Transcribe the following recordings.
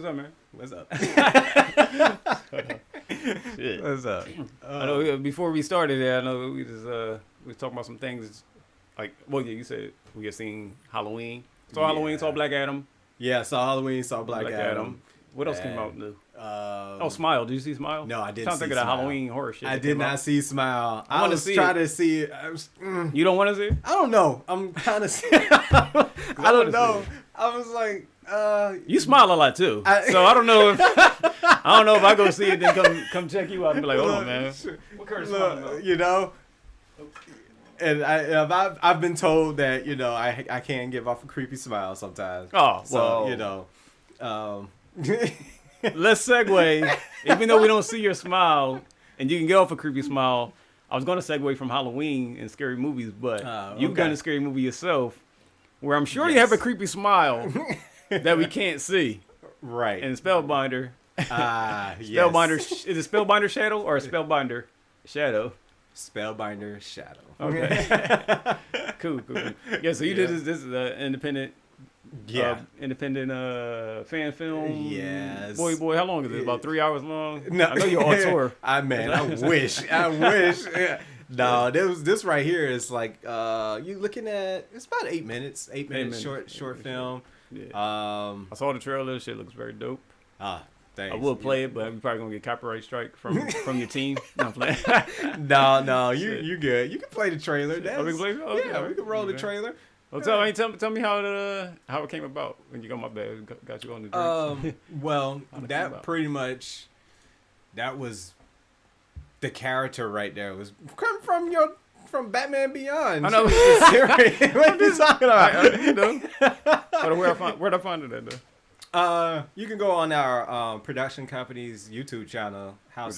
What's up, man? What's up? Shit. What's up? I know before we started there, I know we was talking about some things like, well, yeah, you said we had seen Halloween. Saw Halloween, saw Black Adam. Yeah, saw Halloween, saw Black Adam. What else came out new? Smile. Did you see Smile? No, I didn't. I'm trying to think of that Halloween horror shit. I did not see Smile. I was trying to see it. You don't want to see it? I don't know. I'm kind of. I don't know. I was like, you smile a lot too, so I don't know if I go see it then come check you out and be like, hold on, man. What kind of smile? You know. And I've been told that I can't give off a creepy smile sometimes. Oh, so well, let's segue. Even though we don't see your smile, and you can get off a creepy smile, I was going to segue from Halloween and scary movies, but you've done a scary movie yourself, where I'm sure you have a creepy smile that we can't see. Right. And Spellbinder. Spellbinder. Yes. Is it Spellbinder Shadow or Spellbinder Shadow? Spellbinder Shadow. Okay. Cool. Yeah, so you did this is an independent fan film. Yes. Boy, how long is it? About 3 hours long? No. I know you're on tour. I wish. No, this right here is like you looking at, it's about 8 minutes. 8 minutes short film. Yeah. I saw the trailer. Shit looks very dope. Thanks. I will play it, but I'm probably gonna get copyright strike from your team. No, I'm playing. No, you good. You can play the trailer. We can play it? Okay, yeah, we can roll the trailer. Well, tell me how it came about when you got my bag, got you on the drinks. Well, that pretty much, that was the character right there. Was come from Batman Beyond. I know. What are you talking about? Where'd I find it at though? You can go on our production company's YouTube channel, HOC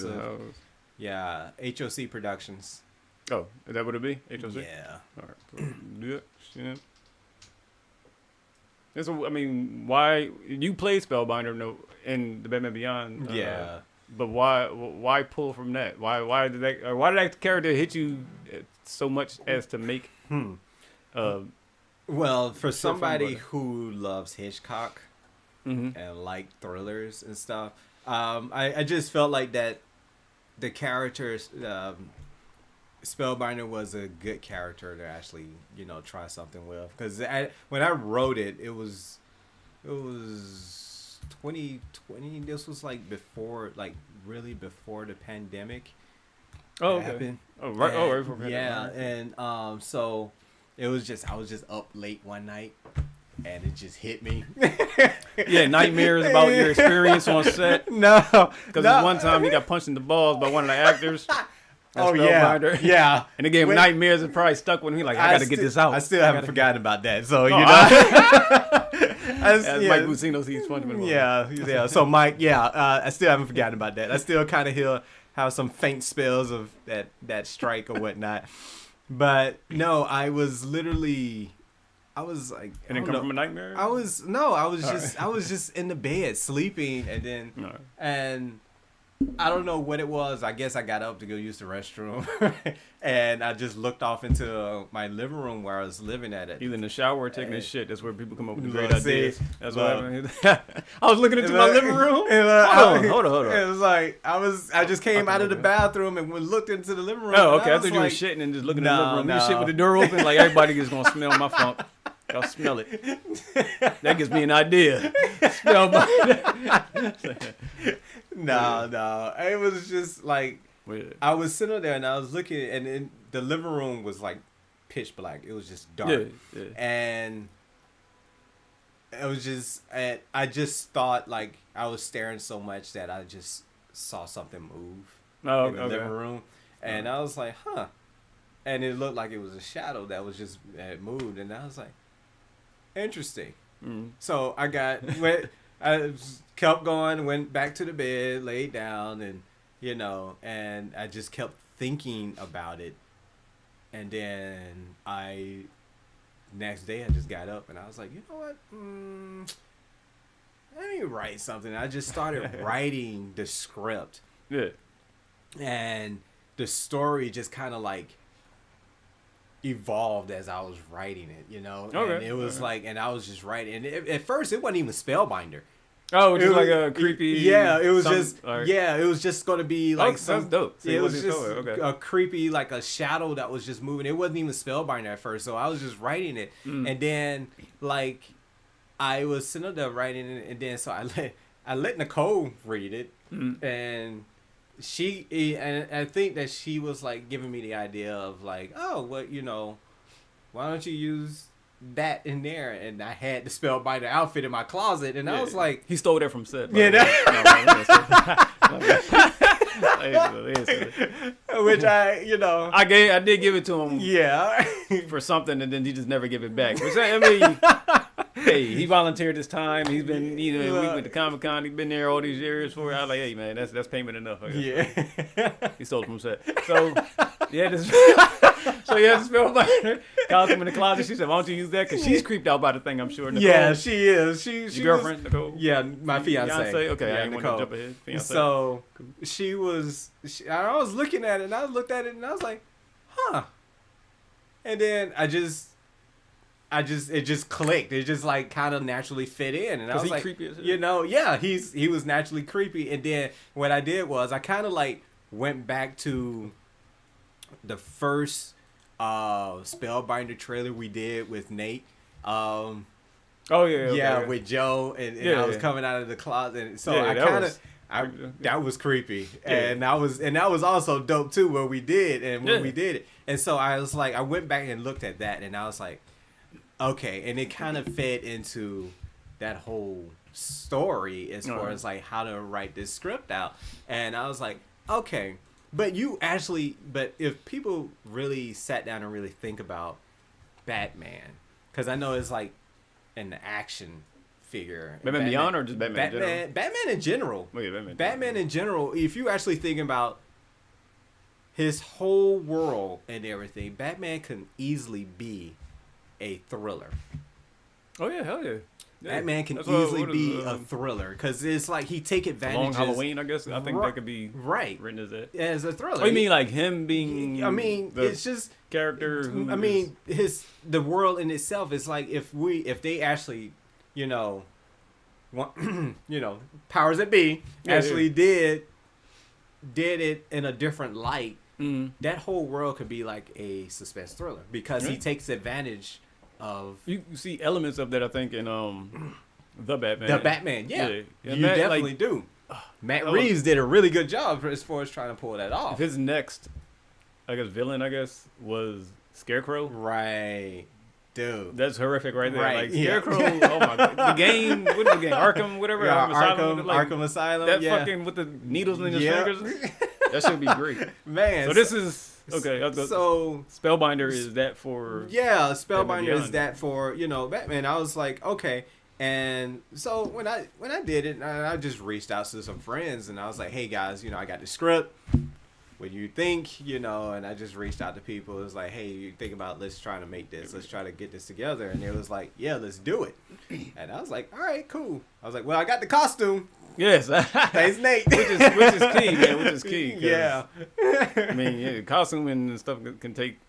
Productions. Oh, is that what it be? HOC? Yeah. All right. Cool. Do it. Yeah. I mean, why you played Spellbinder in the Batman Beyond? Yeah. But why pull from that? Why did that character hit you so much as to make? Well, for somebody who loves Hitchcock. Mm-hmm. And like thrillers and stuff. I just felt like that the characters, Spellbinder was a good character to actually, try something with. Because when I wrote it, it was 2020. This was before the pandemic. Oh, okay. Happened. Oh, right. And, right before pandemic. Yeah, and so I was just up late one night. And it just hit me. Yeah, nightmares about your experience on set. No. Because one time he got punched in the balls by one of the actors. Yeah. And it gave him nightmares and probably stuck with him. I got to get this out. I still haven't forgotten about that. So, As Mike Buccino sees SpongeBob. Yeah. So, Mike, I still haven't forgotten about that. I still kind of have some faint spells of that strike or whatnot. But, no, I was literally... I was like, and it come from a nightmare? I was just in the bed sleeping, and then and I don't know what it was. I guess I got up to go use the restroom, and I just looked off into my living room where I was living at it. Either in the shower or taking a shit. That's where people come up with great ideas. That's what happened. I was looking into my living room. Hold on. It was like I just came out of the bathroom and looked into the living room. Oh, okay. I thought you were shitting and just looking in the living room. You shit with the door open, like everybody is gonna smell my funk. Y'all smell it. That gives me an idea. Smell my... No. It was just like I was sitting there and I was looking, and the living room was like pitch black. It was just dark, and it was just. And I just thought like I was staring so much that I just saw something move in the living room, and I was like, huh. And it looked like it was a shadow that was just moved, and I was like, interesting. So I kept going, went back to the bed, laid down, and and I just kept thinking about it. And then next day I just got up and I was like, you know what? Let me write something. I just started writing the script. Yeah. And the story just kind of evolved as I was writing it, Okay. And it was and I was just writing. And at first, it wasn't even Spellbinder. Oh, just like a creepy. Yeah, it was it was just gonna be like that's dope. So it was just a creepy, like a shadow that was just moving. It wasn't even Spellbinder at first, so I was just writing it, and then like I was sitting up there writing it, and then so I let Nicole read it, and I think that she was like giving me the idea of like, oh, well, you know, why don't you use that in there? And I had the Spellbinder outfit in my closet, and I was like, he stole that from set. Which I did give it to him, for something, and then he just never give it back. Which I mean, hey, he volunteered his time. He's been, we went to Comic-Con. He's been there all these years for. I was like, hey man, that's payment enough. He stole it from set. So the Spellbinder costume in the closet. She said, why don't you use that? Because she's creeped out by the thing, I'm sure. Nicole. Yeah, she is. She your girlfriend, Nicole? Yeah, my fiance. Okay, yeah, I didn't want to jump ahead. Fiancé. So I was looking at it, and I looked at it, and I was like, huh. And then it just clicked. It just like kind of naturally fit in, and I was like, creepy as hell? He was naturally creepy. And then what I did was I kind of like went back to the first Spellbinder trailer we did with Nate. With Joe, and I was coming out of the closet, and so I kind of. That was creepy, and that was also dope too. What we did it, and so I was like, I went back and looked at that, and I was like, okay, and it kind of fed into that whole story as far as like how to write this script out, and I was like, okay, but if people really sat down and really think about Batman, because I know it's like an action figure. Batman Beyond or just Batman in general? Batman in general. Oh, yeah, Batman in general, if you actually think about his whole world and everything, Batman can easily be a thriller. Oh, yeah, hell yeah. Batman can easily be a thriller because it's like he take advantage. Long Halloween, I guess. I think that could be written as that. As a thriller. Oh, you mean like him being? I mean, it's just character. The world in itself is like if they actually, powers that be did it in a different light. That whole world could be like a suspense thriller because he takes advantage of. You see elements of that, I think, in the Batman. The Batman, you definitely do. Matt Reeves did a really good job as far as trying to pull that off. His next, villain, was Scarecrow. Right. Dude, that's horrific right there. Right. Like Scarecrow, oh my god. The game, what is the game? Arkham, whatever. Arkham Asylum. That fucking with the needles in his fingers. That should be great. Man. So this is okay. So Spellbinder is that for Spellbinder is that for, Batman. I was like, okay. And so when I did it, I just reached out to some friends and I was like, hey guys, I got the script. What do you think? And I just reached out to people. It was like, hey, you think about let's try to make this. Let's try to get this together. And it was like, yeah, let's do it. And I was like, all right, cool. I was like, well, I got the costume. Yes. Thanks, Nate. which is key, man. Which is key. Yeah. I mean, costume and stuff can take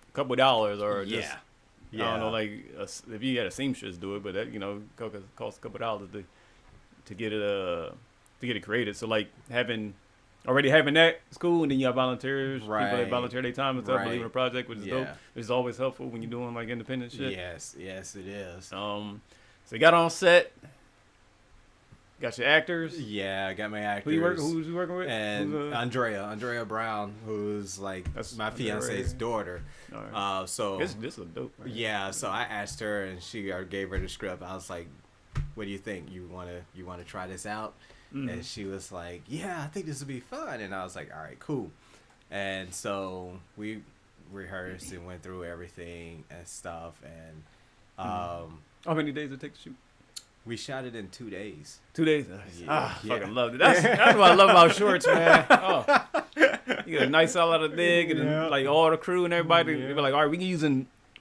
a couple $, or just, I don't know, like if you had a seamstress do it, but that costs a couple $, to get it created. So like already having that is cool, and then you have volunteers, people that volunteer their time and stuff, believe in a project, which is dope. Which is always helpful when you're doing like independent shit. Yes, it is. So you got on set, got your actors. Yeah, I got my actors. Who's you working with? And Andrea Brown, who's like my fiance's daughter. Right. So this look dope. Right? Yeah, so I asked her, and she gave her the script. I was like, "What do you think? You wanna try this out?" And she was like, yeah, I think this would be fun. And I was like, all right, cool. And so we rehearsed and went through everything and stuff. And how many days did it take to shoot? We shot it in 2 days. 2 days? Fucking loved it. That's what I love about shorts, man. Oh. You get a nice solid dig, and then, like all the crew and everybody, they be like, all right, we can use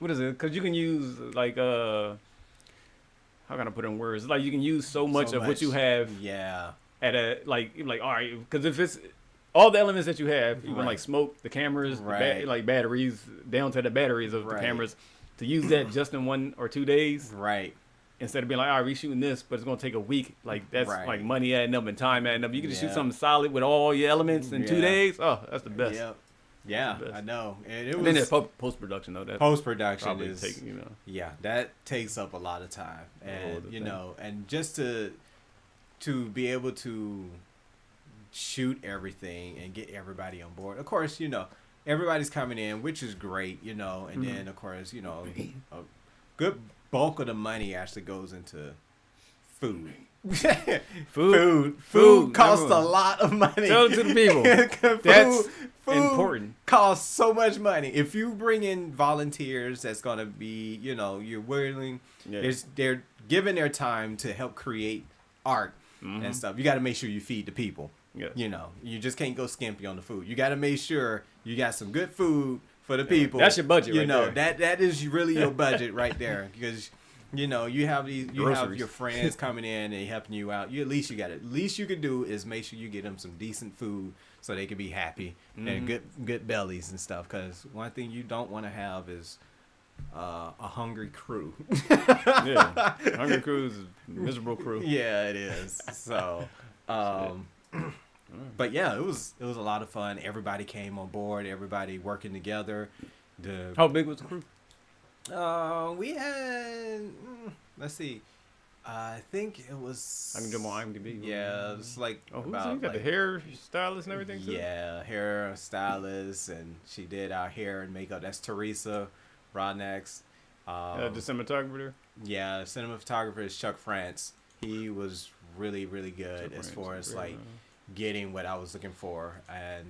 what is it? Because you can use like how can I put it in words? Like you can use so much of what you have. Yeah. At a like all right, because if it's all the elements that you have, even like smoke, the cameras, like batteries, down to the batteries of the cameras, to use that just in 1 or 2 days. Right. instead of being like, all right, we shooting this, but it's gonna take a week. Like that's like money adding up and time adding up. You can just shoot something solid with all your elements in 2 days. Oh, that's the best. Yeah, I know. And it was. And then post production though. Post production is taking, that takes up a lot of time, and and just to be able to shoot everything and get everybody on board. Of course, everybody's coming in, which is great, and then of course, a good bulk of the money actually goes into food. Food costs a lot of money. Tell it to the people. That's important. Costs so much money. If you bring in volunteers, that's gonna be, you're willing. They're giving their time to help create art and stuff. You got to make sure you feed the people. Yeah. You just can't go skimpy on the food. You got to make sure you got some good food for the people. That's your budget, right there. That is really your budget right there, because you have have your friends coming in and helping you out. At least you can do is make sure you get them some decent food so they can be happy and good bellies and stuff. Because one thing you don't want to have is a hungry crew. Hungry crew is a miserable crew. Yeah, it is. So, but yeah, it was a lot of fun. Everybody came on board. Everybody working together. How big was the crew? We had, let's see, I think it was. I can jump on IMDb. Yeah, it's like you got the hair stylist and everything too? Yeah, hair stylist, and she did our hair and makeup. That's Teresa Rodnex. The cinematographer there? Yeah, the cinematographer is Chuck France. He was really, really good as far as getting what I was looking for, and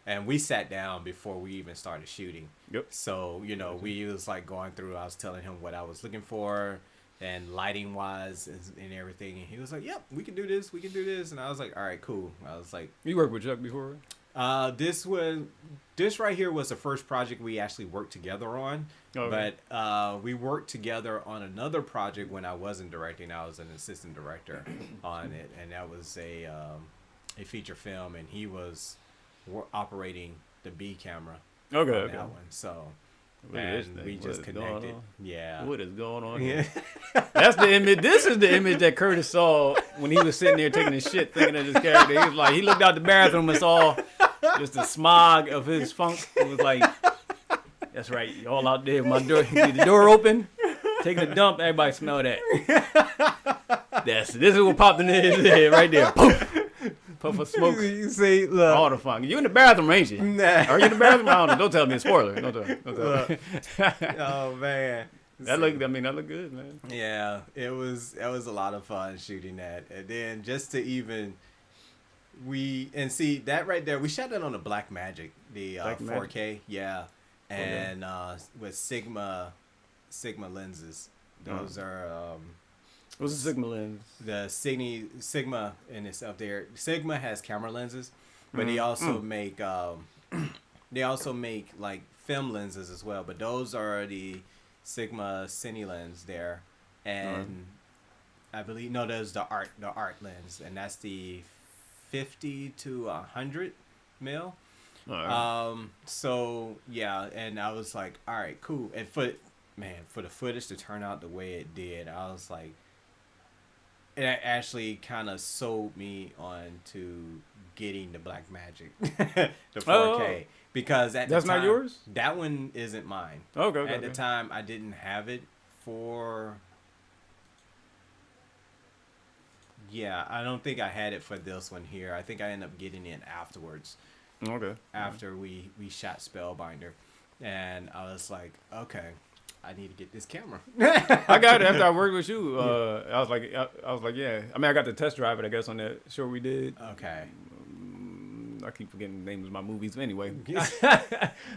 and we sat down before we even started shooting. Yep. So, we was going through, I was telling him what I was looking for and lighting wise and everything. And he was like, yep, we can do this. And I was like, all right, cool. I was like, you worked with Chuck before? This right here was the first project we actually worked together on. Okay. But we worked together on another project when I wasn't directing. I was an assistant director on it. And that was a feature film, and he was operating the B camera. Okay. That one. So, and we just connected. Yeah. What is going on here? That's the image. This is the image that Curtis saw when he was sitting there taking his shit, thinking of his character. He was like, he looked out the bathroom and saw just the smog of his funk. It was like, that's right, y'all out there, my door, the door open, taking a dump. Everybody smell that. This is what popped in his head right there. Poof. Puff of smoke. You see, look. All the fun. You in the bathroom, ain't you? Nah. Are you in the bathroom? I don't know. Don't tell me a spoiler. Don't tell me. Oh man. That looked good, man. Yeah, it was a lot of fun shooting that. And then just to even see that right there, we shot that on the Blackmagic, the 4K. Yeah. And with Sigma lenses. Those are what's a Sigma lens? The Sigma in itself there. Sigma has camera lenses, but they also make like film lenses as well. But those are the Sigma Cine lens there, and I believe there's the art lens, and that's the 50 to 100 mil. So yeah, and I was like, all right, cool. And for the footage to turn out the way it did, I was like, it actually kind of sold me on to getting the Blackmagic, the 4K, because at the time, not yours? That one isn't mine. Okay. At the time, I didn't have it for. Yeah, I don't think I had it for this one here. I think I ended up getting it afterwards. Okay. After we shot Spellbinder, and I was like, okay, I need to get this camera. I got it after I worked with you. I was like, yeah. I mean, I got to test drive it, I guess, on that show we did. Okay. I keep forgetting the names of my movies anyway.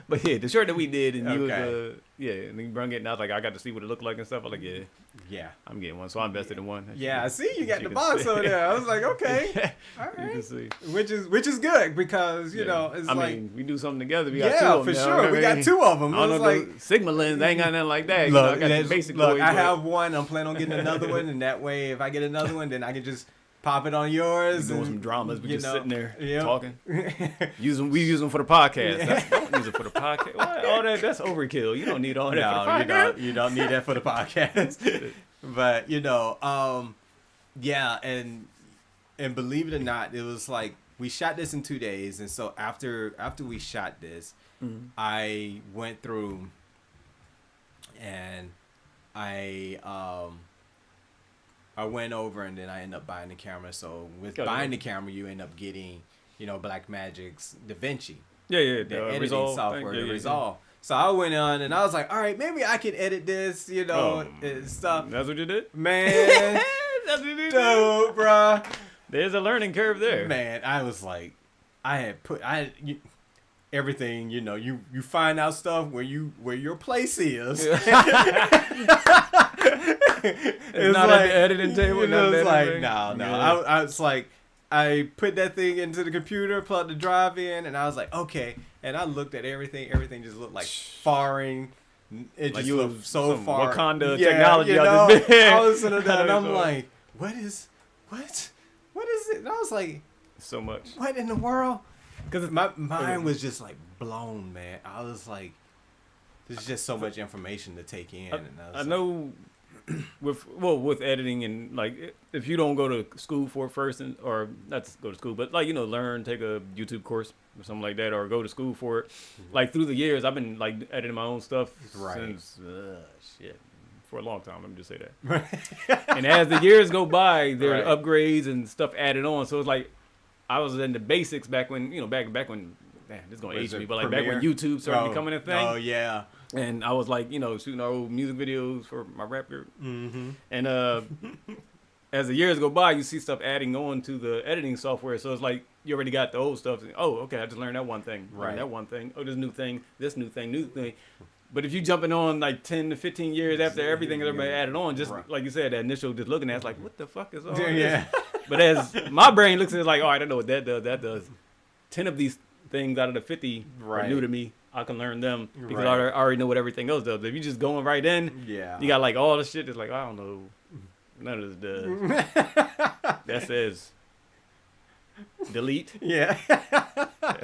But yeah, the short that we did, and you was, and then you brung it, and I was like, I got to see what it looked like and stuff. I was like, yeah, I'm getting one, so I invested in one. Yeah, I see you got the box over there. I was like, okay, all right, you can see. Which is good, because it's I mean, we do something together. We got two of them. For sure, we got two of them. I don't know, like Sigma lens, they ain't got nothing like that. Look, I got the basic. I have one. I'm planning on getting another one, and that way, if I get another one, then I can just pop it on yours. Doing some dramas. We just sitting there talking. We use them for the podcast. Don't use it for the podcast. What? All that's overkill. You don't need all that for the podcast. You don't need that for the podcast. But yeah, and believe it or not, it was like we shot this in 2 days, and so after we shot this, I went through and I went over and then I ended up buying the camera. So with buying the camera, you end up getting Blackmagic's DaVinci. The editing Resolve software, thing. the Resolve. So I went on and I was like, all right, maybe I can edit this, and stuff. That's what you did? Man. That's what you did? Dude, bruh. There's a learning curve there. Man, I was like, everything, you find out stuff where your place is. It's not like, at the editing table. It's like, no. Yeah. I was like, I put that thing into the computer, plugged the drive in, and I was like, okay. And I looked at everything. Everything just looked like foreign. It just looked so far. Wakanda technology. I was sitting there and I'm like, what is it? And I was like, so much. What in the world? Because my mind was just like blown, man. I was like, there's just so much information to take in. I know with editing and like if you don't go to school for it first or not to go to school, but like learn, take a YouTube course or something like that, or go to school for it. Like through the years, I've been like editing my own stuff since for a long time. Let me just say that. And as the years go by, there are upgrades and stuff added on. So it's like I was in the basics back when back when. Man, this is gonna age me, but like Premiere? Back when YouTube started becoming a thing. Oh yeah. And I was like, shooting our old music videos for my rap group. And as the years go by, you see stuff adding on to the editing software. So it's like you already got the old stuff. And, oh, okay, I just learned that one thing. Learned that one thing. Oh, this new thing. But if you jumping on like 10 to 15 years after everything that everybody added on, just like you said, that initial just looking at it's like, what the fuck is all this? But as my brain looks at it, it's like, all right, I know what that does. That does 10 of these things out of the 50 are new to me. I can learn them because I already know what everything else does. If you just going right in, you got like all the shit that's like, I don't know, none of this does. That says delete. Yeah.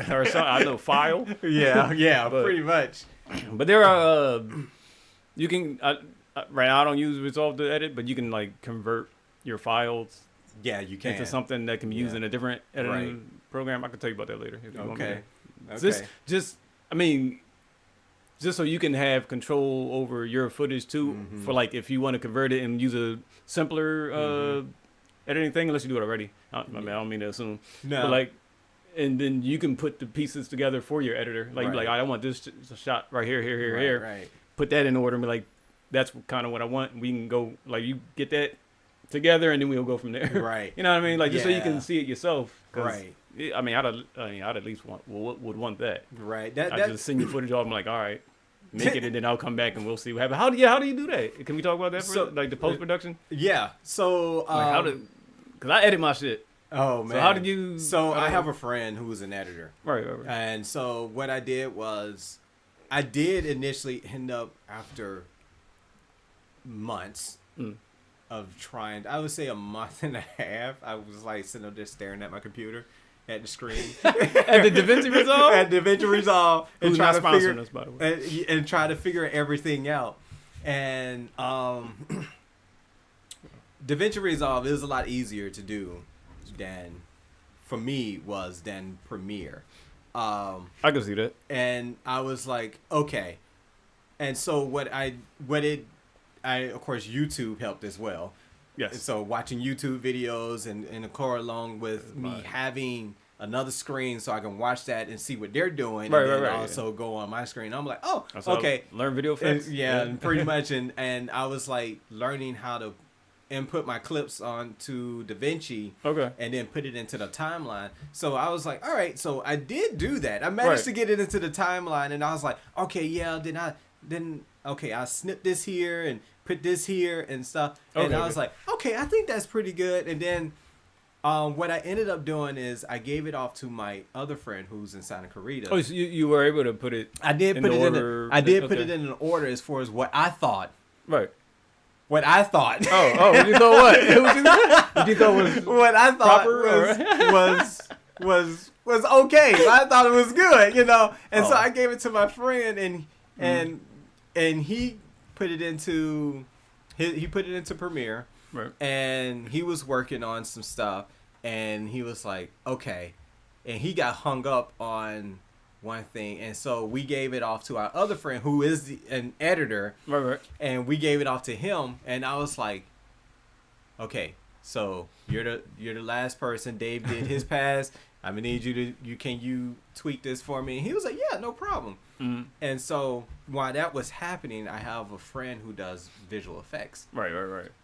Or something. I know file. Yeah, but, pretty much. But there are, you can, right now I don't use Resolve to edit, but you can like convert your files. Yeah, you can. Into something that can be used in a different editing program. I can tell you about that later. If you want me to. Just so you can have control over your footage too, for like if you want to convert it and use a simpler editing thing, unless you do it already. I don't mean to assume. No. But like, and then you can put the pieces together for your editor. Like, like I want this shot right here. Right. Put that in order and be like, that's kind of what I want. And we can go, like, you get that together and then we'll go from there. Right. You know what I mean? Like, just so you can see it yourself. Right. I mean, I'd at least would want that. Right. I just send you footage off. I'm like, all right, make it, and then I'll come back and we'll see what happens. How do you do that? Can we talk about that for like the post production? Yeah. So because I edit my shit. Oh man. So how did you? So I have a friend who's an editor. Right. And so what I did was, I did initially end up after months of trying. I would say a month and a half. I was like sitting up there staring at my computer. At the screen. At the DaVinci Resolve? At DaVinci Resolve. And try to figure us, by the way. And try to figure everything out. And DaVinci Resolve is a lot easier to do than Premiere. I can see that. And I was like, okay. And so of course YouTube helped as well. Yes. And so watching YouTube videos and of course along with me having another screen so I can watch that and see what they're doing, and then also go on my screen. I'm like, oh, okay. Learn video effects. And pretty much. And I was like learning how to input my clips onto DaVinci. Okay. And then put it into the timeline. So I was like, all right. So I did do that. I managed to get it into the timeline, and I was like, okay, yeah. I snipped this here and put this here and stuff. And I was like, okay, I think that's pretty good. And then what I ended up doing is I gave it off to my other friend who's in Santa Clarita. Oh, so you were able to put it I did put it in an order as far as what I thought. Right. What I thought. Oh, you thought what? What you thought was what I thought was okay. I thought it was good, And so I gave it to my friend and he put it into he put it into Premiere, right. And he was working on some stuff, and he was like, okay, and he got hung up on one thing, and so we gave it off to our other friend who is an editor, right, and we gave it off to him, and I was like, okay, so you're the last person. Dave did his pass. I'm gonna need can you tweak this for me? And he was like, yeah, no problem. Mm-hmm. And so while that was happening, I have a friend who does visual effects. Right.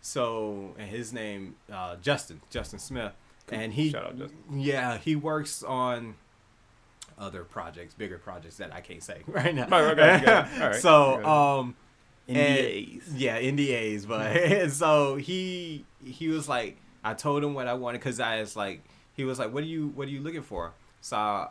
So, and his name, Justin Smith. Cool. And he, shout out Justin. Yeah, he works on other projects, bigger projects that I can't say right now. Right, okay. All right. So, NDAs. NDAs, but and so he was like, I told him what I wanted, because I was like, he was like, what are you looking for? So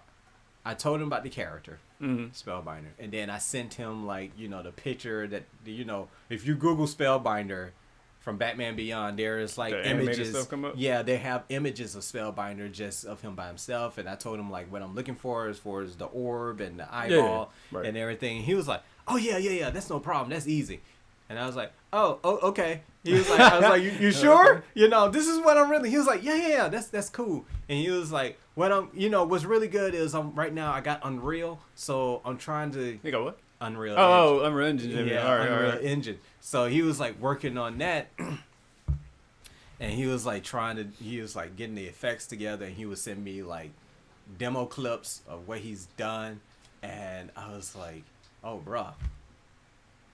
I told him about the character, Spellbinder, and then I sent him like, the picture that, if you Google Spellbinder from Batman Beyond, there is like the images. Stuff come up? Yeah, they have images of Spellbinder just of him by himself, and I told him like what I'm looking for as far as the orb and the eyeball right. and everything. And he was like, oh yeah, that's no problem, that's easy. And I was like, oh, okay. He was like, I was like, you sure? This is what I'm really. He was like, yeah, that's cool. And he was like, what what's really good is right now I got Unreal, so I'm trying to. You got what? Unreal. Oh, Unreal Engine. Yeah, all right, Unreal Engine. So he was like working on that, and he was like getting the effects together, and he would send me like demo clips of what he's done, and I was like, oh, bruh.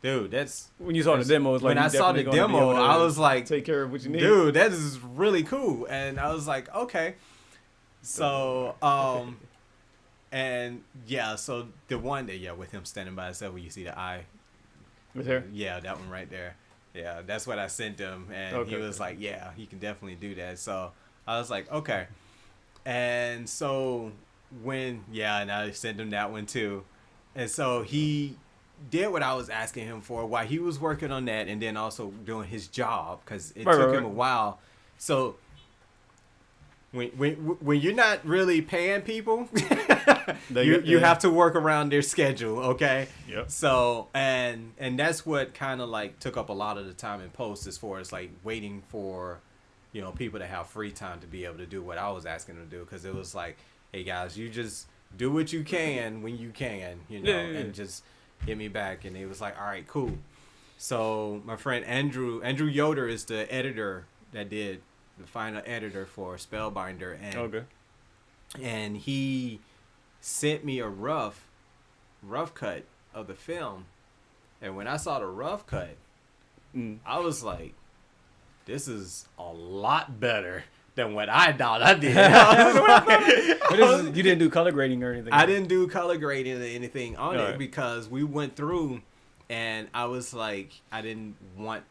Dude, that's when you saw the demo. Like, when I saw the demo, I was like, take care of what you need. Dude, that is really cool. And I was like, okay. So, and yeah, so the one that, with him standing by himself, where you see the eye. Right there? Yeah, that one right there. Yeah, that's what I sent him. And he was like, yeah, he can definitely do that. So I was like, okay. And so and I sent him that one too. And so he did what I was asking him for while he was working on that, and then also doing his job, because it took him a while. So when you're not really paying people, you have to work around their schedule, okay? Yep. So and that's what kind of like took up a lot of the time in post, as far as like waiting for people to have free time to be able to do what I was asking them to do, because it was like, hey guys, you just do what you can when you can, and just hit me back. And he was like, all right, cool. So my friend Andrew Yoder is the editor that did the final editor for Spellbinder, and he sent me a rough cut of the film, and when I saw the rough cut, I was like, this is a lot better than what I thought I did. You didn't do color grading or anything? I didn't do color grading or anything on it, because we went through, and I was like, I didn't want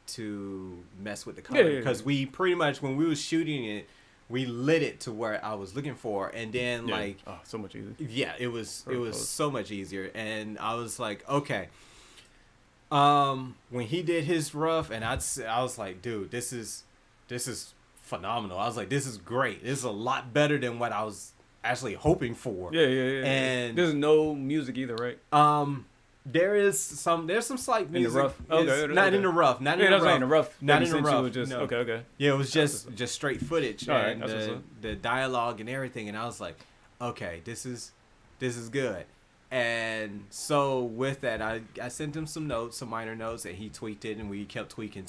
to mess with the color, because we pretty much, when we was shooting it, we lit it to where I was looking for, and then so much easier. Yeah, it was so much easier, and I was like, okay. When he did his rough, and I was like, dude, this is phenomenal. I was like, this is great. This is a lot better than what I was actually hoping for. Yeah. And there's no music either, right? There's some slight music. In the rough? Okay. Not in the rough. Not in the rough. Not in the rough. Just, no. Okay. Yeah, it was just straight footage, and right, the dialogue and everything, and I was like, okay, this is good. And so with that, I sent him some minor notes, and he tweaked it, and we kept tweaking.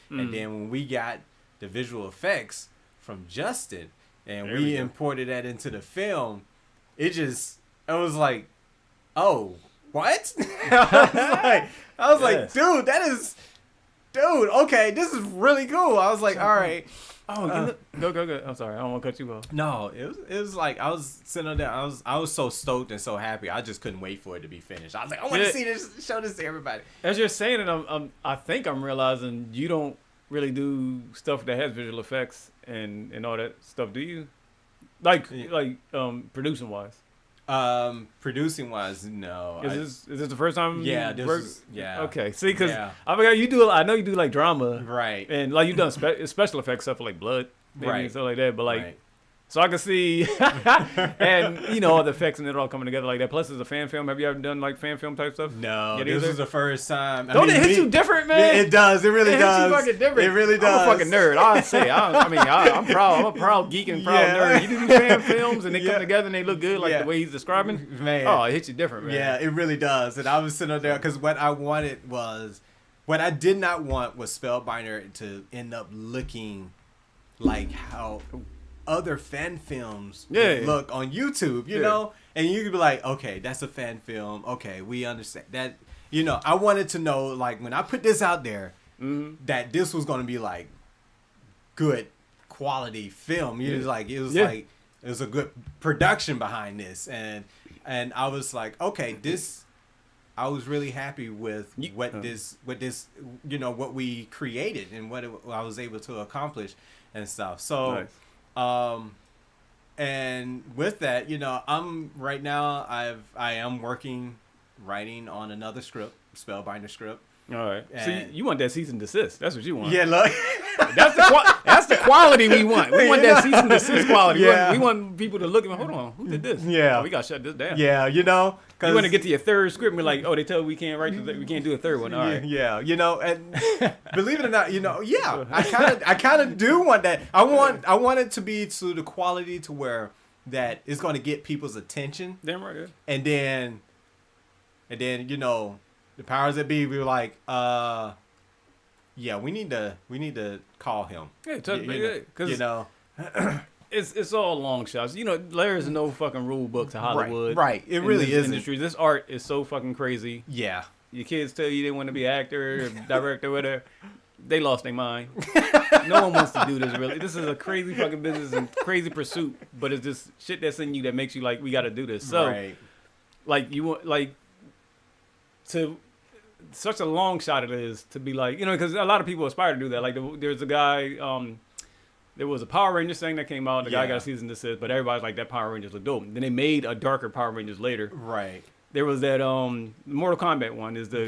And then when we got the visual effects from Justin, and we imported that into the film, I was like, oh, what? I was like, dude, okay, this is really cool. I was like, all right. Oh, go. I'm sorry, I don't want to cut you off. No, it was like, I was sitting there, I was so stoked and so happy. I just couldn't wait for it to be finished. I was like, I want to see this, show this to everybody. As you're saying it, I think I'm realizing you don't really do stuff that has visual effects and all that stuff, do you? Like producing wise. Producing wise, no. Is this the first time? Yeah, Okay, see, because I forgot I know you do like drama, right? And like you've done special effects stuff for like blood, maybe, and stuff like that. But like So I can see, and you know, all the effects and it all coming together like that. Plus, it's a fan film. Have you ever done like fan film type stuff? No, this is the first time. Don't it hit you different, man? It does. It really does. It hits you fucking different. It really does. I'm a fucking nerd. I'll say. I'm proud. I'm a proud geek and proud nerd. You do these fan films and they come together and they look good, like the way he's describing. Man, oh, it hits you different, man. Yeah, it really does. And I was sitting there because what I did not want was Spellbinder to end up looking like how other fan films look on YouTube, you know? And you could be like, okay, that's a fan film. Okay, we understand that. You know, I wanted to know, like, when I put this out there, that this was going to be, like, good quality film. It was a good production behind this. And I was like, okay, I was really happy with what we created and what I was able to accomplish and stuff. So, nice. And with that, you know, I am writing on another script, Spellbinder script. All right. So you want that cease and desist. That's what you want. Yeah, look. That's the quality we want. We want that cease and desist quality. Yeah. We want people to look at me, hold on, who did this? Yeah. Oh, we got to shut this down. Yeah, you know. You want to get to your third script and be like, oh, they tell we can't we can't do a third one. All right. Yeah, you know, and believe it or not, you know, I kind of do want that. I want it to be to the quality to where that it's going to get people's attention. Damn right. Yeah. And then you know, the powers that be were like, we need to call him. Yeah, because you know. It's all long shots. You know, there's no fucking rule book to Hollywood. Right. It really is. Industry. This art is so fucking crazy. Yeah. Your kids tell you they want to be actor or director or whatever. They lost their mind. No one wants to do this, really. This is a crazy fucking business and crazy pursuit, but it's just shit that's in you that makes you like, we got to do this. So, like, you want, like, to such a long shot it is to be like, you know, because a lot of people aspire to do that. Like, there's a guy, there was a Power Rangers thing that came out. The guy got a season to desist, but everybody's like, that Power Rangers look dope. Then they made a darker Power Rangers later. Right. There was that Mortal Kombat one. Is the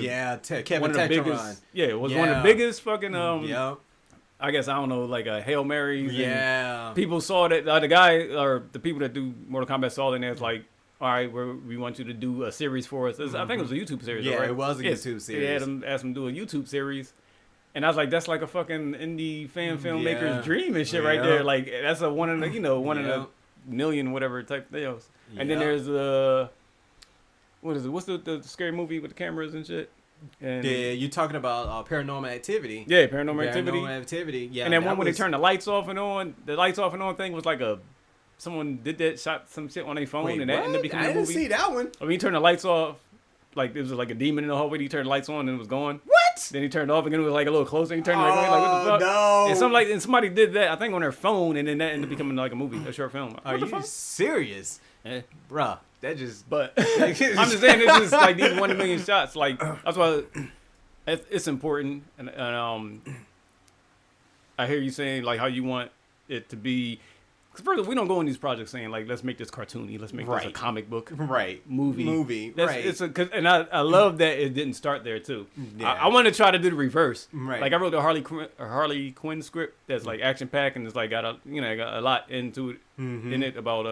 Kevin one of the biggest? Yeah, it was one of the biggest fucking I guess I don't know, like a Hail Marys. Yeah. People saw that the guy or the people that do Mortal Kombat saw it and it's like, all right, we want you to do a series for us. I think it was a YouTube series. Yeah, right? It was a YouTube series. They asked him to do a YouTube series. And I was like, that's like a fucking indie fan filmmaker's dream and shit right there. Like, that's one in a million, whatever type deals. And then there's what is it? What's the scary movie with the cameras and shit? And you talking about Paranormal Activity. Yeah, Paranormal Activity. Paranormal Activity, yeah. And then one where they turned the lights off and on. The lights off and on thing was like someone did that, shot some shit on their phone, and that ended up becoming a movie. I didn't see that one. I mean, he turned the lights off. Like, there was like a demon in the hallway. He turned the lights on and it was gone. What? Then he turned it off again. It was like a little closer. He turned it back on. Like, what the fuck? No. And somebody did that, I think, on their phone, and then that ended up becoming like a movie, a short film. Are you serious? Bruh, that just... But I'm just saying, this is like these 1 million shots. Like, that's why it's important. And I hear you saying, like, how you want it to be... Because first, we don't go in these projects saying, like, let's make this cartoony. Let's make this a comic book. Movie. And I love that it didn't start there, too. Yeah. I want to try to do the reverse. Right. Like, I wrote a Harley Quinn script that's, like, action-packed and it's, like, got a lot into it, in it about,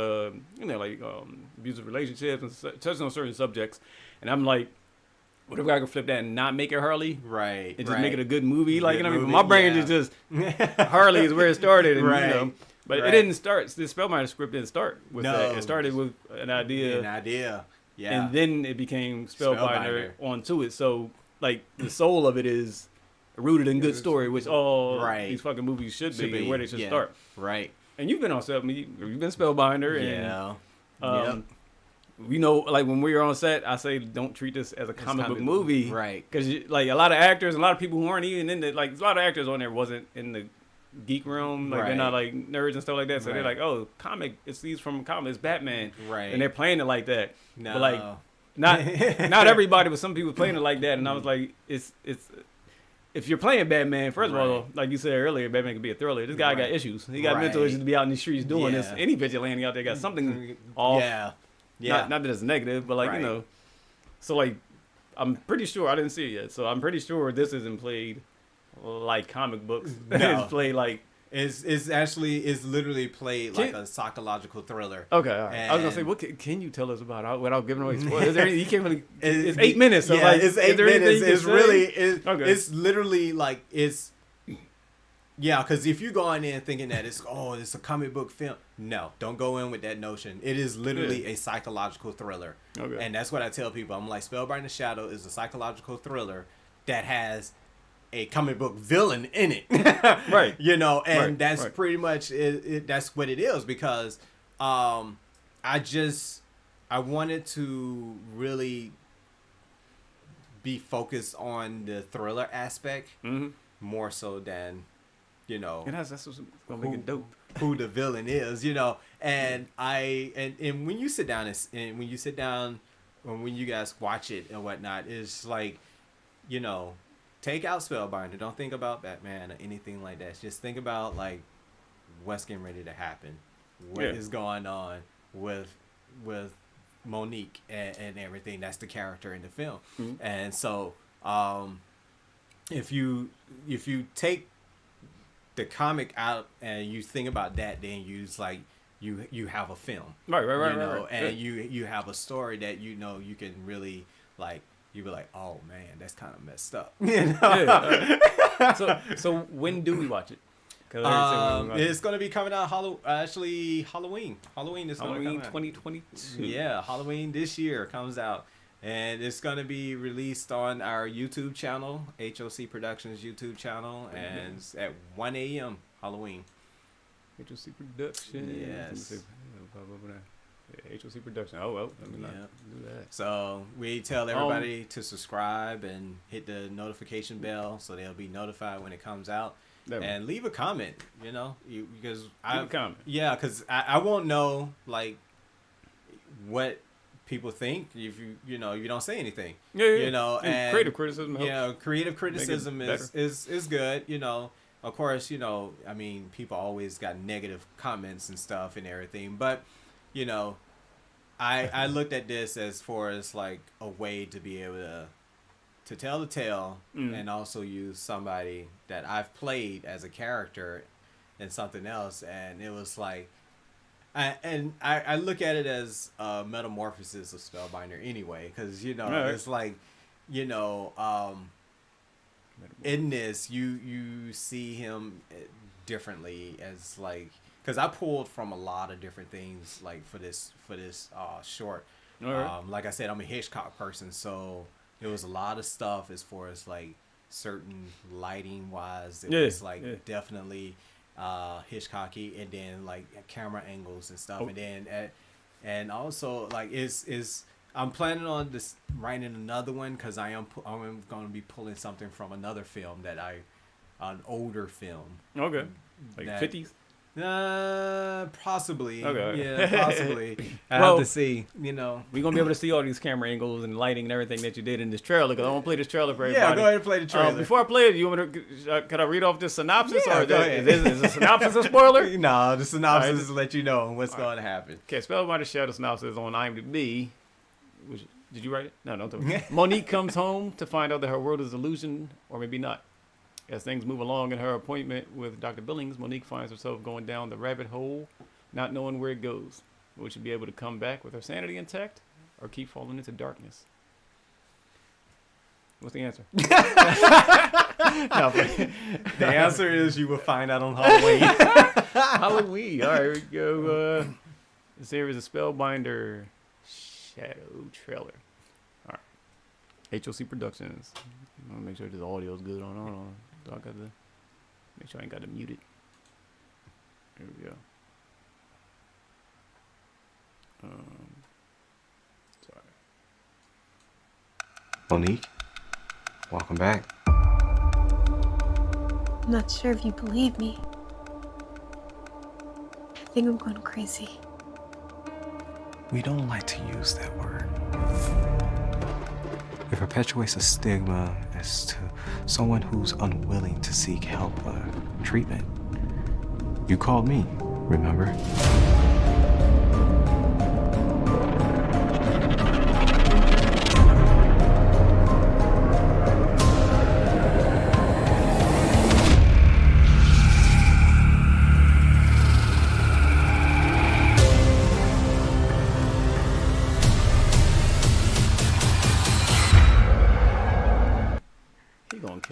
abusive relationships and touching on certain subjects. And I'm like, what if I could flip that and not make it Harley? Right. And just make it a good movie? Like, my brain is just, Harley is where it started. And, But it didn't start. The Spellbinder script didn't start with that. It started with an idea. Yeah. And then it became Spellbinder onto it. So, like, the soul of it is rooted in good story, which all these fucking movies should be and where they should start. Right. And you've been on set. You've been Spellbinder. And, you know, like, when we were on set, I say, don't treat this as a comic book movie. Right. Because, like, a lot of actors, a lot of people who aren't even in the, like, a lot of actors on there wasn't in the geek realm, like they're not like nerds and stuff like that, so they're like, oh, comic, it's these from comics, Batman, and they're playing it like that. No. But like, not everybody, but some people playing it like that, and I was like, it's if you're playing Batman, first of all, like you said earlier, Batman could be a thriller. This guy got issues. He got mental issues to be out in the streets doing this. Any vigilante out there got something off. Not that it's negative, but like you know, so like I'm pretty sure I didn't see it yet, so I'm pretty sure this isn't played like comic books. It's played like It's actually literally played like a psychological thriller. Okay, all right. I was gonna say, what can you tell us about it without giving away spoilers? Is there any, you can't really. It's 8 minutes. So yeah, like, it's 8 minutes. It's really it's literally like it's. Yeah, because if you go in there thinking that it's a comic book film, no, don't go in with that notion. It is literally a psychological thriller. Okay. And that's what I tell people. I'm like, Spellbinder Shadow is a psychological thriller that has a comic book villain in it. Right. You know, and that's pretty much it. That's what it is, because I wanted to really be focused on the thriller aspect more so than, you know, and that's what's gonna make it dope. Who the villain is, you know, and and when you sit down and when you guys watch it and whatnot, it's like, you know, take out Spellbinder. Don't think about Batman or anything like that. Just think about like what's getting ready to happen, what is going on with Monique and everything. That's the character in the film, and so if you take the comic out and you think about that, then you just like you have a film, right, you know, and you have a story that, you know, you can really like, you be like, oh man, that's kind of messed up, you know. So when do we watch it? It's gonna be coming out Halloween. Halloween is Halloween coming out. 2022. Yeah, Halloween this year comes out. And it's going to be released on our YouTube channel, HOC Productions YouTube channel, and it's at 1 a.m. Halloween. HOC Productions. Yes. HOC Production. Oh, well, let me not do that. So we tell everybody to subscribe and hit the notification bell so they'll be notified when it comes out. And leave a comment, you know, because leave a comment. Yeah, because I won't know, like, what people think if you don't say anything. You know, and creative criticism helps. Yeah, creative criticism is good, you know. Of course, you know, I mean, people always got negative comments and stuff and everything, but, you know, I looked at this as far as like a way to be able to tell the tale and also use somebody that I've played as a character in something else, and it was like, I look at it as a metamorphosis of Spellbinder anyway, because, you know, it's like, you know, in this you see him differently, as like, because I pulled from a lot of different things like for this short. Like I said, I'm a Hitchcock person, so there was a lot of stuff as far as like certain lighting wise. It was like definitely Hitchcocky, and then like camera angles and stuff, and then and also like is I'm planning on this writing another one, because I'm going to be pulling something from another film an older film. Okay, like 50s. Possibly. Okay. Yeah, possibly. I have to see. You know, we're gonna be able to see all these camera angles and lighting and everything that you did in this trailer. Because I want to play this trailer for everybody. Yeah, go ahead and play the trailer. Before I play it, you want to? Can I read off the synopsis? Yeah, or go ahead. Is the synopsis a spoiler? No, the synopsis is to let you know what's going to happen. Okay, Spellbinder Shadow synopsis on IMDb. Did you write it? No, don't tell me. Monique comes home to find out that her world is an illusion, or maybe not. As things move along in her appointment with Dr. Billings, Monique finds herself going down the rabbit hole, not knowing where it goes. Will she be able to come back with her sanity intact, or keep falling into darkness? What's the answer? No, the answer is you will find out on Halloween. Halloween. All right, here we go. This here is a Spellbinder Shadow trailer. All right. HOC Productions. I want to make sure the audio is good on. So I got to make sure I ain't got to mute it. Here we go. Sorry. Monique, welcome back. I'm not sure if you believe me. I think I'm going crazy. We don't like to use that word. It perpetuates a stigma as to someone who's unwilling to seek help or treatment. You called me, remember?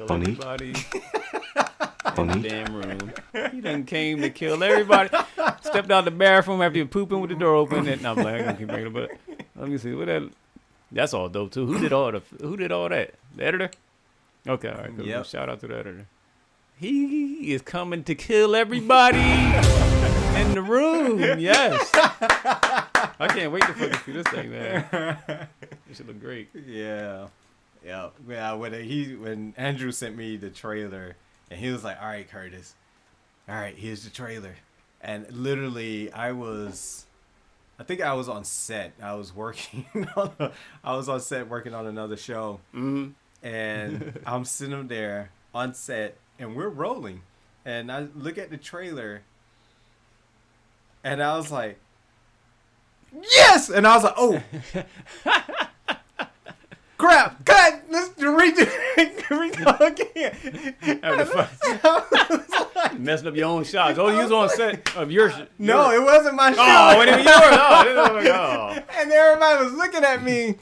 kill everybody in the damn room. He done came to kill everybody. Stepped out the bathroom after you pooping with the door open. And I'm like, I'm gonna keep bringing it, but let me see what that. That's all dope too. Who did all that? The editor? Okay, all right. Yep. Shout out to the editor. He is coming to kill everybody in the room. Yes. I can't wait to fucking see this thing, man. It should look great. Yeah. When Andrew sent me the trailer, and he was like, "All right, Curtis. All right, here's the trailer." And literally, I think I was on set. I was on set working on another show. Mm-hmm. And I'm sitting there on set, and we're rolling. And I look at the trailer, and I was like, yes! And I was like, oh. Crap! Cut! Let's redo again. Messing up your own shots. Oh, you was on set of your shit. No, it wasn't my show. Oh, it was yours. Oh. And everybody was looking at me.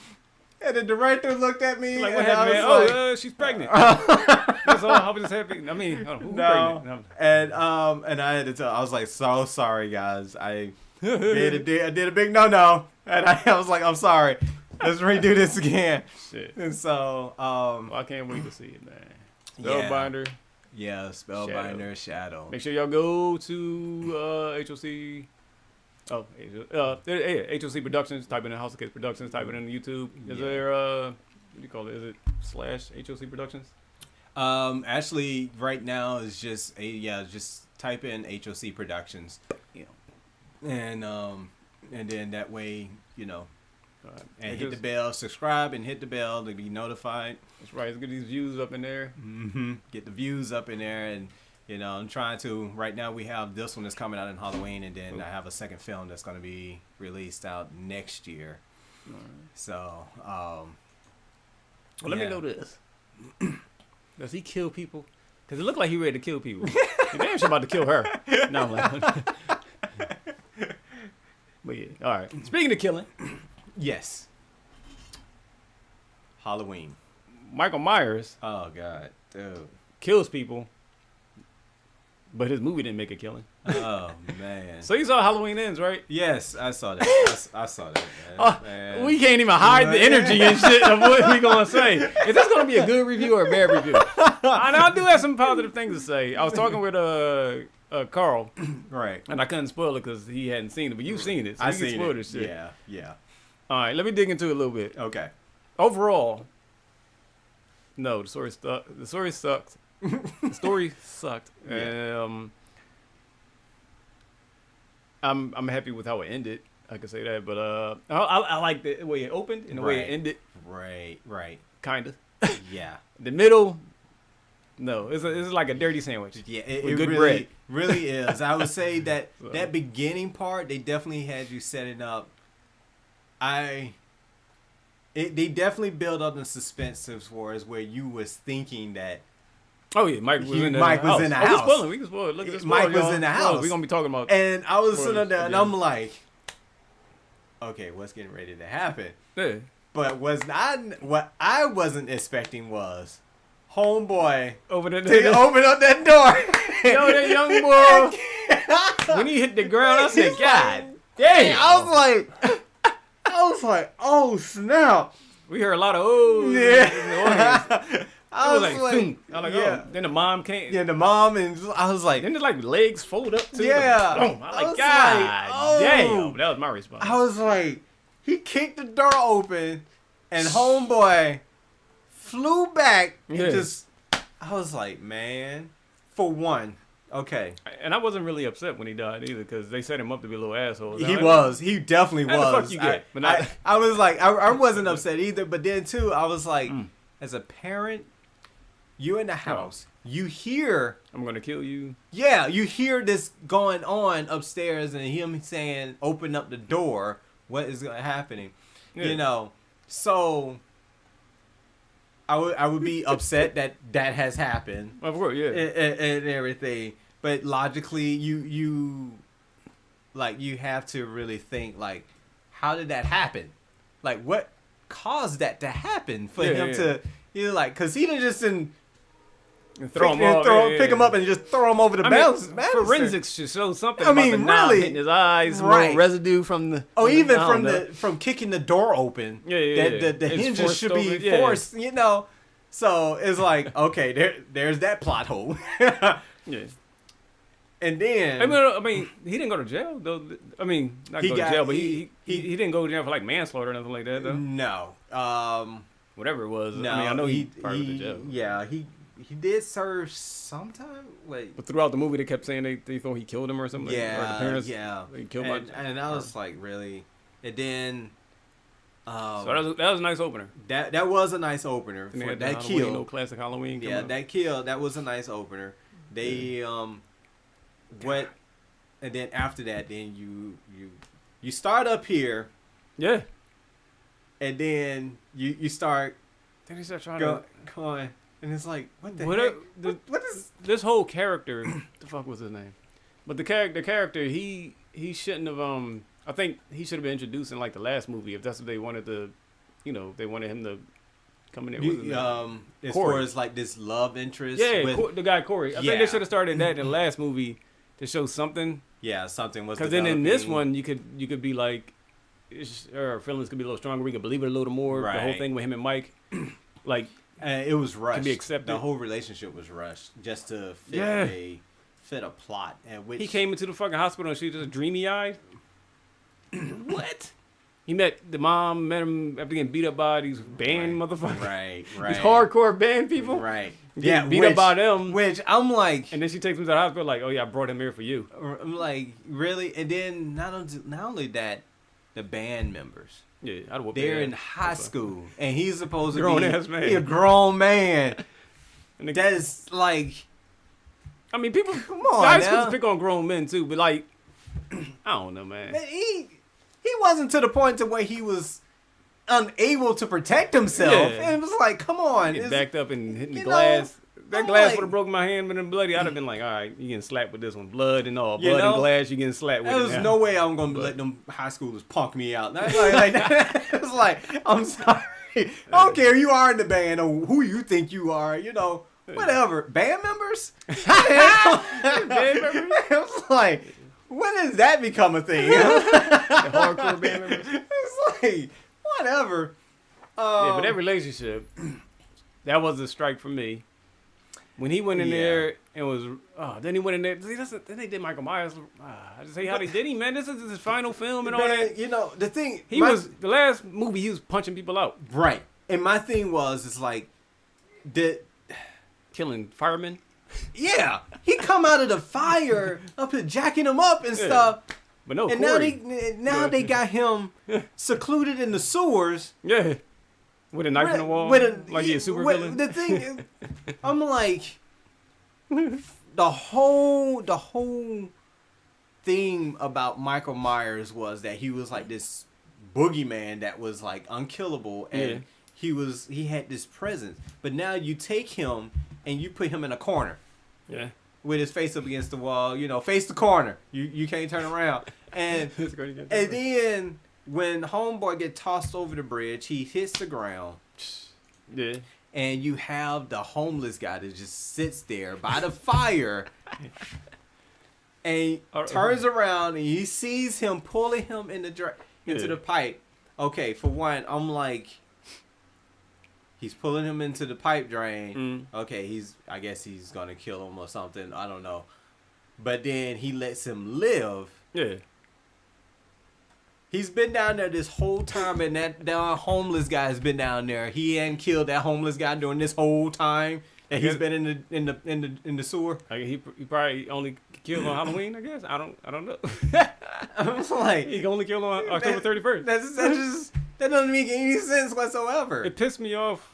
And the director looked at me. Like, what happened, man? Oh, she's pregnant. That's all. I was just happy. I mean, who's pregnant? No. And I had to tell. I was like, so sorry, guys. I did a big no. And I was like, I'm sorry. Let's redo this again. Shit. And so, I can't wait to see it, man. Spellbinder. Yeah, Spellbinder, Shadow. Make sure y'all go to HOC. Oh, HOC Productions. Type it in House of Kids Productions. Type it in YouTube. Is there what do you call it? Is it / HOC Productions? Actually, right now is just just type in HOC Productions. Yeah. And then that way, and hit the bell, subscribe, and hit the bell to be notified. That's right. Let's get these views up in there. Mm-hmm. Get the views up in there, and I'm trying to. Right now, we have this one that's coming out in Halloween, and then I have a second film that's going to be released out next year. Right. So, let me know this. Does he kill people? Because it looked like he ready to kill people. He damn sure about to kill her. No, I'm like. But yeah, all right. Speaking of killing. Yes. Halloween. Michael Myers. Oh, God. Dude. Kills people. But his movie didn't make a killing. Oh, man. So you saw Halloween Ends, right? Yes, I saw that. I saw that, man. We can't even hide the energy and shit of what we going to say. Is this going to be a good review or a bad review? And I do have some positive things to say. I was talking with Carl. Right. And I couldn't spoil it because he hadn't seen it. But you've seen it. So you can spoil this shit. Yeah. All right, let me dig into it a little bit. Okay. Overall, no, the story sucked. The story sucked. Yeah. I'm happy with how it ended. I can say that, but I like the way it opened and the way it ended. Right. Kind of. Yeah. The middle, no, it's like a dirty sandwich. Yeah, it with good really, bread. really is. I would say that that beginning part, they definitely had you setting up. They definitely build up the suspense as far as where you was thinking that. Oh yeah, Mike was in the house. We can spoil it. Look at this. Mike was in the house. We're gonna be talking about. And I was sitting there, and I'm like, okay, what's getting ready to happen? Yeah. But what I wasn't expecting was homeboy open up that door. Yo, that young boy. When he hit the ground, I said, God damn. I was like, oh snap. We heard a lot of ohs. Yeah. I was like, oh. Then the mom came. Yeah, the mom, and I was like, then the legs fold up too. Yeah. Like, boom. I was God damn. That was my response. I was like, he kicked the door open, and homeboy flew back and I was like, man, for one. Okay. And I wasn't really upset when he died either because they set him up to be a little asshole. He was. He definitely was. The fuck you get? I was like, I wasn't upset either. But then, too, I was like, as a parent, you in the house, you hear... I'm going to kill you. Yeah, you hear this going on upstairs and him saying, open up the door. What is happening? Yeah. So... I would be upset that has happened. Of course, yeah. And everything. But logically, you have to really think, like, how did that happen? Like, what caused that to happen for him to, because he didn't just pick him up and just throw him over the bounce. Forensics should show something. I mean, about the really hitting his eyes, right? Residue from the from kicking the door open. The hinges should be forced. You know, so it's like okay, there's that plot hole. And then I mean, he didn't go to jail though. I mean, not go to jail, but he didn't go to jail for like manslaughter or nothing like that though. No. Whatever it was. No, I mean, I know he probably went to jail. Yeah, he did serve some time. Wait. But throughout the movie, they kept saying they thought he killed him or something. Yeah, or the parents, He killed him. And I was like, really? And then. So that was a nice opener. That was a nice opener. For that kill. No classic Halloween. Yeah, that kill. That was a nice opener. They what, and then after that, then you start up here. Yeah. And then you start. Then he starts trying going, and it's like, what the heck? What is this whole character? The fuck was his name? But the character, he shouldn't have. I think he should have been introduced in like the last movie if that's what they wanted to. You know, they wanted him to come in there. As far as like this love interest. Yeah, the guy Corey. I think they should have started that in the last movie to show something. Yeah, something was. Because then in this one, you could be like. Our feelings could be a little stronger. We could believe it a little more. Right. The whole thing with him and Mike, like it was rushed. To be accepted. The whole relationship was rushed just to fit a plot. And which he came into the fucking hospital and she was just dreamy eyed. What? He met him after getting beat up by these band motherfuckers. Right. These hardcore band people. Right. Beat up by them. Which I'm like. And then she takes him to the hospital like, oh yeah, I brought him here for you. I'm like, really? And then not only that. The band members. Yeah, they're in high school, and he's supposed to be a grown man. And that is like, I mean, people. Come on, guys supposed to pick on grown men too, but like, I don't know, man. He wasn't to the point to where he was unable to protect himself, and it was like, come on, he backed up and hitting the glass. That glass would have broken my hand, but then bloody. I'd have been like, all right, you getting slapped with this one, blood and all, blood and glass. You getting slapped with. There was no way I'm gonna let them high schoolers punk me out. It's like, I'm sorry. I don't care. You are in the band or who you think you are. You know, whatever. Band members. Band members. It's like, when does that become a thing? The hardcore band members. It's like, whatever. Yeah, but that relationship, that was a strike for me. When he went in there and was, then he went in there. Then they did Michael Myers. I just say how they did him, man. This is his final film and all that. You know, the thing. The last movie, he was punching people out. Right. And my thing it's like, killing firemen. Yeah. He come out of the fire up here jacking them up and stuff. But no, and Corey. now they got him secluded in the sewers. Yeah. With a knife in the wall? Like he's a super villain? The thing is, I'm like, the whole thing about Michael Myers was that he was like this boogeyman that was like unkillable, and he had this presence. But now you take him and you put him in a corner. Yeah. With his face up against the wall, face the corner. You can't turn around. And then when homeboy get tossed over the bridge, he hits the ground. Yeah. And you have the homeless guy that just sits there by the fire and turns around and he sees him pulling him into the pipe. Okay, for one, I'm like, he's pulling him into the pipe drain. Okay, I guess he's gonna kill him or something. I don't know. But then he lets him live. Yeah. He's been down there this whole time, and that homeless guy has been down there. He hadn't killed that homeless guy during this whole time that he's been in the sewer. He probably only killed on Halloween, I guess. I don't know. I was like, he only killed on October 31st. That doesn't make any sense whatsoever. It pissed me off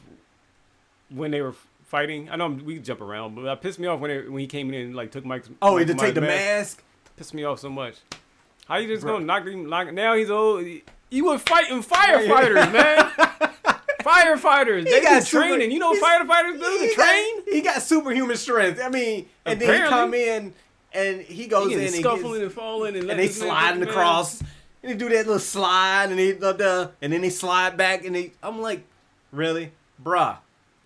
when they were fighting. I know we jump around, but it pissed me off when he came in and like took Mike's. Oh, he had to take the mask. Pissed me off so much. How you just gonna knock him? Now he's old. You were fighting firefighters, man. Firefighters. They got training. You know what firefighters do? They train. He got superhuman strength. I mean, and then he come in and he goes in and scuffling and falling and they sliding across. And he do that little slide and then he slide back and I'm like, really, bruh,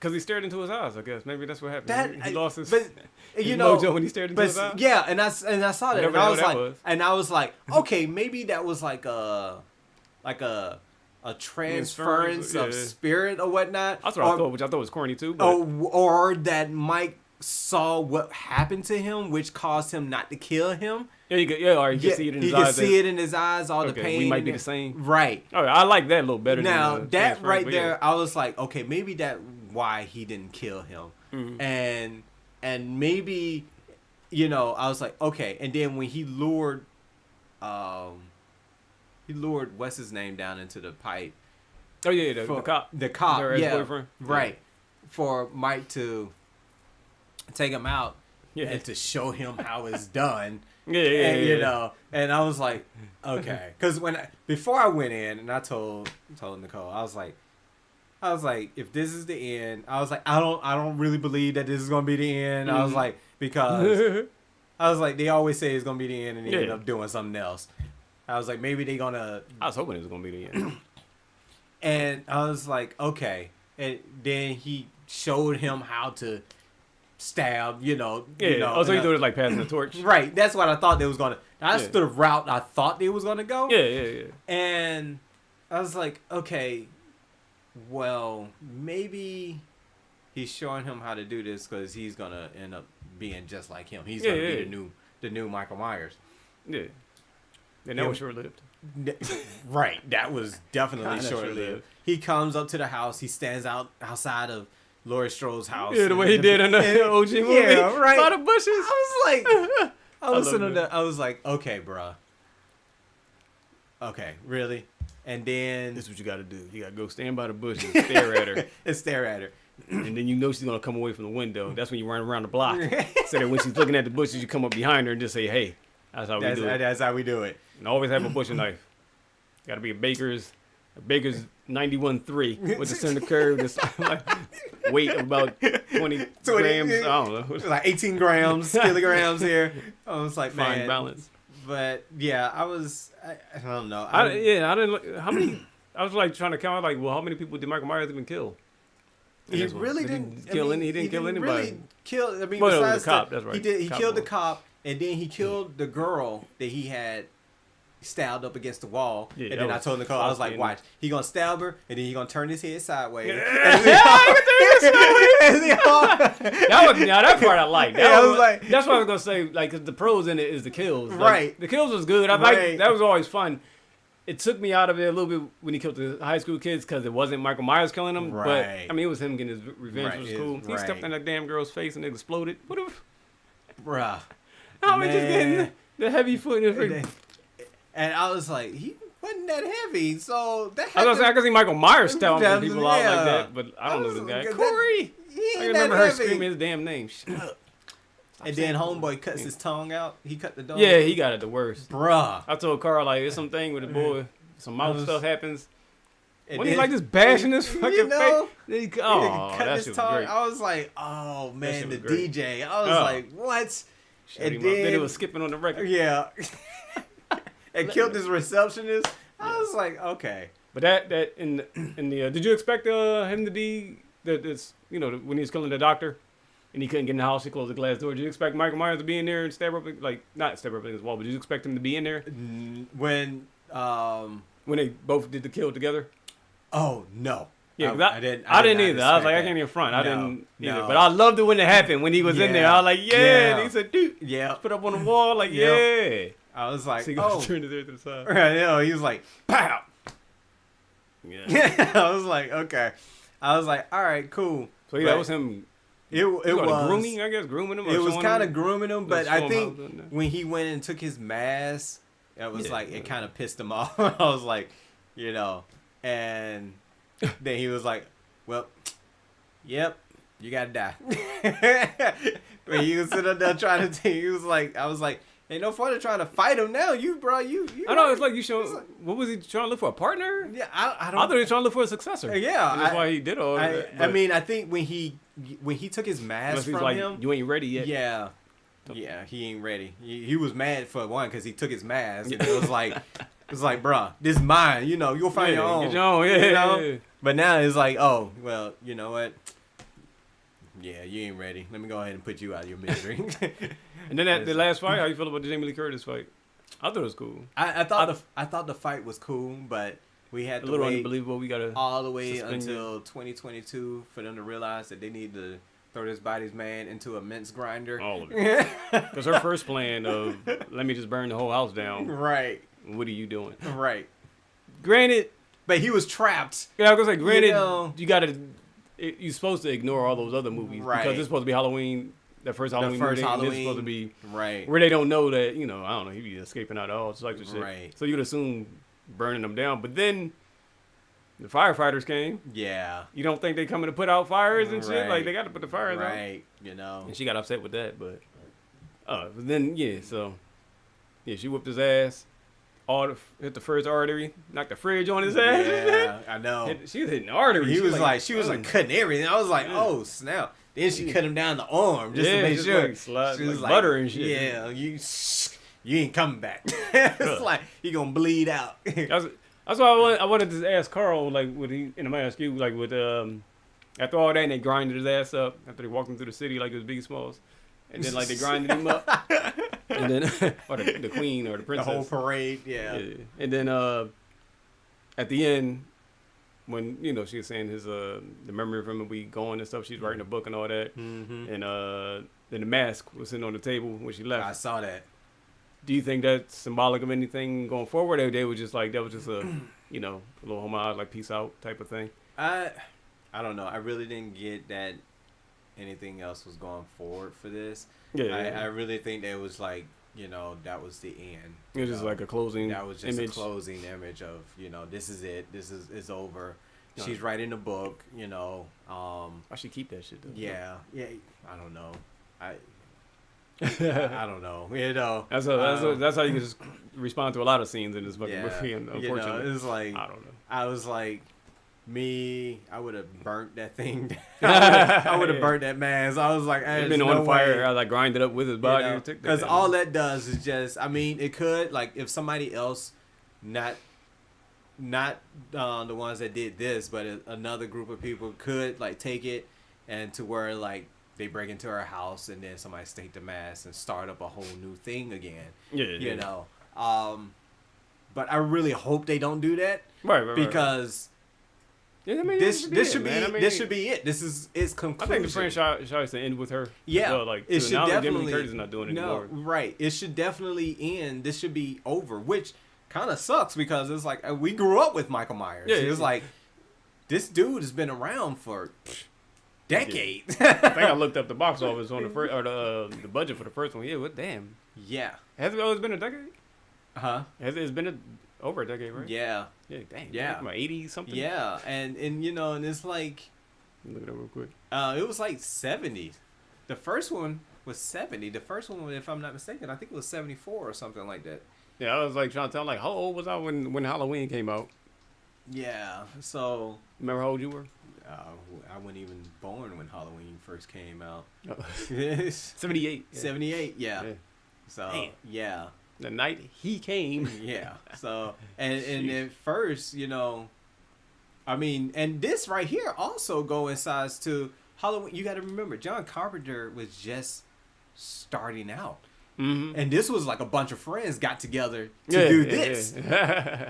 Because he stared into his eyes, I guess. Maybe that's what happened. He lost his, his mojo when he stared into his eyes. Yeah, and I saw that, and I was like, okay, maybe that was like a transference of spirit or whatnot. That's what I thought, which I thought was corny too. But... Or that Mike saw what happened to him, which caused him not to kill him. Or he could see it in his eyes. He could see it in his eyes, all the pain. We might be the same. Right. Oh, I like that a little better. Now, than that right there, I was like, okay, maybe that why he didn't kill him. Mm-hmm. And maybe, I was like, okay. And then when he lured what's his name down into the pipe. Oh, yeah, the cop. The cop, boyfriend. Right. For Mike to take him out and to show him how it's done. And I was like, okay. Because before I went in and I told Nicole, I was like, if this is the end, I was like, I don't really believe that this is gonna be the end. I was like, because I was like, they always say it's gonna be the end and they end up doing something else. I was like, maybe they gonna. I was hoping it was gonna be the end. And I was like, okay. And then he showed him how to stab, so he thought it was like passing the torch. Right. That's what I thought they was gonna. That's the route I thought they was gonna go. Yeah. And I was like, okay, well, maybe he's showing him how to do this because he's gonna end up being just like him. He's gonna be the new Michael Myers. Yeah. And that was short-lived. Right. That was definitely short-lived. He comes up to the house. He stands outside of Laurie Strode's house. Yeah, the way he did in the OG movie. Yeah, right. By the bushes. I was like, okay, bro. Okay, really? And then... This is what you got to do. You got to go stand by the bushes and stare at her. And stare at her. And then she's going to come away from the window. That's when you run around the block. So that when she's looking at the bushes, you come up behind her and just say, hey, that's how we do it. That's how we do it. And always have a butcher knife. Got to be a Baker's 91.3 with the center curve. This weight of about 20 grams. I don't know. Like 18 kilograms here. I was like, fine man. balance. But yeah, I don't know. I didn't look. How many? I was like trying to count. Like, well, how many people did Michael Myers even kill? He really didn't kill any. He didn't kill anybody. Really kill. I mean, besides the cop. That's right. He killed the cop, and then he killed the girl that he had stabbed up against the wall. Yeah, and then I told Nicole, I was like, watch, he gonna stab her, and then he gonna turn his head sideways. That part I liked. That's what I was gonna say. Like, 'cause the pros in it is the kills. Like, right. The kills was good. I like that was always fun. It took me out of it a little bit when he killed the high school kids because it wasn't Michael Myers killing them. Right. But I mean, it was him getting his revenge. It was cool. He stepped in that damn girl's face and it exploded. What if? Bruh. How am I just getting the heavy foot in his face? And I was like, he wasn't that heavy, so that. I was gonna say I could see Michael Myers stomping people out like that, but I don't know this guy. Corey. I remember her screaming his damn name. Shut up. And then homeboy cuts his tongue out. He cut the dog. Yeah, he got it the worst. Bruh. I told Carl, like, there's something with the boy. Some mouth stuff happens. When he like just bashing his fucking face. He cut his tongue. Great. I was like, oh man, the DJ. I was like, what? And then it was skipping on the record. Yeah. And killed his receptionist. I was like, okay. But that in the did you expect him to be this when he was killing the doctor and he couldn't get in the house, he closed the glass door. Did you expect Michael Myers to be in there and stab up not stab up against the wall, but did you expect him to be in there when they both did the kill together? Oh no. Yeah, I didn't either. I was like, I can't even front. I didn't either. But I loved it when it happened. When he was in there, I was like, yeah. And he said, dude, put up on the wall, like, yeah. I was like, so he turned his head to the side. Right, he was like, pow. Yeah. I was like, okay. I was like, all right, cool. So that was him. It was grooming, I guess, grooming him. It was kind of grooming him, but I think when he went and took his mask, it was it kind of pissed him off. I was like, and then he was like, well, yep, you gotta die. When he was sitting there trying to he was like, I was like, ain't no fun in trying to fight him now. You I know, it's like you show. What was he trying to look for? A partner? Yeah, I don't. I thought he was trying to look for a successor. Yeah, that's why he did all that. I mean, I think when he took his mask from him, you ain't ready yet. Yeah, he ain't ready. He was mad for one because he took his mask. And it was like, bruh, this is mine. You'll find your own. Get your own. Yeah. But now it's like, oh, well, you know what? Yeah, you ain't ready. Let me go ahead and put you out of your misery. And then the last fight, how you feel about the Jamie Lee Curtis fight? I thought it was cool. I thought the fight was cool, but we had to little wait unbelievable. We gotta all the way until 2022 for them to realize that they need to throw this body's man into a mince grinder. All of it. Because her first plan of let me just burn the whole house down. Right. What are you doing? Right. Granted, but he was trapped. Yeah, I was gonna say, granted, you're supposed to ignore all those other movies because it's supposed to be Halloween. The first Halloween movie is supposed to be where they don't know that, I don't know, he'd be escaping out of all types of shit. Right. So you'd assume burning them down. But then the firefighters came. Yeah. You don't think they coming to put out fires and shit? Like, they got to put the fires out. Right, And she got upset with that, but then, she whooped his ass. Hit the first artery, knocked the fridge on his ass. Yeah, I know. She was hitting the artery. She was like cutting everything. I was like, oh, snap. Then she cut him down the arm just to make sure. She was like butter and shit. Yeah, you ain't coming back. It's like he gonna bleed out. That's why I wanted to ask Carl, like, would he? And I'm gonna ask you, like, with after all that, and they grinded his ass up after they walked him through the city like it was Biggie Smalls, and then like they grinded him up, and then or the queen or the princess, the whole parade, yeah. And then at the end, when she was saying his the memory of him and we going and stuff, she's writing a book and all that, and then the mask was sitting on the table when she left. I saw that. Do you think that's symbolic of anything going forward, or they were just like that was just a a little homage, like peace out type of thing? I don't know. I really didn't get that anything else was going forward for this. I really think that it was like that was the end. It was just like a closing. That was just image. a closing image of this is it. This is it's over. She's writing a book. I should keep that shit though. Yeah. I don't know. I don't know. That's how you can just respond to a lot of scenes in this fucking movie. And unfortunately, it's like I don't know. I was like, I would have burnt that thing down. I would have burnt that man. So I was like, it's been on fire. I like grind it up with his body. Because all that does is just, it could, like, if somebody else, not the ones that did this, but another group of people could like take it and to where like they break into her house and then somebody stake the mask and start up a whole new thing again. You know. But I really hope they don't do that. Right. Because this should be it. This is its conclusion. I think the franchise should end with her. Yeah. So, like, it should definitely. Jamie Lee Curtis is not doing it anymore. Right. It should definitely end. This should be over, which kind of sucks because it's like we grew up with Michael Myers. It's like this dude has been around for decades. I think I looked up the box office on the first, or the budget for the first one. Yeah, what damn? Yeah. Has it always been a decade? It's been over a decade, right? Yeah. Yeah, dang. Yeah. Like 80 something. Yeah, and you know, and it's like look it up real quick. It was like 70. The first one was 70. The first one, if I'm not mistaken, I think it was 74 or something like that. Yeah, I was like trying to tell, like, how old was I when Halloween came out? Yeah, so remember how old you were? I wasn't even born when Halloween first came out. 78. 78, yeah. So damn. Yeah. The night he came. Yeah. So and at first, you know, I mean, and this right here also coincides to Halloween. You got to remember, John Carpenter was just starting out. Mm-hmm. And this was like a bunch of friends got together to do this.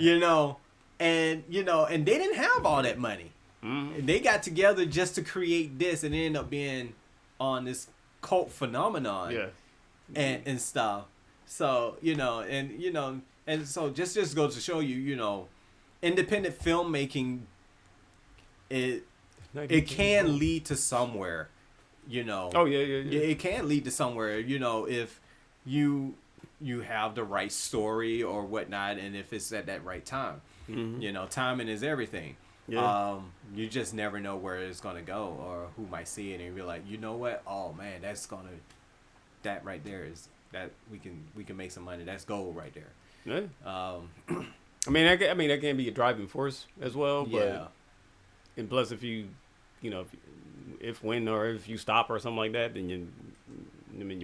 You know, and they didn't have all that money. Mm-hmm. They got together just to create this, and it ended up being on this cult phenomenon. Yeah. And stuff. So, and so just goes to show you, you know, independent filmmaking, it can lead to somewhere, you know. Oh, yeah. It can lead to somewhere, you know, if you have the right story or whatnot, and if it's at that right time. Mm-hmm. You know, timing is everything. Yeah. You just never know where it's going to go or who might see it and be like, you know what? Oh, man, that right there is... that we can make some money. That's gold right there. Yeah. I mean that can be a driving force as well. But, yeah. And plus, if you know, if you stop or something like that, then you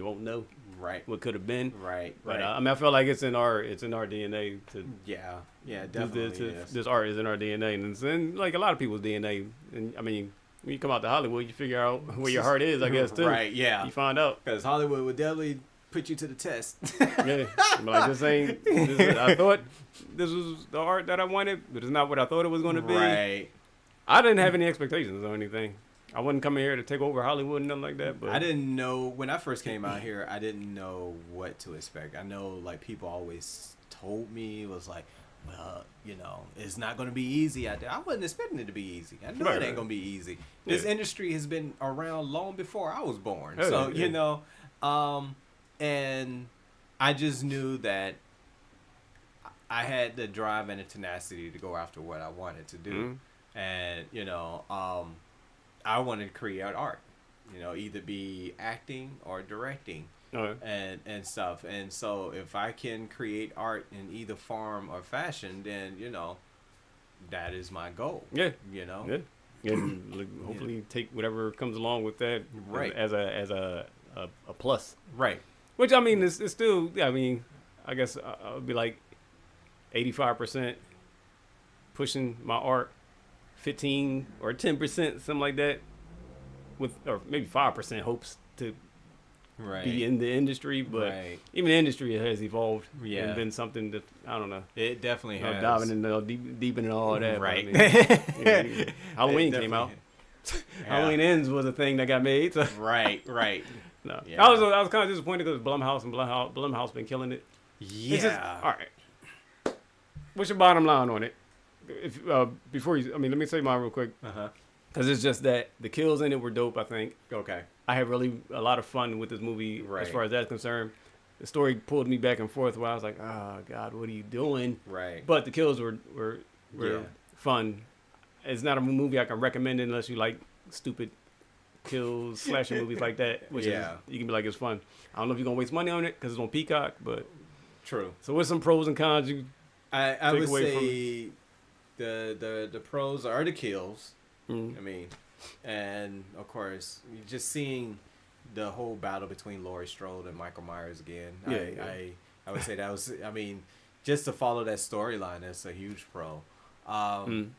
won't know. Right. What could have been. Right. But I feel like it's in our DNA to. Yeah. Definitely. This art is in our DNA, and like a lot of people's DNA, and I mean, when you come out to Hollywood, you figure out where your heart is, I guess, too. Right, yeah. You find out. Because Hollywood would definitely put you to the test. Yeah. Like, I thought this was the art that I wanted, but it's not what I thought it was going to be. Right. I didn't have any expectations or anything. I wasn't coming here to take over Hollywood and nothing like that. But I didn't know, when I first came out here, I didn't know what to expect. I know, like, people always told me, it was like, well, you know, it's not going to be easy out there. I wasn't expecting it to be easy. I know it ain't going to be easy. This industry has been around long before I was born. So, you know, and I just knew that I had the drive and the tenacity to go after what I wanted to do. Mm-hmm. And, you know, I wanted to create art, you know, either be acting or directing. And stuff. And so if I can create art in either form or fashion, then, you know, that is my goal. Yeah. You know? Yeah. And hopefully take whatever comes along with that as a plus. Right. Which, I mean, it's still, I mean, I guess I would be like 85% pushing my art, 15 or 10%, something like that, or maybe 5% hopes to be in the industry, but even the industry has evolved and been something that, I don't know. It definitely has. Diving in deep into all that. Right. I mean, Halloween came out. Halloween Ends was a thing that got made. So. Right. No. Yeah. I was kind of disappointed because Blumhouse been killing it. Yeah. Just, all right. What's your bottom line on it? If before you, I mean, let me say mine real quick. Because it's just that the kills in it were dope, I think. Okay. I had really a lot of fun with this movie as far as that's concerned. The story pulled me back and forth where I was like, oh, God, what are you doing? Right. But the kills were fun. It's not a movie I can recommend unless you like stupid kills, slasher movies like that, which is, you can be like, it's fun. I don't know if you're going to waste money on it because it's on Peacock, but... True. So what's some pros and cons you I would say the pros are the kills. Mm-hmm. I mean, and of course, just seeing the whole battle between Laurie Strode and Michael Myers again. I would say that was, I mean, just to follow that storyline, that's a huge pro. I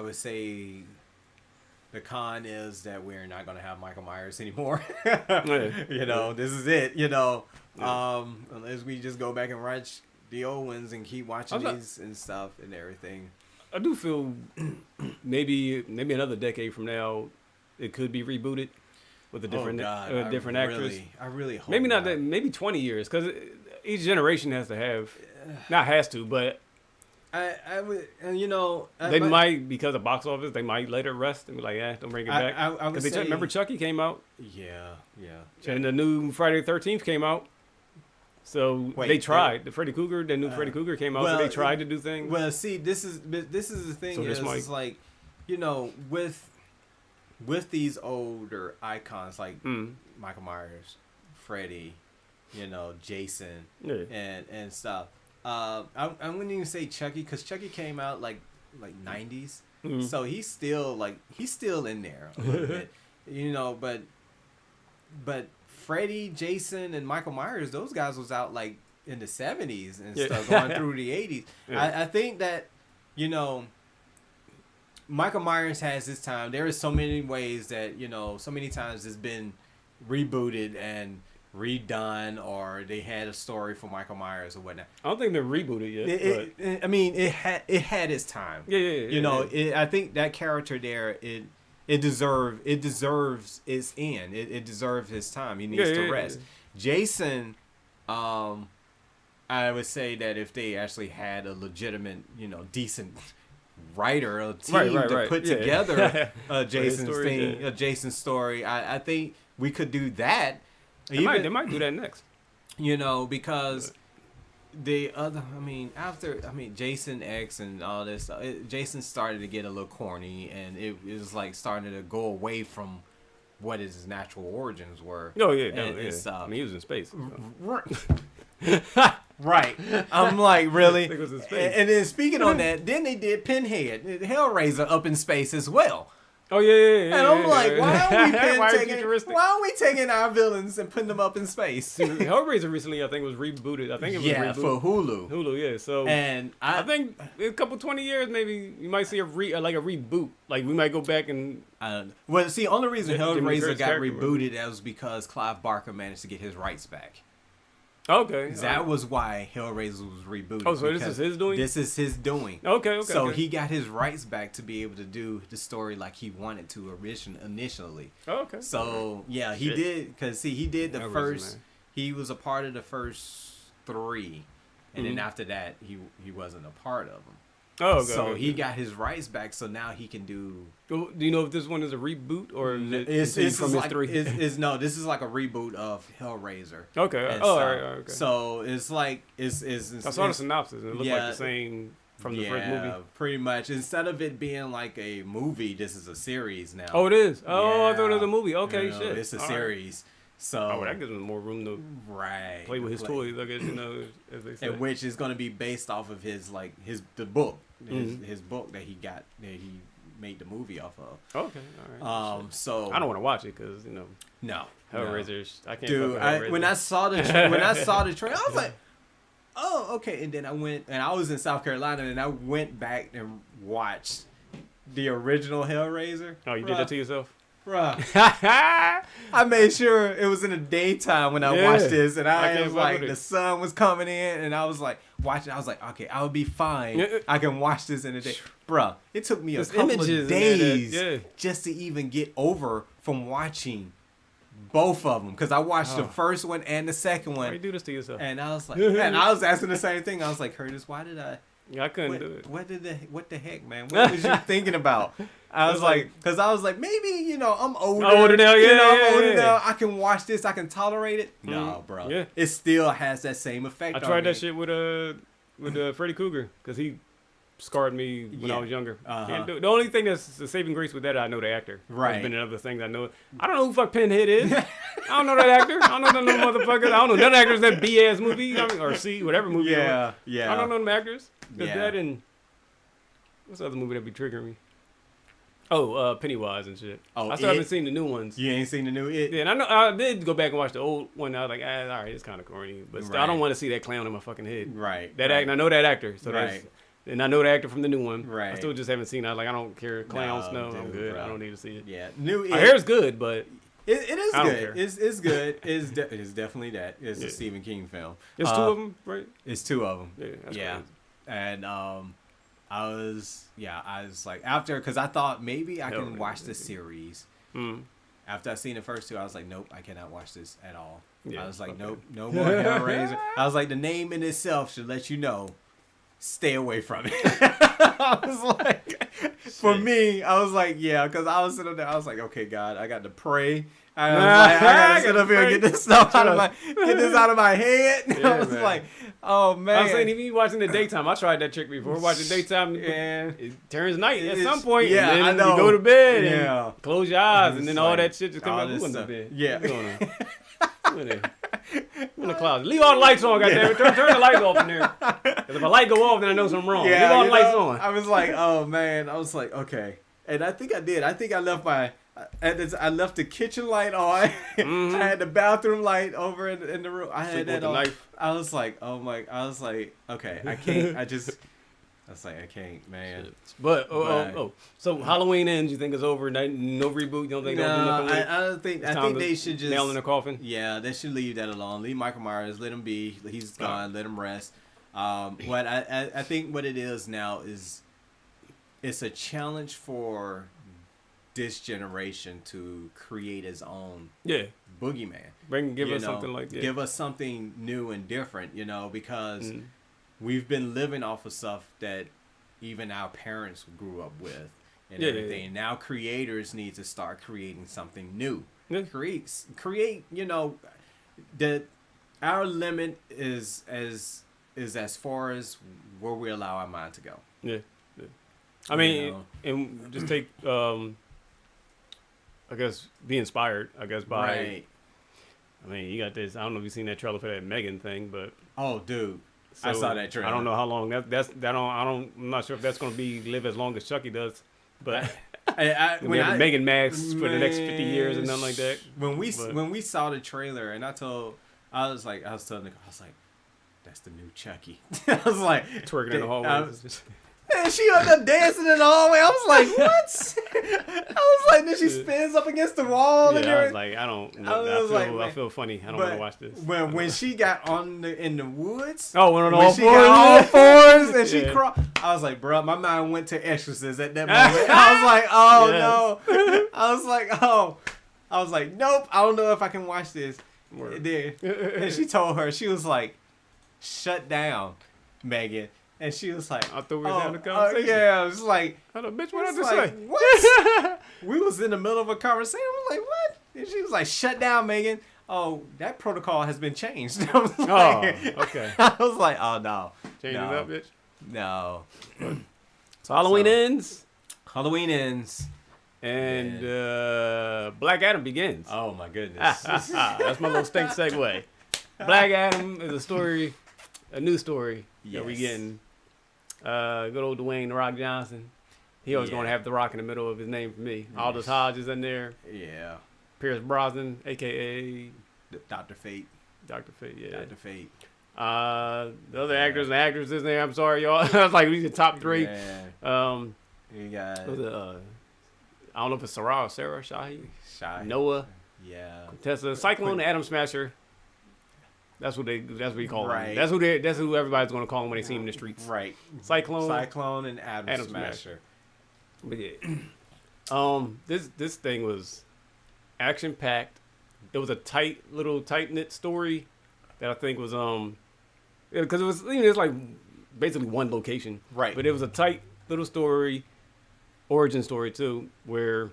would say the con is that we're not going to have Michael Myers anymore. You know, this is it, you know, unless we just go back and watch the old ones and keep watching these and stuff and everything. I do feel maybe another decade from now it could be rebooted with a different different actress. I really hope maybe not that. Maybe 20 years because each generation has to have, not has to, but I would, and you know, they might, because of box office, they might let it rest and be like, don't bring it back. I would say, remember Chucky came out. Yeah. And the new Friday the 13th came out. So they tried. The Freddy Krueger came out. So they tried to do things. Well, see, this is the thing. So it's like, you know, with these older icons like Michael Myers, Freddy, you know, Jason, and stuff. I wouldn't even say Chucky because Chucky came out like 90s. Mm-hmm. So he's still in there a little bit, you know. But Freddy, Jason, and Michael Myers, those guys was out like in the 70s and stuff, going through the 80s. I think that, you know, Michael Myers has his time. There is so many ways that, you know, so many times it's been rebooted and redone, or they had a story for Michael Myers or whatnot. I don't think they're rebooted yet. I mean, it had its time. You know, I think that character there, it deserves its end. It deserves his time. He needs to rest. Jason, I would say that if they actually had a legitimate, you know, decent writer, a team to put together Jason's story, I think we could do that. They might do that next. You know, because Jason X and all this, Jason started to get a little corny, and it was like starting to go away from what his natural origins were. Oh yeah, I mean, he was in space. So. Right. I'm like, really? And then speaking on that, then they did Pinhead, Hellraiser, up in space as well. Oh yeah. And I'm like, why are we taking our villains and putting them up in space? Hellraiser recently, I think, was rebooted. I think it was rebooted for Hulu. Hulu, yeah. So and I think in a couple 20 years, maybe you might see a reboot. Like we might go back and. Well, see, only reason Hellraiser got rebooted was because Clive Barker managed to get his rights back. Okay. That was why Hellraiser was rebooted. Oh, so this is his doing? This is his doing. Okay. So he got his rights back to be able to do the story like he wanted to initially. Okay. So, yeah, he did, because, see, he did the first, he was a part of the first 3, and then after that, he wasn't a part of them. Oh, okay. So he got his rights back, so now he can do. Do you know if this one is a reboot or is it's from like, his 3? No, this is like a reboot of Hellraiser. Okay. And all right. Okay. So it's like I saw the synopsis. It looked like the same from the first movie. Pretty much. Instead of it being like a movie, this is a series now. Oh, it is. Oh, I thought it was a movie. Okay, shit. It's a series. So that gives him more room to play with his toys, I guess, as they say. And which is going to be based off of his book, his book that he made the movie off of. Okay, all right. So I don't want to watch it because no Hellraisers. I can't. Dude, when I saw the trailer, I was like, oh, okay. And then I went, and I was in South Carolina, and I went back and watched the original Hellraiser. Oh, you did that to yourself? Bruh. I made sure it was in the daytime when I watched this, and I was like, the sun was coming in, and I was like, watching. I was like, okay, I'll be fine. I can watch this in the day. Bruh, it took me a couple of days just to even get over from watching both of them, because I watched the first one and the second one. Why you do this to yourself? And I was like, and I was asking the same thing. I was like, Curtis, why did I? I couldn't do it. What the heck, man? What was you thinking about? I was like, because I was like, maybe, I'm older. Older now, I'm older now. I can watch this. I can tolerate it. No, bro. Yeah. It still has that same effect. I tried that shit with Freddy Krueger, because he scarred me when I was younger. Can't do it. The only thing that's the saving grace with that, I know the actor. Right. There's been other things I know. I don't know who fuck Pinhead is. I don't know that actor. I don't know none of them motherfuckers. I don't know none actors that B-ass movie. Or C, whatever movie. Yeah. I don't know them actors. Yeah. That and what's the other movie that be triggering me? Oh, Pennywise and shit. Oh, I still haven't seen the new ones. You ain't seen the new It? Yeah, and I know I did go back and watch the old one. I was like, all right, it's kind of corny, but still, I don't want to see that clown in my fucking head. Right. That act, I know that actor, so right. And I know the actor from the new one. Right. I still just haven't seen it. I don't care. Clowns, no, dude, I'm good. bro. I don't need to see it. Yeah, new It. I hear it's good, but it is I don't good. care. It's good. It's definitely that. It's a Stephen King film. There's 2 of them, right? It's 2 of them. Yeah, that's yeah. crazy. And I was like, after, because I thought maybe I can watch the series. After I seen the first 2, I was like, nope, I cannot watch this at all. I was like, nope, no more Hellraiser. I was like, the name in itself should let you know, stay away from it. I was like, for me, I was like, yeah, because I was sitting there, I was like, okay, God, I got to pray. I was like, I gotta sit up here and get this stuff out of my head. Yeah, I was like, oh man. I was saying, even watching the daytime, I tried that trick before. Watching daytime, it turns night at some point. Yeah, and then I know. You go to bed and close your eyes, and then all like, that shit just comes out. Who in the stuff. bed? Yeah. In the closet. Leave all the lights on, goddammit. Turn the lights off in there. Because if a light go off, then I know something wrong. Yeah, Leave all the lights on. I was like, oh man. I was like, okay. And I think I did. I think I left I left the kitchen light on. I had the bathroom light over in the room. I had that on. I was like, oh my. I was like, okay, I can't. I was like, I can't, man. But so Halloween ends. You think it's over? No reboot. You don't think they'll do nothing with it? I don't think. I think they should just nail in the coffin. Yeah, they should leave that alone. Leave Michael Myers. Let him be. He's gone. Let him rest. What I think what it is now is, it's a challenge for this generation to create his own boogeyman. Give us something like that. Give us something new and different, because we've been living off of stuff that even our parents grew up with and everything. And now creators need to start creating something new. Yeah. Create, that our limit is as far as where we allow our mind to go. Yeah. I mean, and just take I guess be inspired, by right. I mean, you got this. I don't know if you've seen that trailer for that Megan thing, but dude, I saw that trailer. I don't know how long I'm not sure if that's going to live as long as Chucky does. But when we making masks for the next 50 years and nothing like that. When we saw the trailer, and I was telling Nicole, I was like, that's the new Chucky. I was like, twerking in the hallway. And she up there dancing in the hallway. I was like, what? I was like, then she spins up against the wall. Yeah, I was like, I feel funny. I don't want to watch this. When she got in the woods. Oh, went on all all fours? She got all fours and she crawled. I was like, bro, my mind went to Exorcist at that moment. I was like, oh, no. I was like, nope, I don't know if I can watch this. And she told her, she was like, shut down, Megan. And she was like, I thought we were having a conversation. Yeah, I was like, I don't, bitch, what I just say? What? We was in the middle of a conversation. I was like, what? And she was like, shut down, Megan. Oh, that protocol has been changed. I was like, okay. I was like, oh, no. Change it up, bitch. No. So Halloween ends. Halloween ends. And Black Adam begins. Oh, my goodness. That's my little stink segue. Black Adam is a new story that we getting. Good old Dwayne "The Rock" Johnson. He always going to have The Rock in the middle of his name for me. Aldous Hodge is in there. Yeah. Pierce Brosnan, a.k.a. Dr. Fate. Dr. Fate, yeah. Dr. Fate. The other actors and actresses in there, I'm sorry, y'all. I was like, these are the top three. Yeah. You got... I don't know if it's Sarah Shahi. Noah. Yeah. Tessa. Cyclone and Atom Smasher. That's what you call right. them. That's who everybody's gonna call them when they see him in the streets. Right. Cyclone and Atom Smasher. But yeah. This thing was action packed. It was a tight knit story that I think was because it was it's like basically one location. Right. But it was a tight little story, origin story too, where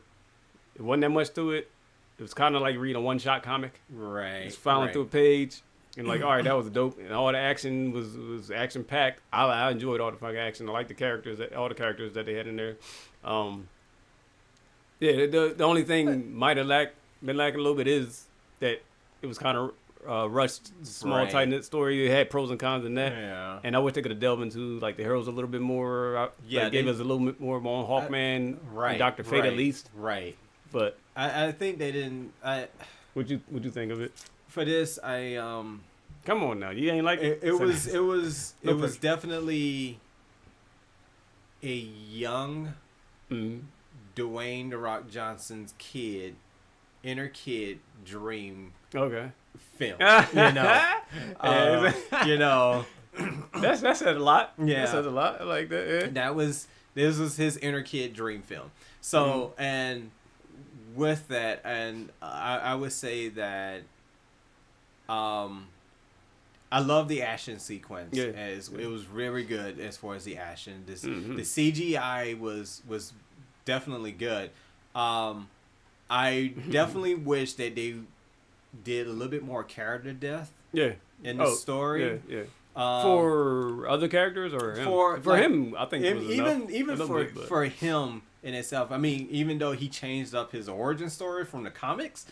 it wasn't that much to it. It was kind of like reading a one-shot comic. Right. Just filing through a page. And like, all right, that was dope. And all the action was action packed. I enjoyed all the fucking action. I liked all the characters that they had in there. The only thing might have been lacking a little bit is that it was kind of rushed, small, tight knit story. It had pros and cons in that. Yeah. And I wish they could have delved into like the heroes a little bit more. They gave us a little bit more on Hawkman, and Dr. Fate at least. Right. But I think they didn't. What'd you think of it? For this, come on now, you ain't like it. It was definitely a young Dwayne "The Rock" Johnson's inner kid dream. Okay. Film. You know. That says a lot. Yeah, that says a lot. I like that. Yeah. This was his inner kid dream film. So and with that, and I would say that. I love the action sequence. Yeah. It was very good as far as the action. The CGI was definitely good. I definitely wish that they did a little bit more character depth. Yeah. In the story. Yeah. For other characters or him? For him, I think it was even for him in itself. I mean, even though he changed up his origin story from the comics,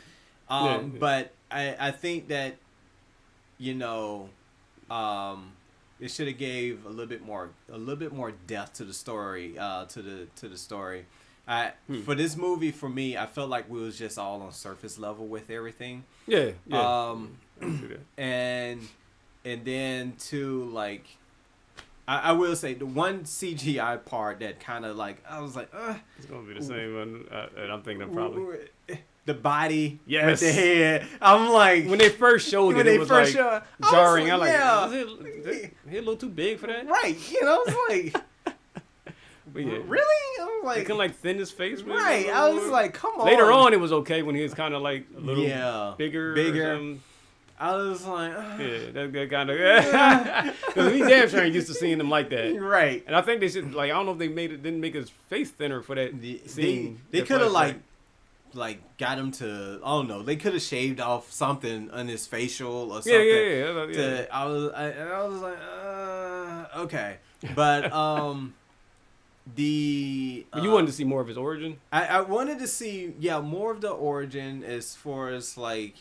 but I think that. It should have gave a little bit more depth to the story, to the story. For this movie, for me, I felt like we was just all on surface level with everything. Yeah. And then too, like, I will say the one CGI part that kind of like I was like, it's gonna be the same one. And I'm thinking probably. The body with the head. I'm like... When they first showed it, it was like jarring. I'm like, is he a little too big for that? Right. It's like... Really? I was like... He kind of like thin his face. Right. I was like, come on. Later on, it was okay when he was kind of like a little bigger. I was like... Yeah, that kind of... Because we damn sure ain't used to seeing him like that. Right. And I think they should... Like, I don't know if they didn't make his face thinner for that scene. They could have like got him to I don't know. They could have shaved off something on his facial or something. Yeah. I was like, okay, but But you wanted to see more of his origin. I wanted to see more of the origin as far as like,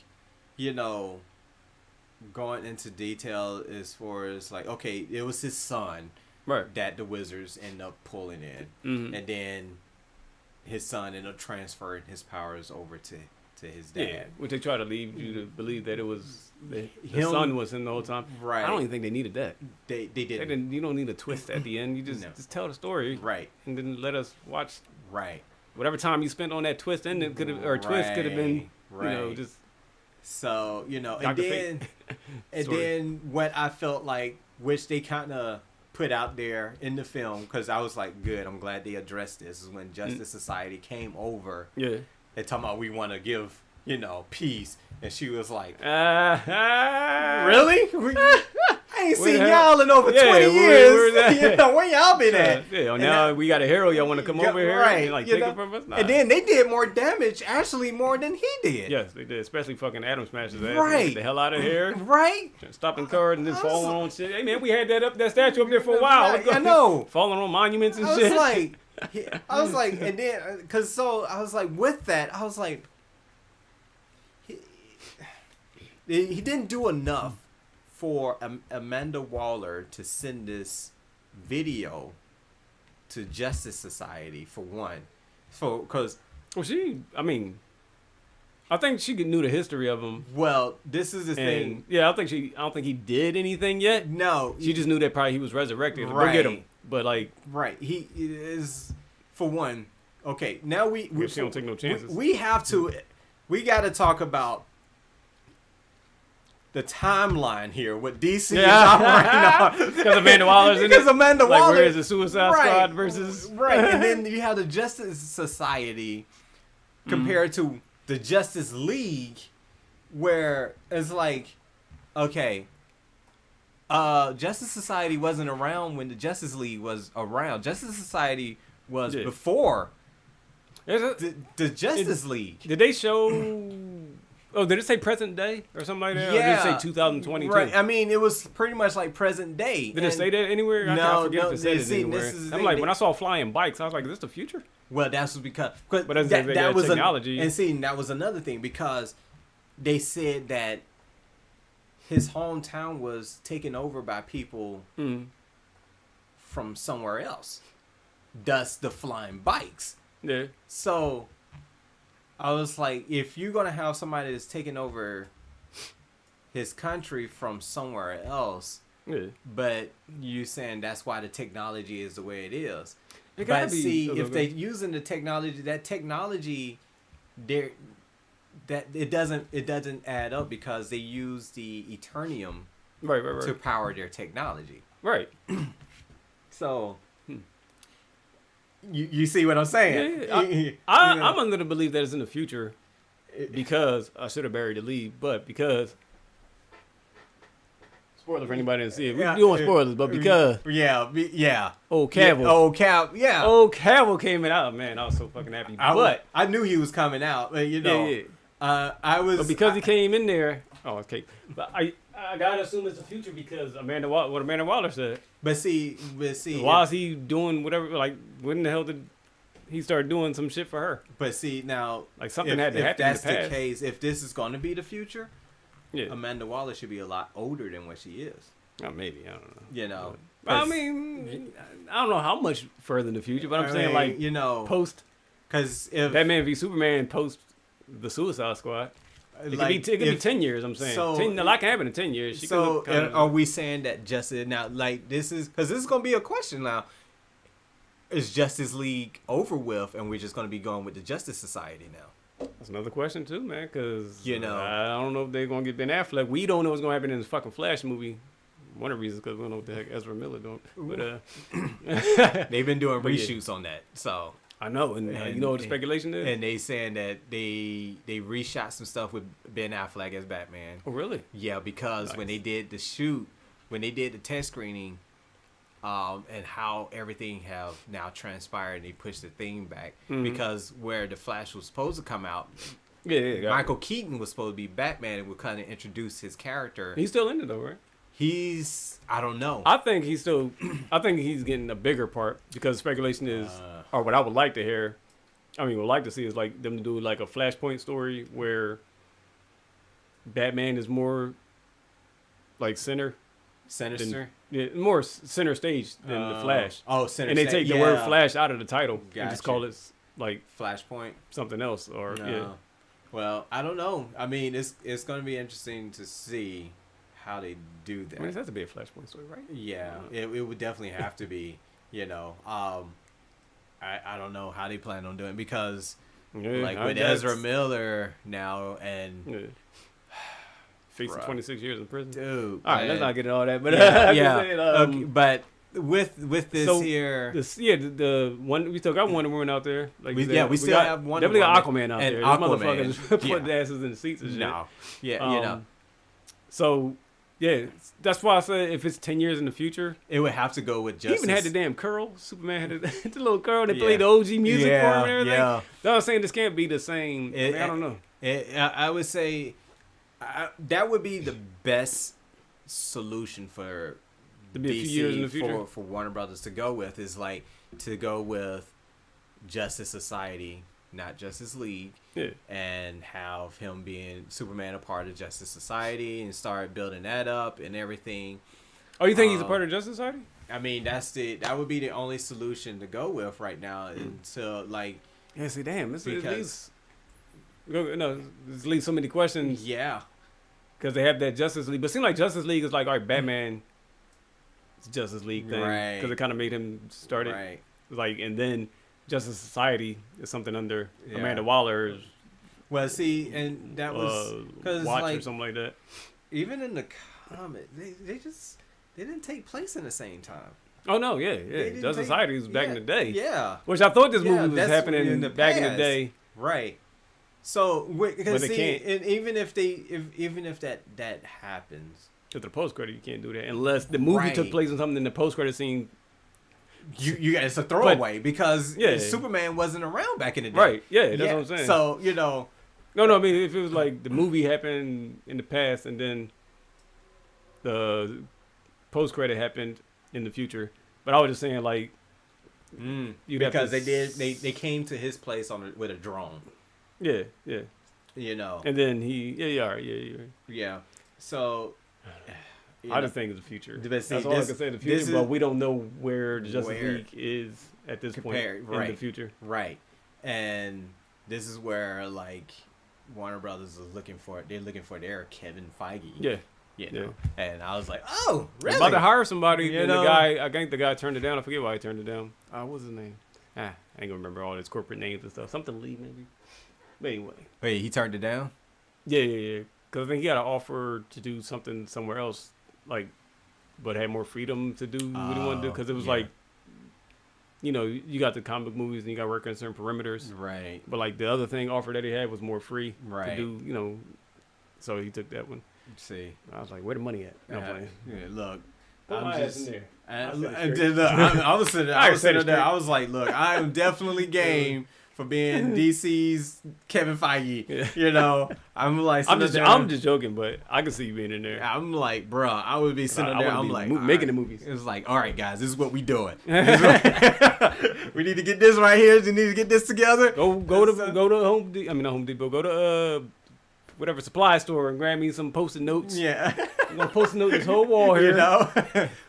going into detail as far as like, okay, it was his son, right, that the Wizards end up pulling in, and then his son ended up transferring his powers over to his dad. Yeah, which they try to lead you to believe that it was the son was in the whole time. Right. I don't even think they needed that. They didn't. You don't need a twist at the end. You just tell the story. Right. And then let us watch. Right. Whatever time you spent on that twist ending could have, or twist could have been, just. So, Dr. and then what I felt like, which they kind of put out there in the film, because I was like, good, I'm glad they addressed this, is when Justice Society came over. Yeah. They're talking about, we want to give, peace. And she was like, really? I ain't seen y'all in over 20 years. Where y'all been at? Now we got a hero. Y'all want to come over here and take it from us? Nah. And then they did more damage, actually more than he did. Yes, they did. Especially fucking Adam smashed his ass. Right. Get the hell out of here. Right. Stopping cars and then falling on shit. Hey man, we had that statue up there for a while. I know. Falling on monuments and shit. I was like, and then, I was like, with that, I was like, he didn't do enough for Amanda Waller to send this video to Justice Society, for one. Because... Well, I think she knew the history of him. Well, this is the thing. Yeah, I don't think he did anything yet. No. She just knew that probably he was resurrected. Right. Go get him. But Right. He is, for one... Okay, now we don't take no chances. We got to talk about the timeline here, what DC is operating on. Because Amanda Waller's in it. Because Amanda Waller. Where is the Suicide Squad versus... Right, and then you have the Justice Society compared to the Justice League, where it's like, okay, Justice Society wasn't around when the Justice League was around. Justice Society was before the Justice League. Did they show... Oh, did it say present day or something like that? Yeah. Or did it say 2022? Right. I mean, it was pretty much like present day. Did it say that anywhere? I forget if it said it anywhere. I'm like, when I saw flying bikes, I was like, is this the future? Well, that's because that was technology. That was another thing, because they said that his hometown was taken over by people from somewhere else. Thus, the flying bikes. Yeah. So... I was like, if you're going to have somebody that's taking over his country from somewhere else, but you saying that's why the technology is the way it is. But see, if they're using the technology, that it doesn't add up, because they use the Eternium to power their technology. Right. So... You see what I'm saying? Yeah. I'm under the belief that it's in the future, because I should have buried the lead, but because spoiler for anybody that didn't see it. We doing spoilers, but because Old Cavill. Old Cavill came out, man. I was so fucking happy. I knew he was coming out, but I was. But because he came in there. Oh, okay. But I gotta assume it's the future, because what Amanda Waller said. But see. Why is he doing whatever? Like, when the hell did he start doing some shit for her? But see, now, like, something had to happen. If that's the case, if this is going to be the future, Amanda Waller should be a lot older than what she is. Oh, maybe, I don't know. I don't know how much further in the future, but I'm saying post. Because if Batman v Superman post the Suicide Squad. It could be 10 years, I'm saying. So, a lot can happen in 10 years. Are we saying that Justice... Now, this is... Because this is going to be a question now. Is Justice League over with, and we're just going to be going with the Justice Society now? That's another question, too, man. Because, I don't know if they're going to get Ben Affleck. We don't know what's going to happen in this fucking Flash movie. One of the reasons because we don't know what the heck Ezra Miller doing. But they've been doing reshoots on that, so... I know, and you know what the speculation is? And they saying that they reshot some stuff with Ben Affleck as Batman. Oh, really? Yeah, because when they did the test screening, and how everything have now transpired, and they pushed the thing back, because where the Flash was supposed to come out, Michael Keaton was supposed to be Batman, and would kind of introduce his character. He's still in it though, right? I don't know. I think he's getting a bigger part, because speculation is, or what I would like to hear, would like to see is like them to do like a Flashpoint story where Batman is more like center stage than the Flash. Oh, center. And they take the word Flash out of the title and just call it like Flashpoint, something else, or yeah. Well, I don't know. I mean, it's going to be interesting to see how they do that. I mean, it has to be a Flashpoint story, right? Yeah, it would definitely have to be. You know, I don't know how they plan on doing it because like with Ezra Miller now and facing 26 years in prison. Dude, all right, let's not get into all that. But okay, but with this here, the one we still got Wonder Woman out there. Like we still have Wonder Woman. Definitely got Aquaman out and there. Aquaman. These motherfuckers put their asses in the seats and shit. No, you know. So yeah, that's why I said if it's 10 years in the future, it would have to go with Justice. He even had the damn curl. Superman had the little curl. They played the OG music for him and everything. Yeah. No, I'm saying this can't be the same. I don't know. I would say that would be the best solution for to be a few years in the future for Warner Brothers to go with is like to go with Justice Society, not Justice League, and have him being Superman a part of Justice Society and start building that up and everything. Oh, you think he's a part of Justice Society? I mean, that would be the only solution to go with right now until like. Yeah, see, damn, this leaves so many questions. Yeah, because they have that Justice League, but it seems like Justice League is like, all right, Batman. Justice League thing because it kind of made him start it like, and then Justice Society is something under Amanda Waller's. Well, see, and that was Watch like, or something like that. Even in the comic, they didn't take place in the same time. Oh no, Justice Society was back in the day. Yeah, which I thought this movie was happening back in the day. Right. So because and even if that happens. To the post credit, you can't do that unless the movie took place in something in the post credit scene. It's a throwaway because Superman wasn't around back in the day. Right? Yeah, that's what I'm saying. So you know, no. I mean, if it was like the movie happened in the past and then the post credit happened in the future, but I was just saying like, because they came to his place with a drone. Yeah. You know, and then yeah. So. I just think it's the future. That's all I can say. The future, but we don't know where the Justice League is at this point in the future. Right, and this is where like Warner Brothers is looking for. They're looking for their Kevin Feige. Yeah. You know? And I was like, oh, really? About to hire somebody, and the guy. I think the guy turned it down. I forget why he turned it down. What's his name? I ain't gonna remember all his corporate names and stuff. Something Lee maybe. But anyway. Wait, he turned it down? Yeah. Because I think he got an offer to do something somewhere else, like, but had more freedom to do what he wanted to do. Because it was like, you know, you got the comic book movies and you got to work on certain perimeters. Right. But like the other thing offer that he had was more free to do, you know. So he took that one. Let's see. I was like, where the money at? Look. Put my ass in there. I was sitting there. I was like, look, I am definitely game for being DC's Kevin Feige. You know, I'm like, I'm just joking, but I can see you being in there. I'm like, bro, I would be sitting there. I'm like, making the movies. It was like, all right, guys, this is what we doing. We need to get this right here. We need to get this together. Go to Home Depot. Go to whatever supply store and grab me some Post-it notes. Yeah. I'm gonna Post-it note this whole wall here. You know,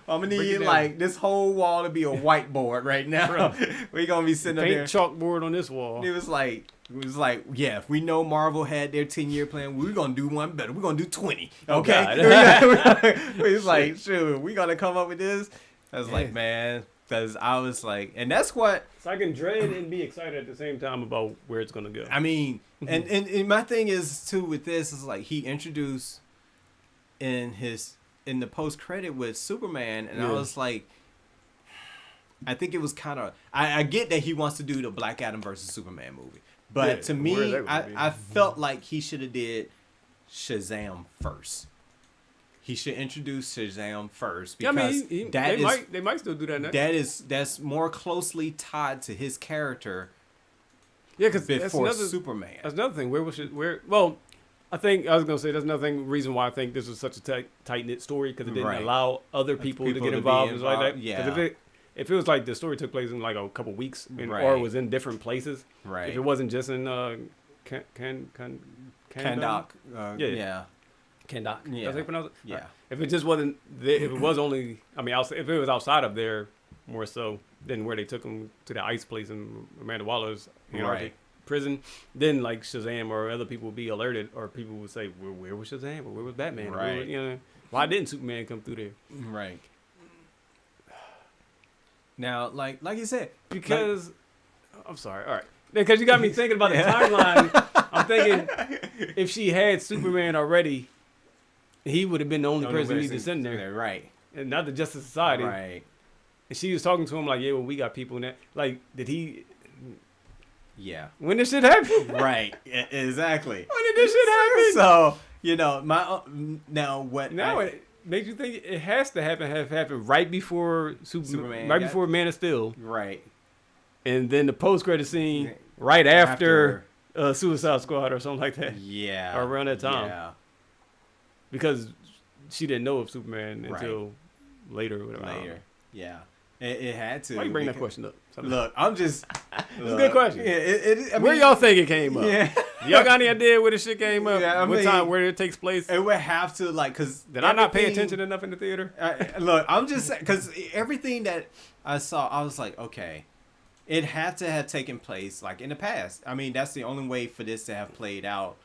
I'm gonna need like this whole wall to be a whiteboard right now. We're gonna be sitting there. Paint chalkboard on this wall. It was like, yeah, if we know Marvel had their 10-year plan, we're gonna do one better. We're gonna do 20. Okay. It's like, sure, we gotta come up with this. I was like, man. Because I was like, and that's what. So I can dread and be excited at the same time about where it's going to go. I mean, and my thing is, too, with this, is like he introduced in the post-credit with Superman, and I was like, I think it was kind of, I get that he wants to do the Black Adam versus Superman movie. But to me, I felt like he should have did Shazam first. He should introduce Shazam first because they might still do that now. That's more closely tied to his character. Yeah, because before Superman. That's another thing. Well, I think I was gonna say that's another reason why I think this was such a tight knit story because it didn't allow other people to get involved and like that. Yeah. If it was like the story took place in like a couple weeks or it was in different places. Right. If it wasn't just in Kahndaq. Yeah. Kahndaq. Yeah. That's how you pronounce it? Yeah. If it just wasn't there, if it was only, if it was outside of there more so, then where they took him to the ice place in Amanda Waller's Antarctic prison, then like Shazam or other people would be alerted, or people would say, where was Shazam? Or where was Batman? Right. Why didn't Superman come through there? Right. Now, like you said, because I'm sorry. All right, because you got me thinking about the timeline. I'm thinking if she had Superman already, he would have been the only person who needed to send there, right? And not the Justice Society, right? And she was talking to him like, yeah, well, we got people in that. Like, did he? Yeah. When did shit happen? Right. Exactly. When did this shit happen? So it makes you think it has to have happened right before Superman, right before Man of Steel, right? And then the post-credit scene right after Suicide Squad or something like that. Yeah. Or around that time. Yeah. Because she didn't know of Superman until later. Or whatever. Later. Yeah. It had to. Why you bring that question up? Look, I'm just. It's a good question. Yeah, where y'all think it came up? Yeah. Y'all got any idea where this shit came up? Yeah, what time, where it takes place? It would have to, like, because. Did I not pay attention enough in the theater? Look, I'm just saying, because everything that I saw, I was like, okay. It had to have taken place, like, in the past. I mean, that's the only way for this to have played out,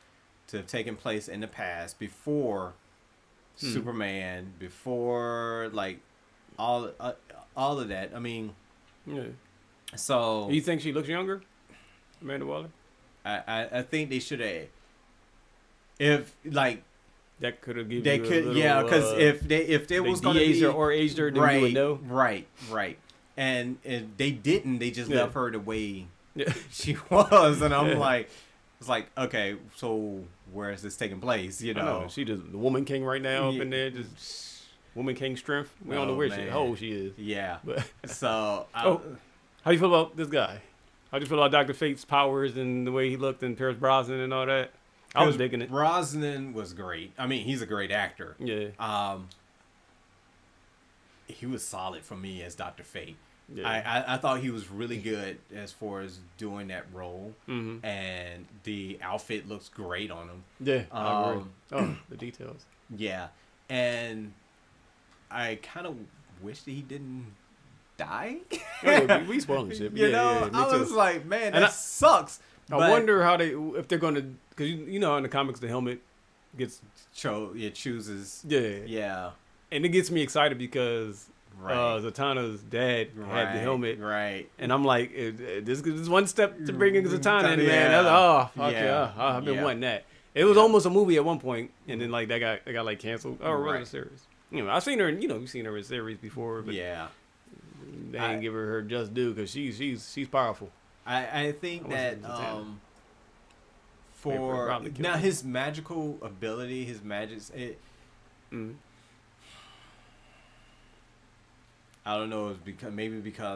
to have taken place in the past, before Superman, before, like, all of that. I mean, yeah. So you think she looks younger, Amanda Waller? I think they should have. If like that could have given they you could, a little, yeah, because if they was going to be or aged her, then you would know. Right. And they didn't. They just left her the way Yeah. she was, and I'm like, it's like, okay, so where is this taking place? You know, she just the woman king right now up in there, just woman king strength. We don't know where how old she is. Yeah, but so how do you feel about this guy? How do you feel about Dr. Fate's powers and the way he looked in Pierce Brosnan and all that? I was digging it. Brosnan was great. I mean, he's a great actor. Yeah. He was solid for me as Dr. Fate. Yeah. I thought he was really good as far as doing that role, and the outfit looks great on him. Yeah, I agree. The details. Yeah, and I kind of wish that he didn't die. We spoiling shit. You know, I was like, man, that sucks. I wonder how if they're going to, because you know in the comics the helmet gets chooses. Yeah. And it gets me excited because Zatanna's dad had the helmet. Right. And I'm like, this is one step to bringing Zatanna in, man. I've been wanting that. It was almost a movie at one point, and then like that got like canceled. Oh, really? A series. You know, I've seen her. You've seen her in series before, but they didn't give her just due because she's powerful. I think that for now his magical ability, his magic. I don't know. It's because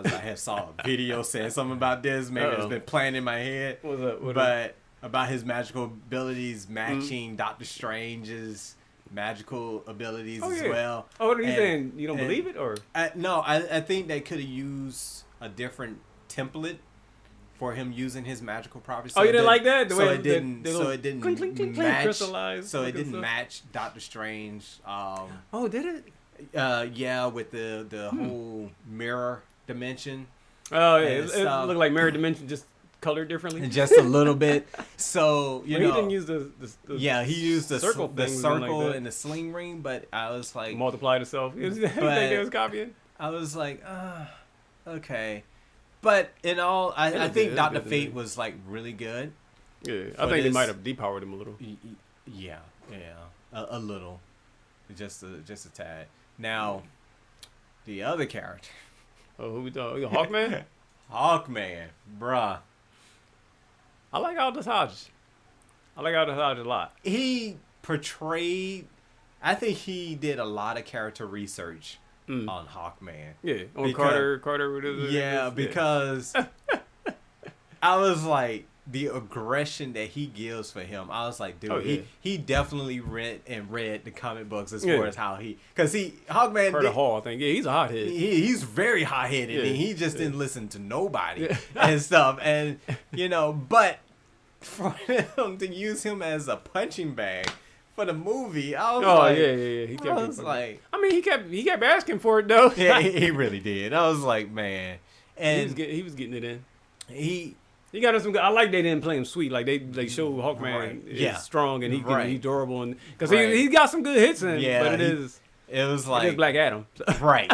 I have saw a video saying something about this. Maybe it's been playing in my head. What's up? But about his magical abilities matching Doctor Strange's magical abilities as well. Oh, what are you saying? You don't believe it, or no? I think they could have used a different template for him using his magical properties. So you didn't like that? So it didn't match. Crystallized. So it didn't match Doctor Strange. Did it? With the whole mirror dimension. Oh yeah, it looked like mirror dimension, just colored differently, just a little bit. So he didn't use the he used the circle, like and the sling ring, but I was like multiplied itself. You think it was copying? I was like, okay, but in all, I think Dr. Fate was like really good. Yeah, I think they might have depowered him a little. Yeah, a little, just a tad. Now, the other character. Oh, who we talking? Hawkman? Hawkman, bruh. I like Aldous Hodge. a lot. He portrayed. I think he did a lot of character research on Hawkman. Yeah, on Carter. Yeah, because I was like, the aggression that he gives for him, I was like, dude, he definitely read the comic books as far as how because Hawkman Carter Hall, I think. Yeah, he's a hothead. He's very hot headed, and he just didn't listen to nobody and stuff, and but for him to use him as a punching bag for the movie, I was he kept asking for it though. Yeah, he really did. I was like, man. And he was getting it in. He got us some good. I like they didn't play him sweet. Like they show Hawkman is strong and he's durable and because he got some good hits in. Yeah, but it was like Black Adam. Right.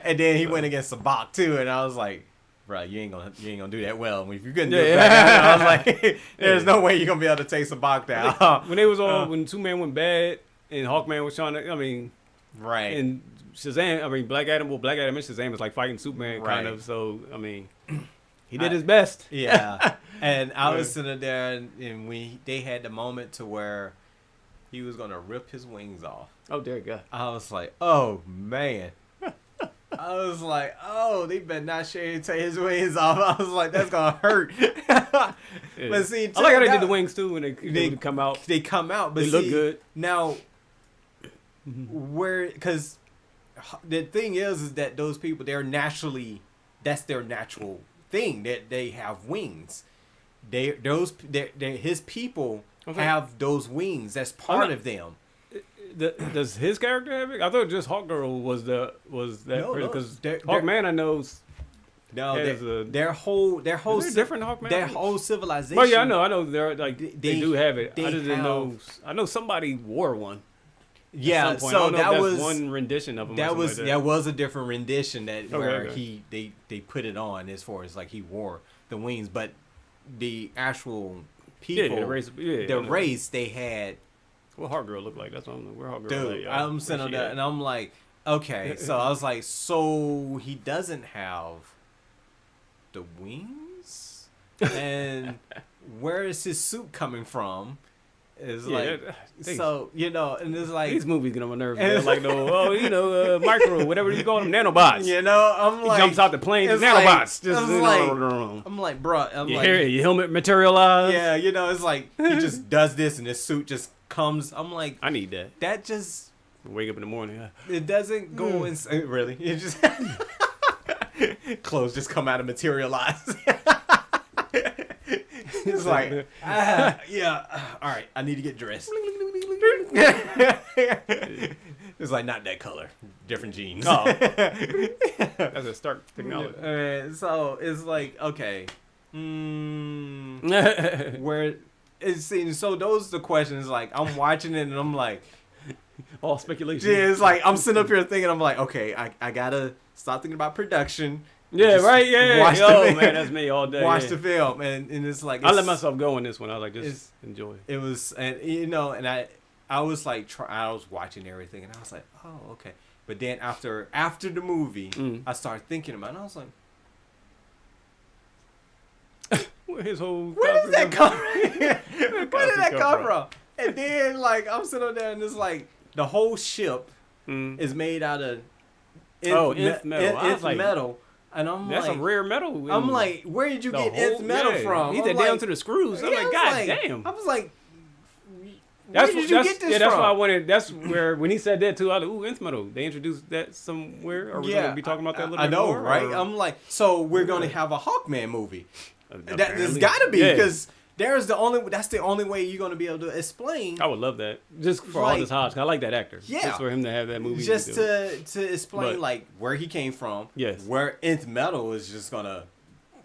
And then he went against Sabak too, and I was like, bro, you ain't gonna do that well. If you couldn't do it, I was like, there's no way you're gonna be able to take Sabak down. When they was all when Superman went bad and Hawkman was trying to, I mean, right. And Shazam, I mean, Black Adam and Shazam was like fighting Superman kind of. So I mean, he did his best. Yeah. And I was sitting there, and they had the moment to where he was gonna rip his wings off. Oh, there you go. I was like, oh man. I was like, oh, they better not take his wings off. I was like, that's gonna hurt. But see, I like how they did the wings too when they come out. They come out, but they look good. Now, because the thing is that those people, that's their natural thing, that they have wings. His people have those wings. That's part of them. Does his character have it? I thought just Hawkgirl was that person because Hawkman I know. No, their whole different Hawkman. Their whole civilization. Well, yeah, I know they're like they do have it. I just didn't know. I know somebody wore one. Yeah, so that was one rendition of him. That was a different rendition where they put it on as far as like he wore the wings, but the actual people, the race they had. What Hawkgirl looked like? That's what I'm like. Where Hawkgirl? Dude, I'm sitting there and I'm like, okay. So I was like, so he doesn't have the wings, and where is his suit coming from? Is like, so and it's like these movies get on my nerves. Like micro, whatever you call them, nanobots. I'm like, he jumps out the plane, nanobots. I'm like, bro, your helmet materialized. Yeah, it's like he just does this and his suit just comes. I'm like, I need that. That just wake up in the morning. It doesn't go in. Really, it just clothes just come out and materialize. It's like, all right, I need to get dressed. It's like, not that color, different jeans. Oh, that's a Stark technology. So it's like, okay, where it's so those are the questions. Like, I'm watching it and I'm like, all speculation. Yeah, it's like I'm sitting up here thinking, I'm like, okay, I gotta stop thinking about production. Yeah, right. Yeah. Watch man, that's me all day. Watch the film, and it's like I let myself go in this one. I was like, just enjoy. It was, and and I was like, I was watching everything, and I was like, oh, okay. But then after the movie, I started thinking about it, and I was like, his whole where did that come from? Where did that come from? And then like I'm sitting there, and it's like the whole ship is made out of nth metal. Nth metal. And that's a rare metal. I'm like, where did you get nth metal from? He did down to the screws. I'm like, God damn. I was like, where did you get this from? Yeah, that's why I wanted. That's where when he said that too, I was like, ooh, nth metal. They introduced that somewhere. Or we're gonna be talking about that a little bit more. I know, right? I'm like, so we're gonna have a Hawkman movie. There's got to be because. That's the only way you're gonna be able to explain. I would love that just for Aldous Hodge. I like that actor. Yeah, just for him to have that movie. Just to explain like where he came from. Yes, where nth metal is just gonna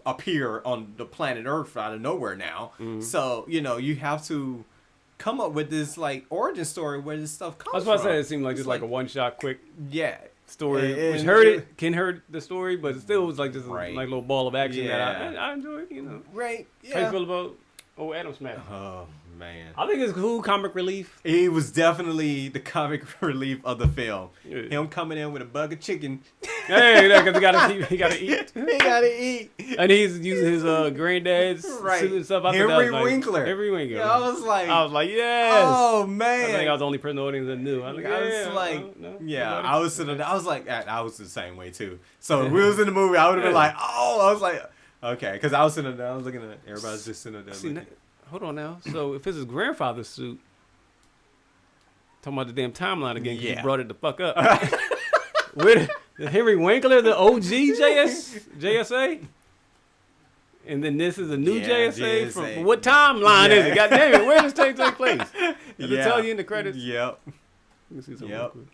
appear on the planet Earth out of nowhere now. Mm-hmm. So you have to come up with this like origin story where this stuff comes from. That's why I said it seemed like just like a one shot quick. Yeah. Story, which can hurt the story, but it still was like just like little ball of action that I enjoyed. Right? Yeah. How you feel about Adam Smash? Oh man, I think it's cool comic relief. He was definitely the comic relief of the film. Yeah. Him coming in with a bug of chicken. Hey, because he gotta eat. He gotta eat. And he's using his granddad's suit and stuff. Henry Winkler. Yeah, I was like, yes. Oh man. I think I was the only person in the audience that knew. I was sitting there. I was like, I was the same way too. So if we was in the movie, I would have been like, I was like. Okay, because I was sitting there, I was looking at it. Everybody's just sitting there. Hold on now. So if it's his grandfather's suit, talking about the damn timeline again, because he brought it the fuck up. With Henry Winkler, the OG JSA, and then this is a new JSA. From what timeline is it? God damn it, where does this take place? Does it tell you in the credits? Yep. Let me see something real quick.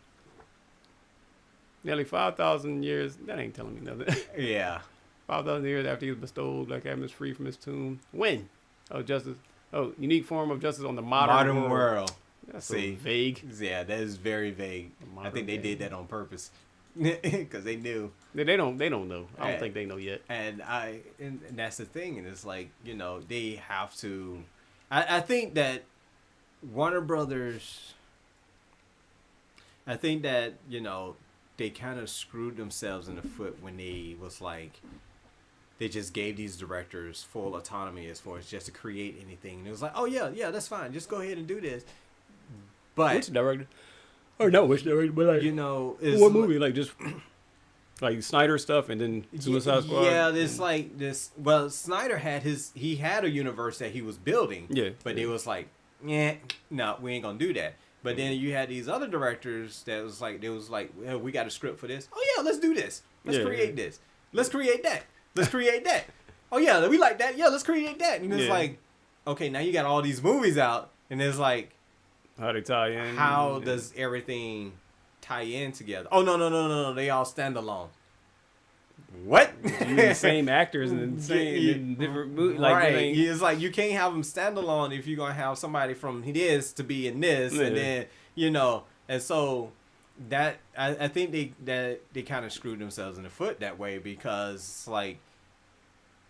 Nearly 5,000 years. That ain't telling me nothing. Yeah. 5,000 years after he was bestowed, Black Adam is free from his tomb. When? Oh, justice. Oh, unique form of justice on the modern world. That's so vague. Yeah, that is very vague. I think they did that on purpose because they knew. They don't know. I don't think they know yet. And that's the thing. And it's like, they have to. I think that Warner Brothers. I think that they kind of screwed themselves in the foot when they was like. They just gave these directors full autonomy as far as just to create anything. And it was like, oh, yeah, that's fine. Just go ahead and do this. But which director? Or no, which director? But like, what movie? Like just like Snyder stuff and then Suicide Squad? Yeah, there's like this. Well, Snyder had he had a universe that he was building. Yeah. But it was like, no, we ain't going to do that. But then you had these other directors that was like, well, we got a script for this. Oh, yeah, let's do this. Let's create this. Let's create that. Let's create that. Oh, yeah, we like that. Yeah, let's create that. And it's like, okay, now you got all these movies out. And it's like, how they tie in? How does everything tie in together? Oh, no. They all stand alone. What? The same actors and the same different movies. Like, right. It's like you can't have them stand alone if you're going to have somebody from this to be in this. Yeah. And then, and so that I think they kind of screwed themselves in the foot that way because, like,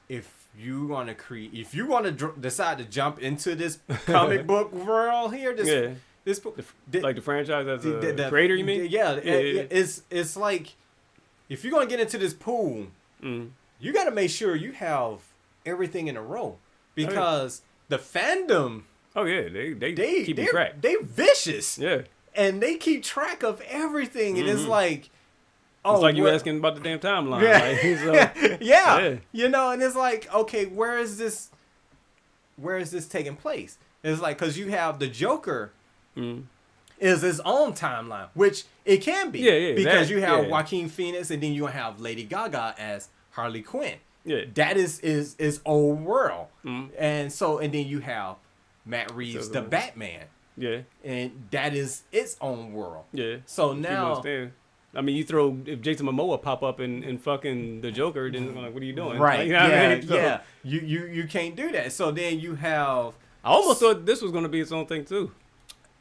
if you want to decide to jump into this comic book world here, like the franchise as a creator, you mean? Yeah. It's like if you're gonna get into this pool, you got to make sure you have everything in a row because the fandom. Oh yeah, they keep track. They vicious. Yeah, and they keep track of everything, and it's like. It's like you asking about the damn timeline. Yeah. Like, yeah. And it's like, okay, where is this taking place? It's like, because you have the Joker is his own timeline, which it can be. Because you have Joaquin Phoenix, and then you have Lady Gaga as Harley Quinn. Yeah. That is old world. And then you have Matt Reeves, the Batman. Yeah. And that is its own world. Yeah. So now... I mean, if Jason Momoa pop up in fucking the Joker, then like, what are you doing? Right? Like, I mean? So, you can't do that. So then you have. I almost thought this was going to be its own thing too.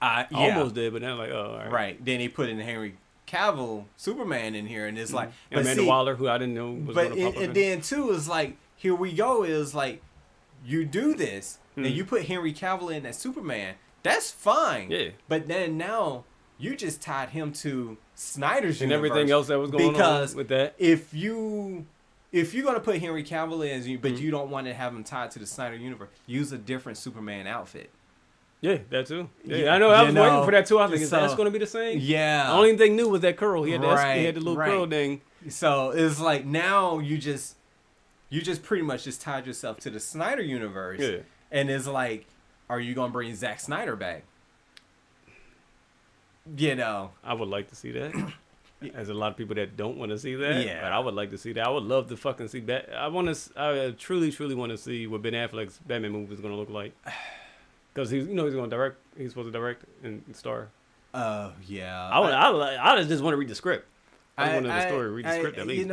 I almost did, but then like, oh, all right. Right. Then he put in Henry Cavill Superman in here, and it's like Amanda Waller, who I didn't know was going to pop up. And then too is like, here we go. Is like, you do this, and you put Henry Cavill in as Superman. That's fine. Yeah. But then now you just tied him to Snyder's and universe everything else that was going on with that. If you're gonna put Henry Cavill in, but you don't want to have him tied to the Snyder universe, use a different Superman outfit. Yeah, that too. Yeah, I know. I was waiting for that too. I was like, that's going to be the same. Yeah. The only thing new was that curl. He had he had the little curl thing. So it's like now you just pretty much just tied yourself to the Snyder universe. Yeah. And it's like, are you gonna bring Zack Snyder back? I would like to see that. There's a lot of people that don't want to see that. Yeah. But I would like to see that. I would love to fucking see that. I truly want to see what Ben Affleck's Batman movie is going to look like. Because he's going to direct. He's supposed to direct and star. Oh, yeah. I just want to read the script. I want the story, read the script at least.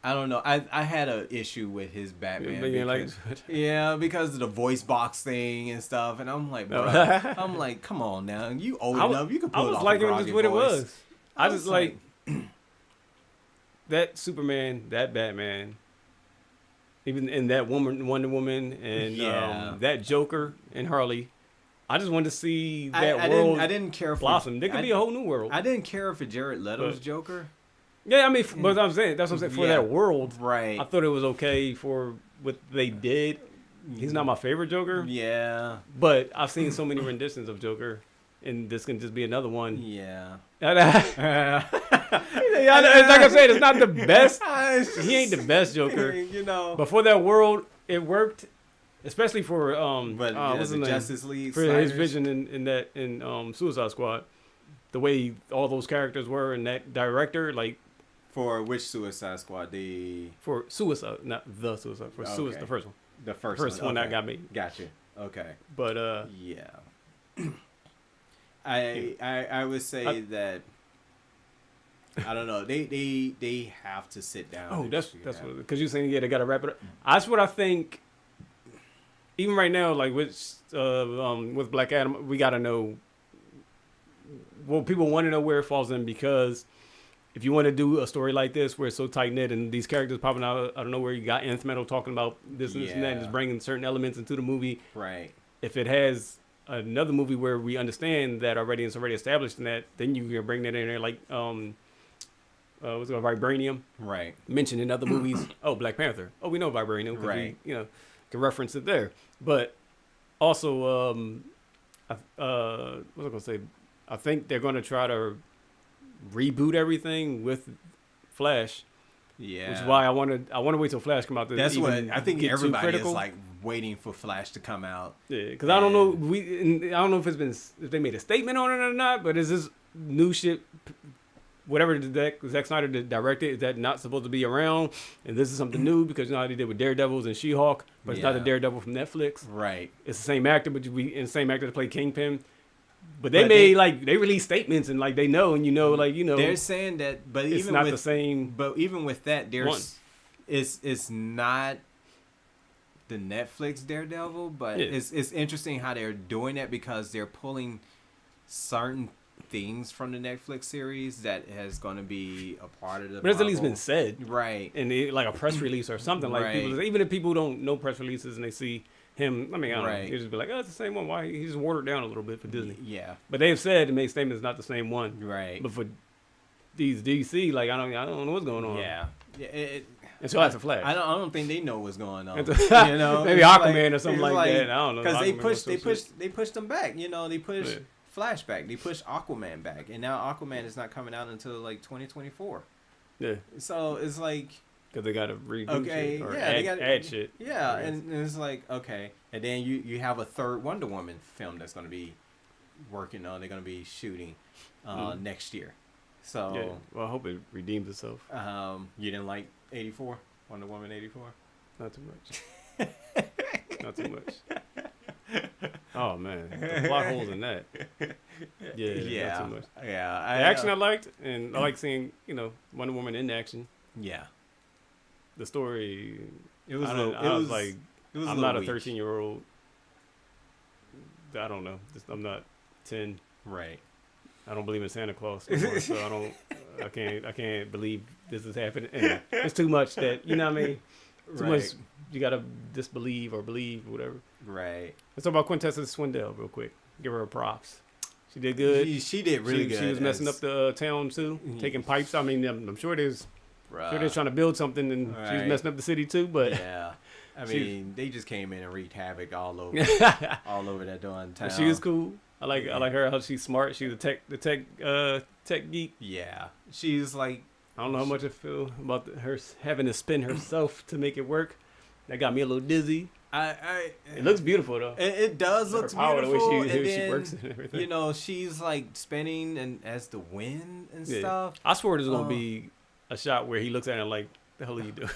I don't know. I had an issue with his Batman. Because, because of the voice box thing and stuff. And I'm like, bro, I'm like, come on now. You old enough. You can pull it off a groggy voice. What it was. I just like that Superman, that Batman, even in that Wonder Woman, and that Joker and Harley. I just wanted to see that world. I didn't care blossom. There could be a whole new world. I didn't care for Jared Leto's Joker. Yeah, I mean, but I'm saying that's what I'm saying for that world. Right. I thought it was okay for what they did. He's not my favorite Joker. Yeah. But I've seen so many renditions of Joker, and this can just be another one. Yeah. Like I said, it's not the best. He ain't the best Joker. But for that world, it worked, especially for the Justice League for his vision in Suicide Squad. The way all those characters were, and that director, like. For which Suicide Squad? For Suicide, not the Suicide. For Suicide, the first one. The first one that got me. Gotcha. Okay. But yeah. I would say that I don't know. They have to sit down. Oh, that's what, because you're saying they got to wrap it up. That's what I think. Even right now, like with Black Adam, we got to know. Well, people want to know where it falls in, because if you want to do a story like this where it's so tight knit and these characters popping out, I don't know where you got Nth Metal talking about this and this and that, and just bringing certain elements into the movie. Right. If it has another movie where we understand that already and it's already established in that, then you can bring that in there, like what's it called, Vibranium. Right. Mentioned in other movies. Oh, Black Panther. Oh, we know Vibranium. Right. We, can reference it there. But also, what was I gonna say? I think they're gonna try to reboot everything with Flash. Yeah. Which is why I want to wait till Flash come out. That's what I think everybody is like waiting for Flash to come out. Yeah, because I don't know. I don't know if they made a statement on it or not. But is this new shit? Whatever Zack Snyder directed, is that not supposed to be around? And this is something new, because you know how they did with Daredevils and She-Hulk, but it's not the Daredevil from Netflix. Right. It's the same actor, but the same actor that played Kingpin. But they release statements and like they know, and they're saying that, but it's even not with the same. But even with that, it's not the Netflix Daredevil, but it's interesting how they're doing that, because they're pulling certain things from the Netflix series that has going to be a part of the. But it's at least been said, right? And like a press release or something, like people, even if people don't know press releases and they see him, I mean, I don't know, you just be like, oh, it's the same one. Why he's just watered down a little bit for Disney? Yeah. But they've said and made statements not the same one, right? But for these DC, like I don't know what's going on. Yeah. And so that's a Flash. I don't think they know what's going on. Maybe Aquaman or something like that. I don't know. Because they pushed them back. They pushed Flash back. They pushed Aquaman back, and now Aquaman is not coming out until like 2024. Yeah. So it's like, because they got to reboot shit or add shit. Yeah, and it's like, okay, and then you have a third Wonder Woman film that's going to be working on. They're going to be shooting next year. So yeah. Well, I hope it redeems itself. You didn't like 84? Wonder Woman 84? Not too much. Not too much. Oh man, the plot holes in that. Yeah, not too much. Yeah, the action I liked, and I like seeing Wonder Woman in action. Yeah. The story. It was. I'm not a 13-year-old. I don't know. I'm not 10. Right. I don't believe in Santa Claus anymore, so I can't believe this is happening. Anyway, it's too much that, you know what I mean? Too much you gotta disbelieve or believe or whatever. Right. Let's talk about Quintessa Swindell real quick. Give her props. She did good. She did really good. She was messing up the town too, taking pipes. I mean, I'm sure they're trying to build something, and she was messing up the city too. But yeah, I mean, they just came in and wreaked havoc all over that darn town. She was cool. I like her. How she's smart. She's the tech geek. Yeah, she's like, I don't know how much I feel about her having to spin herself to make it work. That got me a little dizzy. It looks beautiful though. It does look beautiful. The way she works and everything. She's like spinning and as the wind and stuff. I swear there's gonna be a shot where he looks at her like, "The hell are you doing?"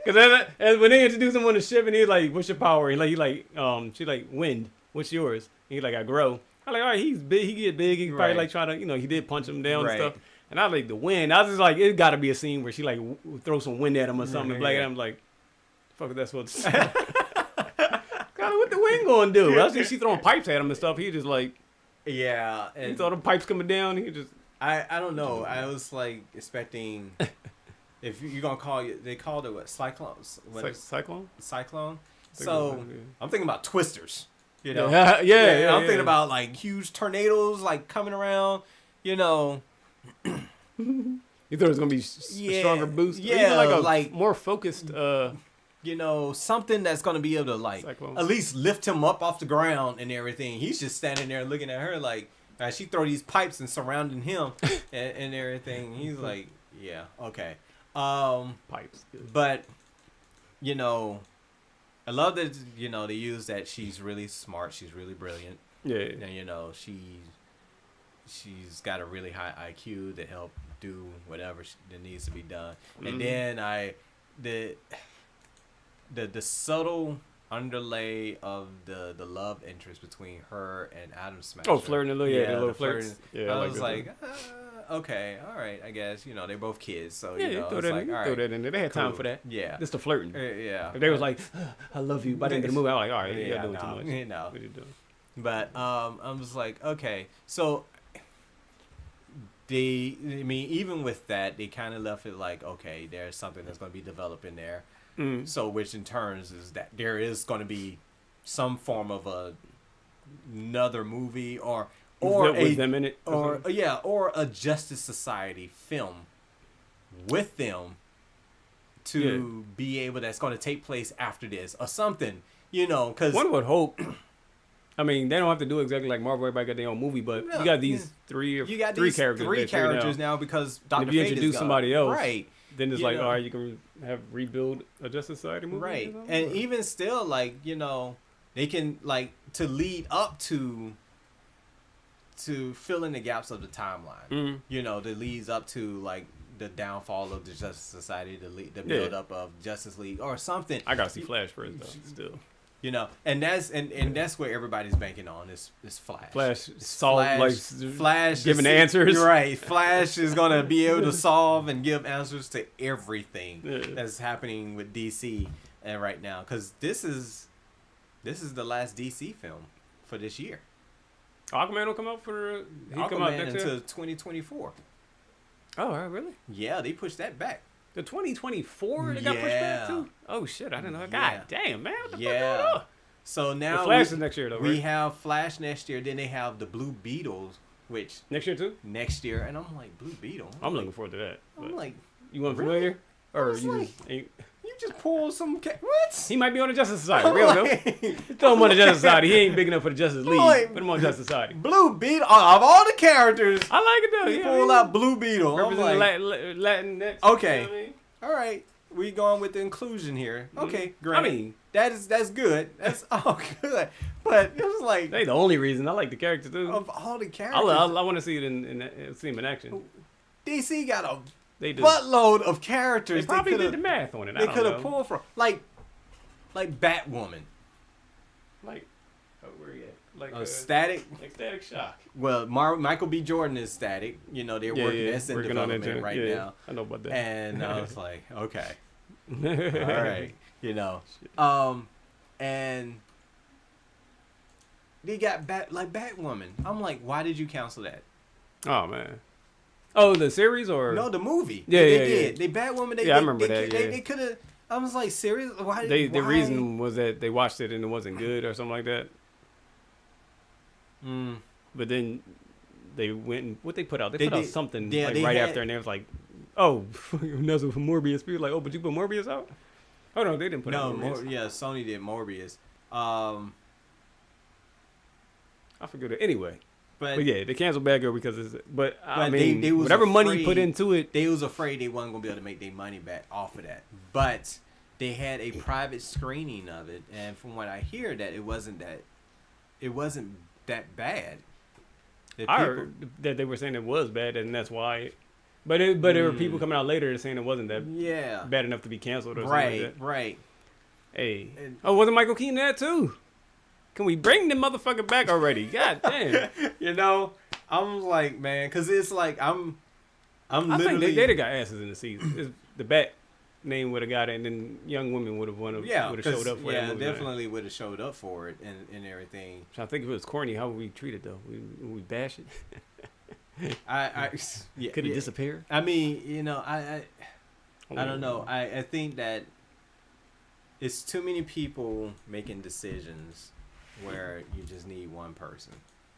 Because when they introduce him on the ship and he's like, "What's your power?" And she's like, "Wind. What's yours?" And he's like, "I grow." I'm like, "All right, he's big. He get big. He probably like try to, he did punch him down and stuff." And I like the wind. I was just like, it got to be a scene where she like throw some wind at him or something. And Black Adam's like, "Fuck is that supposed to say?" God, what the wind gonna do? I think she throwing pipes at him and stuff. He just like, yeah. And he saw the pipes coming down. He just, I don't know. I was like expecting. If you're gonna call it, they called it what? Cyclones. Cyclone. Cyclone. So I'm thinking about twisters. I'm thinking about like huge tornadoes like coming around. You thought it was gonna be a stronger boost. Yeah, like more focused. Something that's gonna be able to like at least lift him up off the ground and everything. He's just standing there looking at her like she throw these pipes and surrounding him and everything. He's like, yeah, okay. Pipes. But I love that they use that she's really smart, she's really brilliant. Yeah. And she's got a really high IQ to help do whatever that needs to be done. Mm-hmm. And then the subtle underlay of the love interest between her and Adam Smasher. Oh, flirting a little, the little flirts. Yeah, I was like, okay, all right, I guess, you know, they're both kids, so, yeah, you know, throw it's that, like, all right. throw that in there. They had time cool. for that. Yeah. Just the flirting. Yeah. If they was like, I love you, by the end of the movie, I was like, all right, you're doing too much. You know. What are you doing? But I'm just like, okay, so even with that, they kind of left it like, okay, there's something that's going to be developed in there. So, which in turns is that there is going to be some form of another movie or with them in it, or a Justice Society film with them to be able, that's going to take place after this or something, you know, because one would hope. I mean, they don't have to do exactly like Marvel. Everybody got their own movie, but you got these three characters now because Dr. If you Fate introduce is somebody else, right? Then it's like, all right, you can rebuild a Justice Society movie, right? And even still, like, you know, they can, like, to lead up to fill in the gaps of the timeline. You know, that leads up to like the downfall of the Justice Society, the build up of Justice League or something. I gotta see Flash first, though. Still. You know, and that's where everybody's banking on is Flash. Flash giving answers. Right. Flash is gonna be able to solve and give answers to everything that's happening with DC and right now. Because this is the last DC film for this year. Aquaman will come out for until 2024. Oh, really? Yeah, they pushed that back. The 2024 they got pushed back too? Oh shit, I didn't know. God damn, man. What the fuck going on? So now the Flash is next year though, right? We have Flash next year, then they have the Blue Beetle, which next year too? Next year, and I'm like, Blue Beetle? I'm looking forward to that. I'm like, you weren't familiar? Or you like, just ain't... You just pulled some what? He might be on the Justice Society. Real though. Throw him on the Justice Society. He ain't big enough for the Justice League. Put him on Justice Society. Blue Beetle, of all the characters, I like it though. He pulled out Blue Beetle. Representing Latin next. Okay. You know what I mean? All right, we going with the inclusion here. Okay, great. I mean, that's good. That's all good. But it was like they the only reason I like the character too. Of all the characters, I want to see it see him in action. DC got a buttload of characters. They probably did the math on it. They could have pulled from like Batwoman. Like, where you at? Like Static. Like Static Shock. Well, Michael B. Jordan is Static. You know, they're working in development right now. I know about that. And I was like, okay. All right. You know. And they got Batwoman. I'm like, why did you cancel that? Oh, man. Oh, the series or? No, the movie. Yeah, they did. They Batwoman. I remember that. They could have. I was like, serious? Why? The reason was that they watched it and it wasn't good or something like that. But then they went and what they put out? They put out something right after, and they was like, "Oh, another Morbius." People were like, "Oh, but you put Morbius out?" Oh no, they didn't put out Morbius. Sony did Morbius. I forget it anyway. But yeah, they canceled Bad Girl because I mean, they whatever money you put into it, they was afraid they wasn't gonna be able to make their money back off of that. But they had a private screening of it, and from what I hear, that it wasn't that bad. I heard that they were saying it was bad, and that's why. But there were people coming out later saying it wasn't that bad enough to be canceled or something like that. Right. Hey, wasn't Michael Keaton there too? Can we bring the motherfucker back already? God damn. You know, I'm like, man, because it's like I'm literally. I think they'd have got asses in the season. The Bat name would have got it, and then young women would have showed up for it. Yeah, definitely would have showed up for it and everything. I think if it was corny, how would we treat it though? We bash it. Could it disappear? I mean, you know, I don't know. I think that it's too many people making decisions where you just need one person.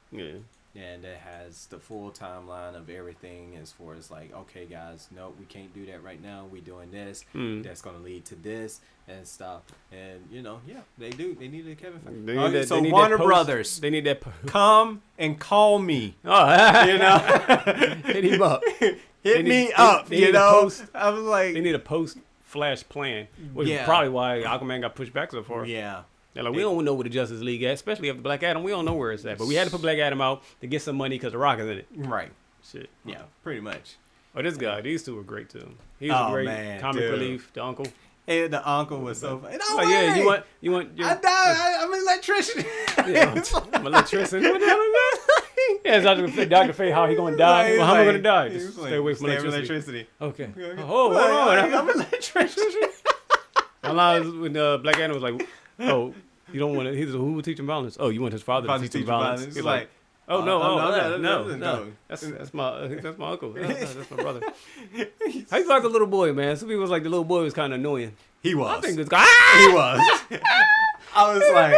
Yeah. And that has the full timeline of everything as far as like, okay, guys, no, we can't do that right now. We doing this. That's going to lead to this and stuff. And, you know, they do. They need a Kevin Feige. So Warner Brothers. They need that. Come and call me. Oh, you know. Hit him up. Hit me up, you know. I was like. They need a post-Flash plan, which is probably why Aquaman got pushed back so far. Yeah. They're like, we don't know where the Justice League at, especially after Black Adam. We don't know where it's at. But we had to put Black Adam out to get some money because The Rock is in it. Right. Shit. Yeah, pretty much. Oh, this guy. These two were great, too. He was a great comic relief. The uncle. Hey, the uncle was so funny. Oh, yeah. You want your... I'm an electrician. Yeah, I'm an electrician. What the hell is that? Yeah, Dr. Fate, how he gonna die? Like, well, how am I gonna die? Just Just stay away from electricity. Okay. Oh, hold on. I'm electricity. My line when Black Adam was like, "Oh, you don't want to." He's who would teach him violence? Oh, you want his father to teach him violence? He's like, "Oh no, that's my uncle. That's my brother." How you feel like a little boy, man? Some people was like the little boy was kind of annoying. He was. I think it's He was. I was like.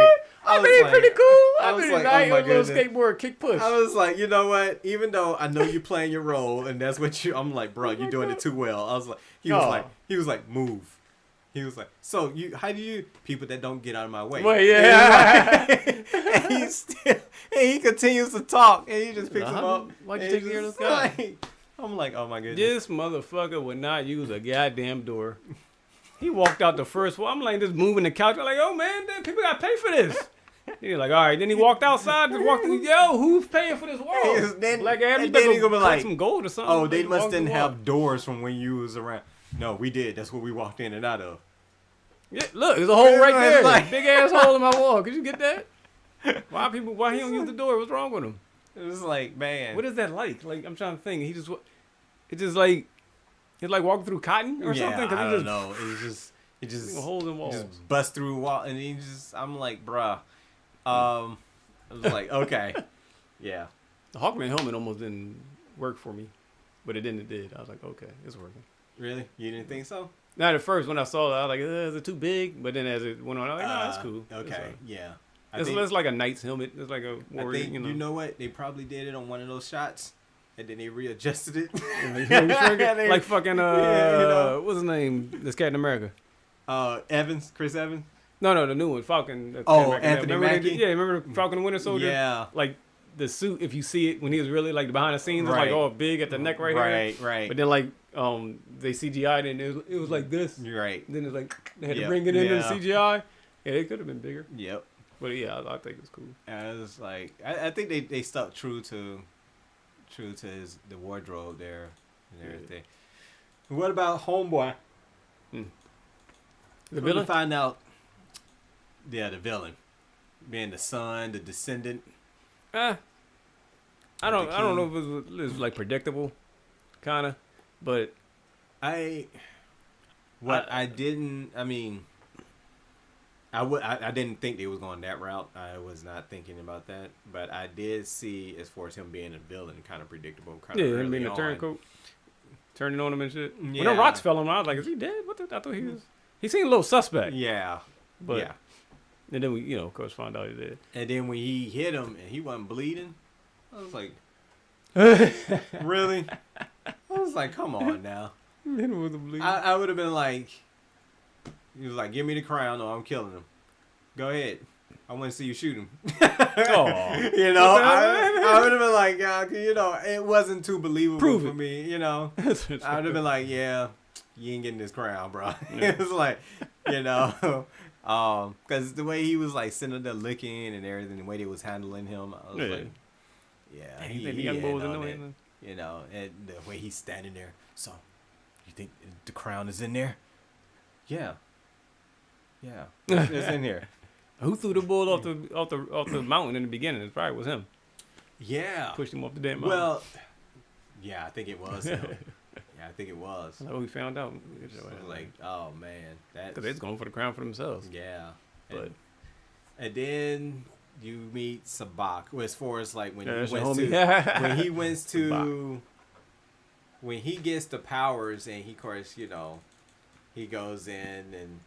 I think he's pretty cool. I was like, oh my little skateboard kick push. I was like, you know what? Even though I know you're playing your role and that's what I'm like, bro, you're doing it too well. I was like, he was like, move. He was like, so how do you people that don't get out of my way? Well, yeah. And he continues to talk and he just picks him up. Why'd you take care of this guy? I'm like, oh my goodness. This motherfucker would not use a goddamn door. He walked out the first one. I'm like just moving the couch. I'm like, oh man, people gotta pay for this. He's like, all right. Then he walked outside. Just walked. Yo, who's paying for this wall? Black Adam. And then he gonna be like, some gold or something. Oh, they must didn't have doors from when you was around. No, we did. That's what we walked in and out of. Yeah, look, there's a hole right there. Like, big ass hole in my wall. Could you get that? Why he don't use the door? What's wrong with him? It was like, man. What is that like? Like, I'm trying to think. It's like walking through cotton or something. I don't know. It just holes in walls. Just bust through a wall, and I'm like, bruh. I was like, okay, yeah. The Hawkman helmet almost didn't work for me, but it did. I was like, okay, it's working. Really? You didn't think so? Not at first when I saw it, I was like, is it too big? But then as it went on, I was like, no, that's cool. Okay, yeah. It's like a knight's helmet. It's like a warrior. You know what? They probably did it on one of those shots, and then they readjusted it. Like fucking what's his name? This Captain America. Chris Evans. No, the new one, Falcon. Anthony Mackie? Remember Falcon and Winter Soldier? Yeah. Like the suit, if you see it when he was really like behind the scenes, it's like all big at the neck here. Right. But then like they CGI'd it and it was like this. Right. Then it's like they had to bring it into the CGI. Yeah, it could have been bigger. Yep. But yeah, I think it's cool. I was like, I think they stuck true to the wardrobe there and everything. What about Homeboy? The villain? Find out. Yeah, the villain, being the son, the descendant. I don't know if it was like predictable, kind of, but I didn't think they was going that route. I was not thinking about that, but I did see as far as him being a villain, kind of predictable. Him being a turncoat, turning on him and shit. Yeah. When the rocks fell on him, I was like, is he dead? I thought he was. He seemed a little suspect. Yeah, but yeah. And then we, of course, found out he did. And then when he hit him and he wasn't bleeding, I was like, really? I was like, come on now. Then wasn't bleeding. I would have been like, he was like, give me the crown or I'm killing him. Go ahead. I want to see you shoot him. Oh. I would have been like, it wasn't too believable for me, I would have been like, yeah, you ain't getting this crown, bro. Yeah. It was like, because the way he was like sitting there looking and everything, the way they was handling him, I was like, yeah, he young boy was annoying, and the way he's standing there. So, you think the crown is in there? Yeah, it's in here. Who threw the bull off the mountain in the beginning? It probably was him. Yeah, pushed him off the damn mountain. Well, yeah, I think it was him. Yeah, I think it was. That's what we found out. Like, oh man, because they're going for the crown for themselves. Yeah, and then you meet Sabak. As far as like when he gets the powers and he, of course, he goes in and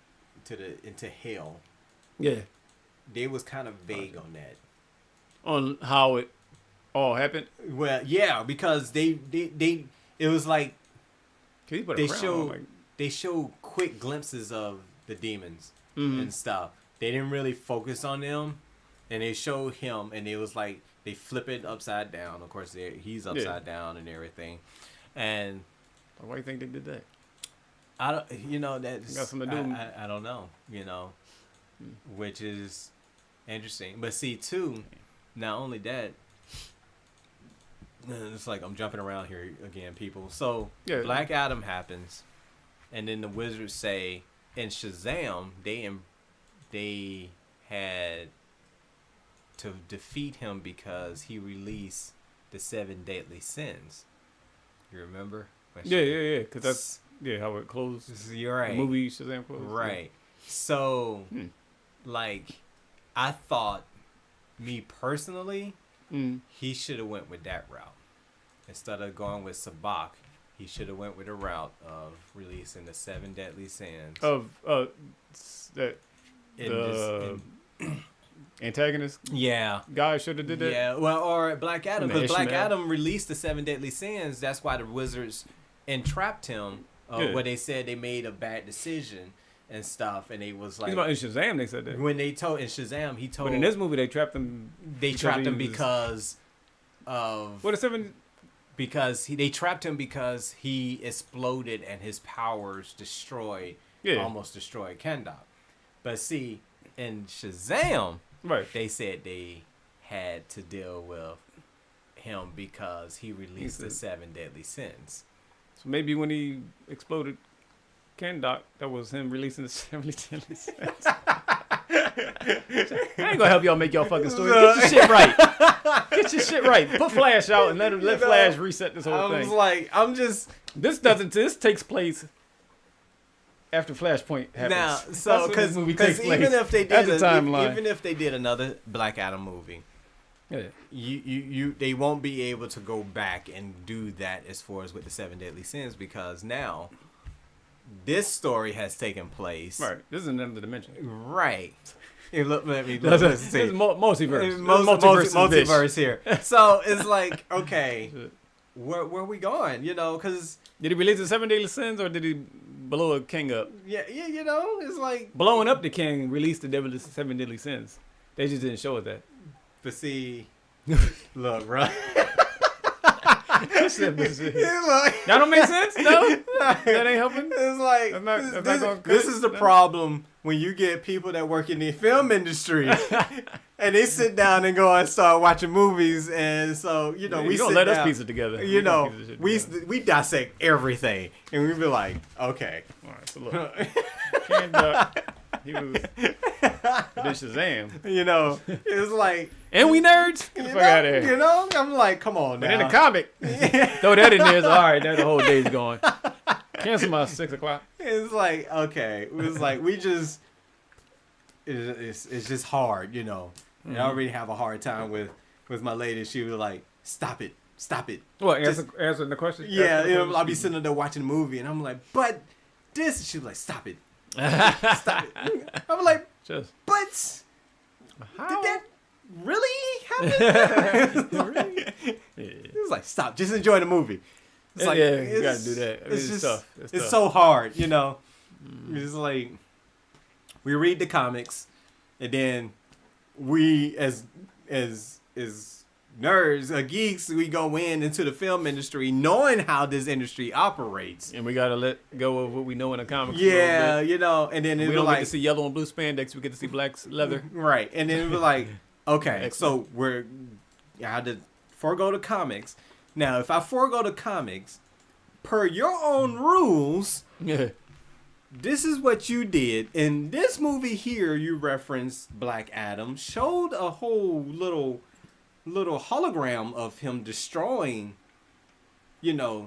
into hell. Yeah, they was kind of vague on that. On how it all happened. Well, yeah, because they it was like. They show quick glimpses of the demons and stuff. They didn't really focus on them, and they showed him, and it was like they flip it upside down. Of course, he's upside down and everything. And why do you think they did that? I don't. That's got something to do. I don't know. Which is interesting. But see, too, not only that. It's like I'm jumping around here again, people. So Black Adam happens, and then the wizards say in Shazam they had to defeat him because he released the 7 deadly sins. You remember? Yeah. Because that's how it closed. You're right. The movie Shazam closed. Right. So, like, I thought, me personally, he should have went with that route instead of going with Sabak. He should have went with a route of releasing the 7 deadly sins antagonist. Yeah, guy should have did that. Yeah, well, or Black Adam, because Black Adam released the 7 deadly sins. That's why the wizards entrapped him. Where they said they made a bad decision and stuff, and it was like in Shazam they said that. When they told in Shazam, he told. But in this movie, they trapped him. They trapped him because of what a 7. Because they trapped him because he exploded and his powers almost destroyed Kendall. But see, in Shazam, they said they had to deal with him because he released the 7 deadly sins. So maybe when he exploded Kendall, that was him releasing the 7 deadly sins. I ain't gonna help y'all make y'all fucking story. Get your shit right. Get your shit right. Put Flash out and let Flash reset this whole thing. This takes place after Flashpoint happens. Now, so because even if they did another Black Adam movie, they won't be able to go back and do that as far as with the 7 deadly sins because now this story has taken place. Right. This is another dimension. Right. Hey, look, let me this is multiverse. Multiverse here. So it's like, okay, where are we going? You know, because did he release the 7 deadly sins or did he blow a king up? Yeah. You know, it's like blowing up the king released the 7 deadly sins. They just didn't show us that. But see, look, right. That don't make sense, no? That ain't helping. It's like this is the problem when you get people that work in the film industry and they sit down and go and start watching movies, and so we don't let us piece it together. We dissect everything, and we be like, okay, all right. So look, he was Shazam. It's like, and we nerds. Get the fuck out of here. I'm like, come on now. But in the comic, throw that in there. It's all right. Now the whole day's gone. Cancel my 6 o'clock. It's like, okay. It was like we just. It's just hard, And I already have a hard time with my lady. She was like, stop it. What? Answering the question? Yeah, I'll be sitting there watching a movie, and I'm like, but this. She was like, stop it. Stop it. I'm like, but how? Did that really happen? Really? It was like, stop. Just enjoy the movie. It's like, you gotta do that. It's just tough. It's so hard, It's like we read the comics, and then we as nerds, geeks, we go into the film industry knowing how this industry operates. And we got to let go of what we know in the comics. Yeah, and then we don't get to see yellow and blue spandex. We get to see black leather. Right. And then we're like, okay, so I had to forego the comics. Now, if I forego the comics, per your own rules, this is what you did. In this movie here, you referenced Black Adam, showed a whole little hologram of him destroying,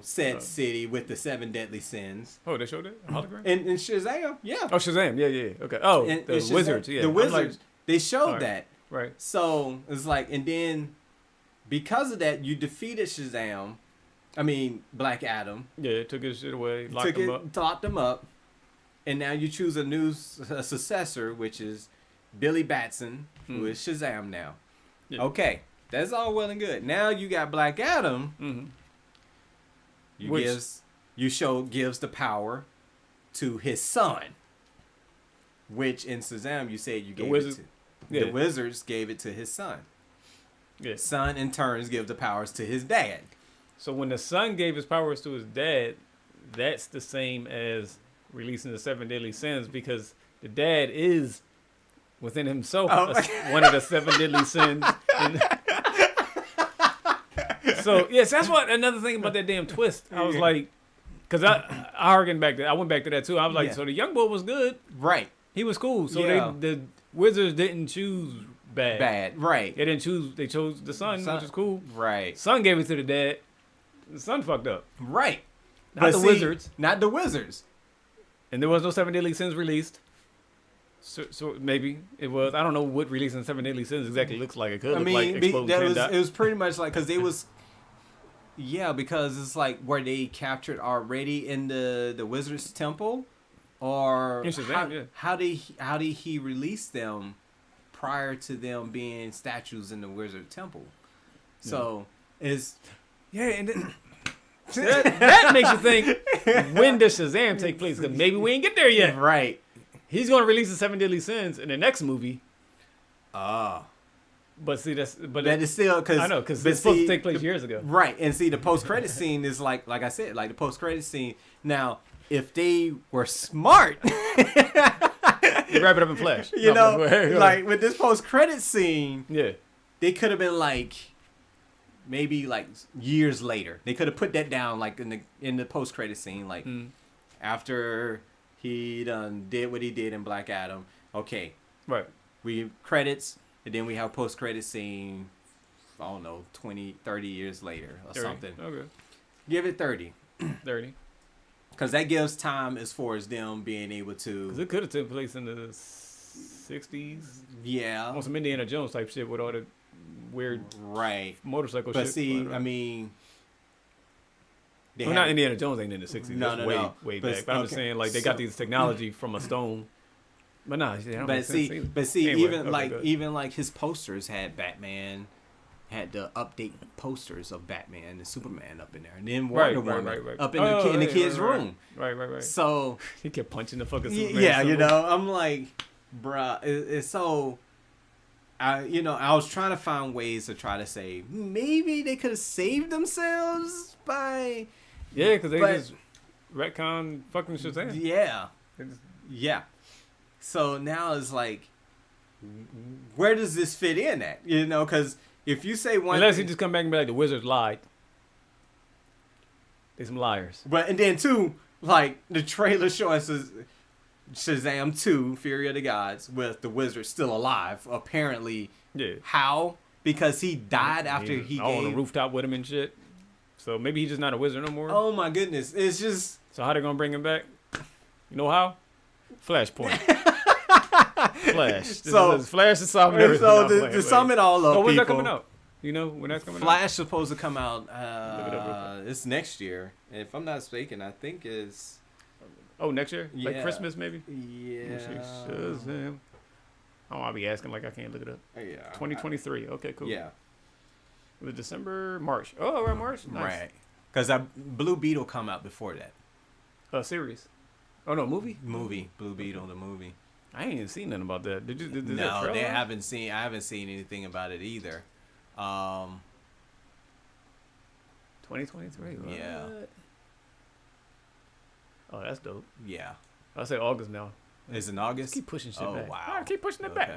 said city with the 7 deadly sins. Oh, they showed it? A hologram? In Shazam, yeah. Oh, Shazam, yeah. Okay. Oh, the Shazam, wizards, yeah. The wizards, they showed that. Right. So, it's like, and then, because of that, you defeated Black Adam. Yeah, took his shit away, locked him up. And now you choose a successor, which is Billy Batson, who is Shazam now. Yeah. Okay. That's all well and good. Now you got Black Adam. Mm-hmm. Gives the power to his son, which in Shazam you said you gave it to. Yeah. The wizards gave it to his son. Yeah. Son in turns gives the powers to his dad. So when the son gave his powers to his dad, that's the same as releasing the 7 deadly sins because the dad is within himself one of the 7 deadly sins. So yes, that's what another thing about that damn twist. I was like, because I went back to that too. I was like, so the young boy was good, right? He was cool. So the wizards didn't choose bad. Bad, right. They didn't choose. They chose the son, which is cool. Right. Son gave it to the dad. The son fucked up. Right. Not the wizards. Not the wizards. And there was no 7 Deadly Sins released. So maybe it was. I don't know what releasing 7 Deadly Sins exactly looks like. It could look like Exploding it was pretty much like, because they was, yeah, because it's like were they captured already in the wizard's temple, or how did he release them prior to them being statues in the wizard temple? So is and then, that makes you think, when does Shazam take place? Because maybe we ain't get there yet. Right. He's going to release the 7 Deadly Sins in the next movie. But see, that is still, because I know, because it's supposed to take place years ago. Right. And see, the post-credit scene is like I said, like the post-credit scene. Now, if they were smart, you wrap it up in flash. Like with this post-credit scene, they could have been like, maybe like years later. They could have put that down like in the post-credit scene, like after he done did what he did in Black Adam. Okay. Right. We credits, and then we have post-credit scene, I don't know, 20, 30 years later or 30. Something. Okay. Give it 30. 30. Because that gives time as far as them being able to... Because it could have taken place in the 60s. Yeah. On some Indiana Jones type shit with all the weird motorcycle shit. But see, I mean... not Indiana Jones ain't in the 60s. No. Way back. But I'm just saying, like, they got these technology from a stone. But nah, but see, anyway, even like his posters had Batman, had the update posters of Batman and Superman up in there, and then Wonder Woman up in the kid's room. Right. So he kept punching the fucking Superman. Yeah, I'm like, bruh, it's so. I was trying to find ways to try to say maybe they could have saved themselves by. Yeah, because they just retcon fucking Shazam. Yeah. So now it's like, where does this fit in at? Because if you say one, unless he just come back and be like, the wizards lied. They some liars. But and then two, like the trailer shows us Shazam 2, Fury of the Gods, with the wizard still alive. Apparently, how? Because he died after he on the rooftop with him and shit. So maybe he's just not a wizard no more. Oh my goodness, it's just. So how they gonna bring him back? You know how? Flashpoint. Flash. Flash is solving everything. So to sum it all up, when's that coming out? You know when that's coming out? Flash is supposed to come out. It's next year. If I'm not mistaken, I think it's. Oh, next year? Yeah. Like Christmas, maybe? Yeah. Shazam. Oh, I'll be asking like I can't look it up. Yeah. 2023. Okay, cool. Yeah. Was it December, March? Oh, around March? Nice. Right. Because Blue Beetle come out before that. Series. Oh, no, movie? Blue Beetle, the movie. I ain't even seen nothing about that. Did no, I haven't seen anything about it either. 2023. What? Yeah. Oh, that's dope. Yeah. I'll say August now. Is it in August? Just keep pushing shit back. Oh, wow. Right, keep pushing it back.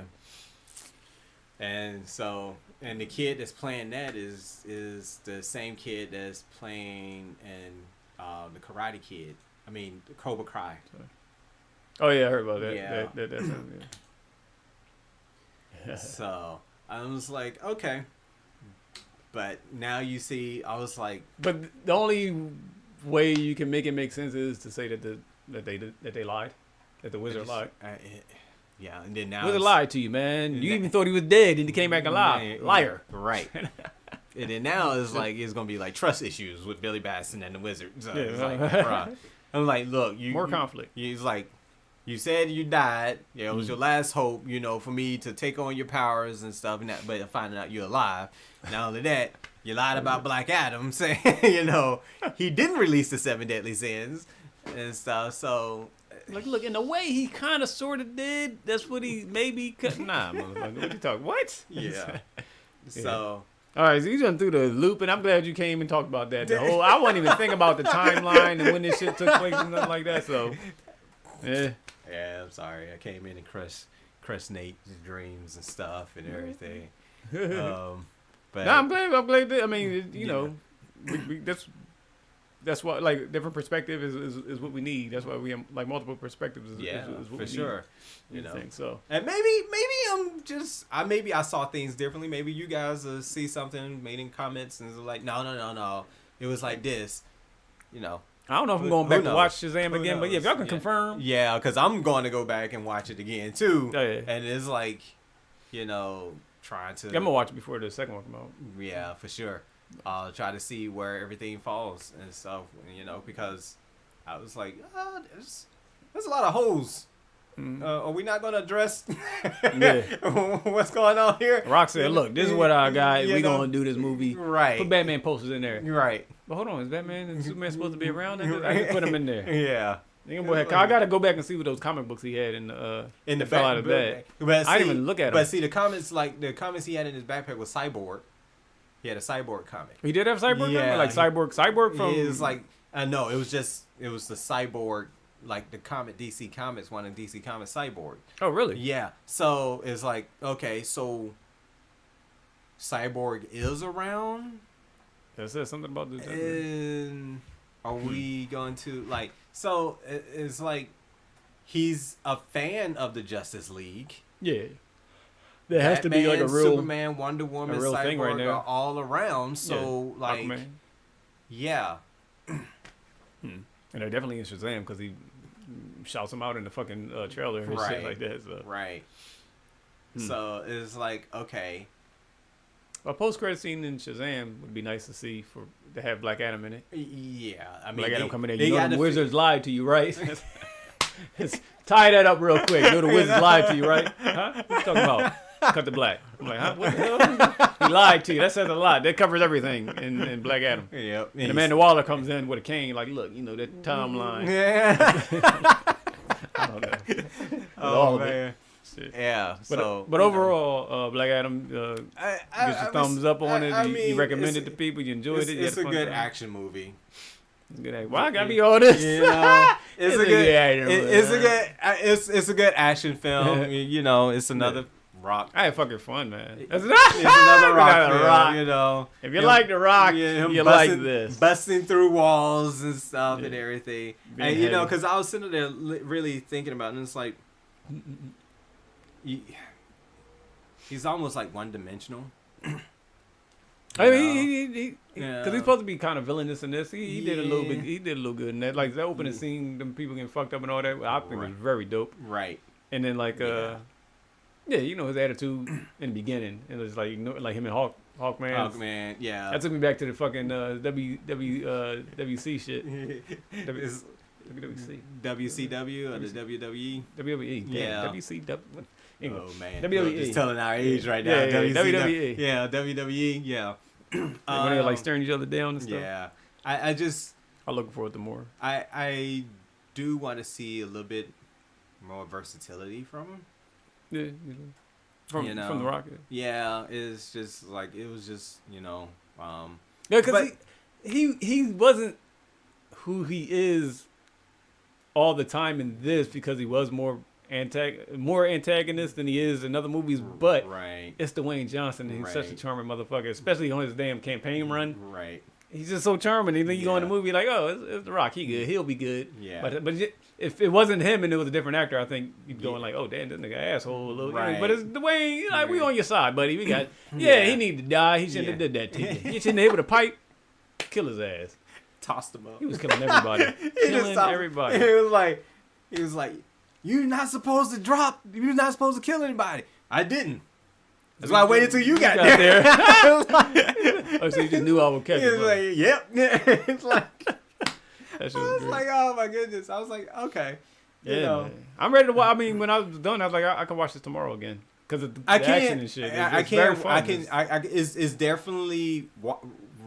And so, and the kid that's playing that is the same kid that's playing in the Karate Kid. I mean, the Cobra Kai. Oh, yeah, I heard about that. Yeah. That's yeah. So, I was like, okay. But now you see, I was like... But the only way you can make it make sense is to say that they lied. That the wizard lied. Yeah, and then now... Wizard lied to you, man. You even thought he was dead, and he came back alive. Liar. Right. And then now it's like, it's going to be like trust issues with Billy Batson and the wizard. So it's like, bruh. I'm like, look, more conflict. He's like, you said you died. It was your last hope, for me to take on your powers and stuff. And that, but finding out you're alive. Not only that, you lied about Black Adam, saying, he didn't release the 7 Deadly Sins and stuff. So, look, in a way, he kind of sort of did. That's what he maybe could. Nah, motherfucker. What you talking? What? Yeah. So. All right, so you done through the loop, and I'm glad you came and talked about that. I wasn't even thinking about the timeline and when this shit took place and nothing like that. So, yeah. Yeah, I'm sorry. I came in and crushed Nate's dreams and stuff and everything. But no, I'm glad. I mean, we, that's what, like, different perspective is what we need. That's why we have, like, multiple perspectives is what we for sure. need. So, and maybe am just maybe I saw things differently. Maybe you guys see something made in comments and it's like no. It was like this, you know. I don't know if I'm going back to watch Shazam again, but yeah, if y'all can confirm. Yeah, because I'm going to go back and watch it again too. Oh, yeah. And it's like, you know, trying to. I'm gonna watch it before the second one comes out. Yeah, for sure. Try to see where everything falls and stuff, you know, because I was like, there's a lot of holes. Are we not going to address what's going on here? Rock said, look, this is what I got. We going to do this movie. Right. Put Batman posters in there. Right. But hold on, is Batman and Superman supposed to be around? I can put them in there. Yeah. I got to go back and see what those comic books he had in the fell out of bed. I didn't even look at them. But see, the comics he had in his backpack was Cyborg. He had a Cyborg comic. He did have Cyborg? Yeah. Like Cyborg from... It was like, no, it was the Cyborg, like the comic DC Comics, one of DC Comics Cyborg. Oh, really? Yeah. So it's like, okay, so Cyborg is around. That says something about this. And are we going to, like, so it's like he's a fan of the Justice League. Yeah. There has to be like a real Superman, Wonder Woman, Cyborg thing right now. Are all around. So like, Aquaman. Yeah. And they're definitely in Shazam because he shouts him out in the fucking trailer and shit like that. So. Right. So it's like, okay. A post-credit scene in Shazam would be nice to see to have Black Adam in it. Yeah, I mean, Black Adam coming in. You know the Wizards lied to you, right? Tie that up real quick. You know the Wizards lied to you, right? Huh? What you talking about? Cut the black. I'm like, huh? What the hell? He lied to you. That says a lot. That covers everything in Black Adam. Yep. And Amanda Waller comes in with a cane, like, look, you know that timeline. Yeah. I don't know. Oh man. Shit. Yeah. But overall, Black Adam gets your thumbs up on it. You recommend it to people. You enjoyed it. It's a good action movie. Why gotta be all this? You know, it's a good action film. You know, it's another Rock. I had fucking fun, man. It's another Rock film, Rock. you know. If you like the Rock, you like this. Busting through walls and stuff and everything. And you know, because I was sitting there really thinking about it, and it's like, he's almost like one-dimensional. I mean, because he's supposed to be kind of villainous in this. He did a little bit. He did a little good in that. Like that opening scene, them people getting fucked up and all that. I think it was very dope. Right. And then like, you know, his attitude in the beginning. It was like him and Hawkman. Hawkman, yeah. That took me back to the fucking WC shit. WC. WCW or the WWE? WWE. Yeah. WCW. Oh man, WWE. Just telling our age right now. WWE. Yeah, WWE. Yeah. When they're like staring each other down and stuff. Yeah, I'm looking forward to more. I do want to see a little bit more versatility from him. Yeah, from the Rock. Yeah, it's just like it was just yeah, because he wasn't who he is all the time in this because he was more antagonist than he is in other movies, but it's Dwayne Johnson, and he's such a charming motherfucker, especially on his damn campaign run. Right. He's just so charming. And then you go in the movie like, oh, it's The Rock. He good. He'll be good. Yeah. But if it wasn't him and it was a different actor, I think you'd go in like, oh, damn, this nigga asshole a little. Right. But it's Dwayne. Like, we on your side, buddy. We got, he need to die. He shouldn't have did that to you. He shouldn't have hit with a pipe. Kill his ass. Tossed him up. He was killing everybody. Everybody. He was like, you're not supposed to drop. You're not supposed to kill anybody. I didn't. That's why I waited till you got there. Oh, so you just knew I would catch it. Like, yep. It's like, I was like, oh my goodness. I was like, okay. Yeah, you know. I'm ready to watch. I mean, when I was done, I was like, I can watch this tomorrow again because of the action and shit. It's definitely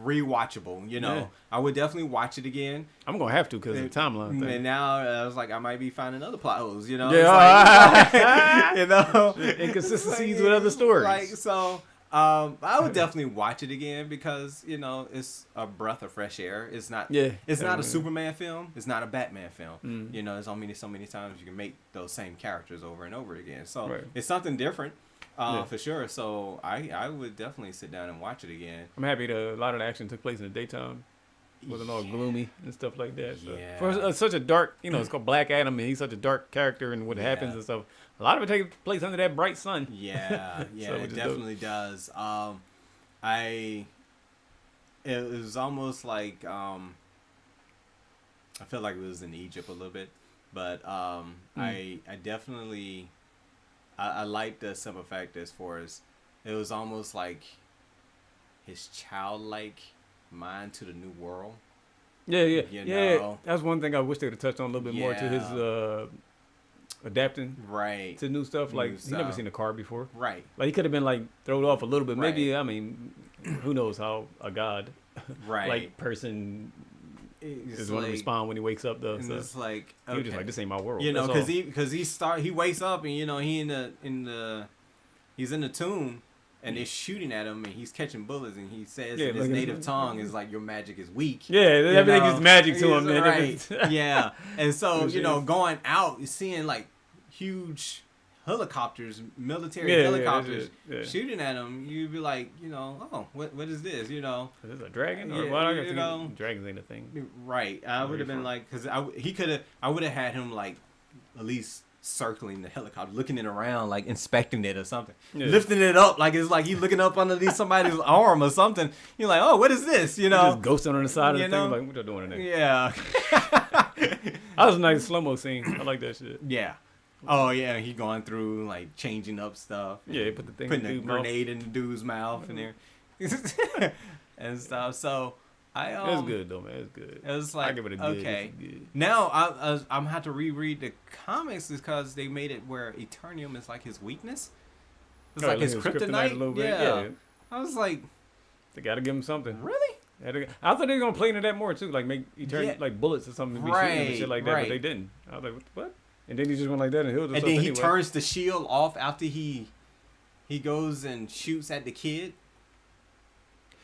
rewatchable, you know. I would definitely watch it again. I'm gonna have to because of the timeline thing. And now I was like, I might be finding other plot holes, you know. Yeah, you know, inconsistencies with other stories. Like so, I would definitely watch it again because you know it's a breath of fresh air. It's not. It's not a Superman film. It's not a Batman film. You know, there's only so many times you can make those same characters over and over again. So it's something different. For sure. So I would definitely sit down and watch it again. I'm happy a lot of the action took place in the daytime. wasn't all gloomy and stuff like that. So Yeah. for such a dark, it's called Black Adam, and he's such a dark character, and what happens and stuff. A lot of it takes place under that bright sun. Yeah, So it definitely does. It was almost like I felt like it was in Egypt a little bit, but I definitely I liked the simple fact as far as it was almost like his childlike mind to the new world. Yeah. That's one thing I wish they would have touched on a little bit more to his adapting to new stuff. Like he never seen a car before. Right. Like he could have been like thrown off a little bit. Right. Maybe who knows how a god like person is going to respond when he wakes up though. And so it's like he was just like, this ain't my world. Because he wakes up and he's in the tomb. And they're shooting at him, and he's catching bullets, and he says in his native tongue is like, your magic is weak. Yeah, everything is magic to him, man. Right. Yeah. And so, going out, you're seeing like huge helicopters, military helicopters shooting at him. You'd be like, oh, what is this? Is this a dragon? Or what? Dragons ain't a thing. Right. I would have been like, because I would have had him like at least circling the helicopter, looking it around, like inspecting it or something, lifting it up, like it's like he's looking up underneath somebody's arm or something. You're like, oh, what is this? Just ghosting on the side of the thing, like, what you doing in there? Yeah. That was a nice slow-mo scene. I like that shit. Yeah. Oh yeah, he going through like changing up stuff. Yeah, he put the thing putting a grenade in the dude's mouth and there and stuff. So it's good though, man. It's good. It was like, I give it a good. Okay. Good. Now I'm gonna have to reread the comics because they made it where Eternium is like his weakness. It's like his kryptonite. A little bit. Yeah. I was like, they gotta give him something. Really? I thought they were gonna play into that more too, like make Eternium like bullets or something to be shooting and shit like that, but they didn't. I was like, what? And then he just went like that and he'll just. And then he turns the shield off after he goes and shoots at the kid.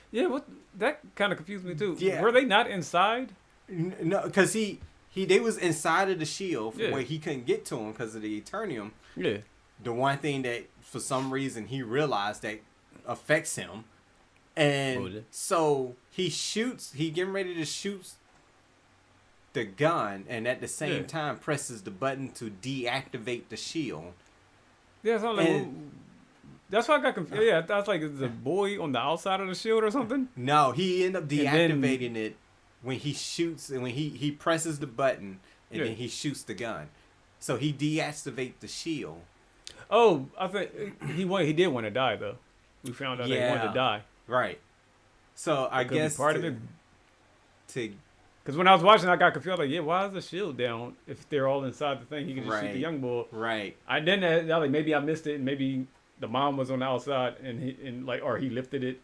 Yeah, that kind of confused me too. Yeah. Were they not inside? No, because they was inside of the shield where he couldn't get to him because of the Eternium. Yeah. The one thing that for some reason he realized that affects him, and so he getting ready to shoot the gun, and at the same time presses the button to deactivate the shield. Yeah, so like. That's why I got confused. Yeah, I was like, is the boy on the outside of the shield or something? No, he ended up deactivating it when he shoots and when he presses the button and then he shoots the gun. So he deactivates the shield. Oh, I think he did want to die though. We found out he wanted to die. Right. So I guess part of it. Because when I was watching, I got confused. Like, why is the shield down if they're all inside the thing? He can just shoot the young boy. Right. I was like, maybe I missed it, and maybe the mom was on the outside, or he lifted it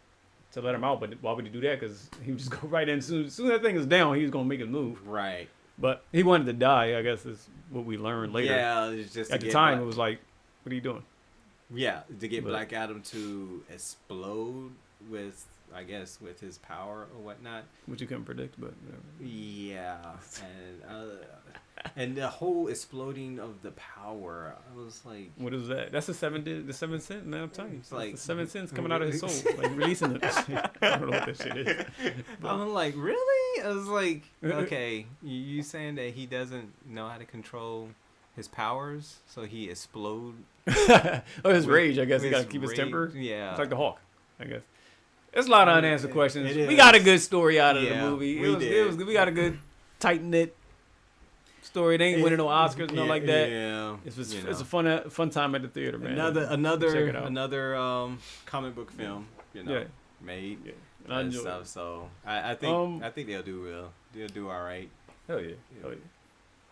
to let him out. But why would he do that? Because he would just go right in. As soon as that thing is down, he was gonna make it move. Right. But he wanted to die. I guess is what we learned later. Yeah, it's just at the time it was like, what are you doing? Yeah, to get Black Adam to explode with his power or whatnot. Which you couldn't predict, but yeah, and the whole exploding of the power, I was like, what is that? That's the seven cent. Man, I'm telling you, it's like the 7 cents coming out of his soul, like releasing it. I don't know what that shit is. But I'm like, really? I was like, okay, you saying that he doesn't know how to control his powers, so he explode. His rage. I guess he got to keep his temper. Yeah, it's like the Hulk, I guess. There's a lot of unanswered questions. We got a good story out of the movie. It was good. We got a good tight knit story. They ain't winning no Oscars, nothing like that. Yeah, it's a fun time at the theater, man. Another comic book film, made and stuff. So I think they'll do well. They'll do all right. Hell yeah.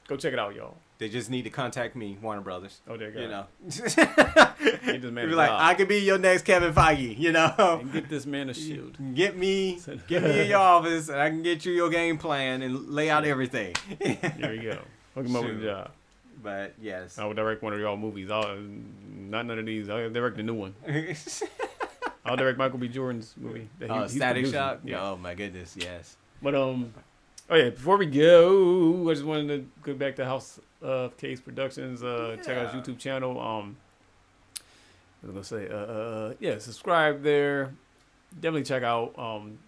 Go check it out, y'all. They just need to contact me, Warner Brothers. Oh, there you go. Get this man be like, I could be your next Kevin Feige, And get this man a shield. Get me in your office, and I can get you your game plan and lay out everything. There you go. Hook him up with a job. But yes, I would direct one of y'all movies. Not none of these. I'll direct the new one. I'll direct Michael B. Jordan's movie. Static Shock. Yeah. Oh my goodness, yes. But before we go, I just wanted to go back to House of Case Productions. Check out his YouTube channel. I was gonna say, subscribe there. Definitely check out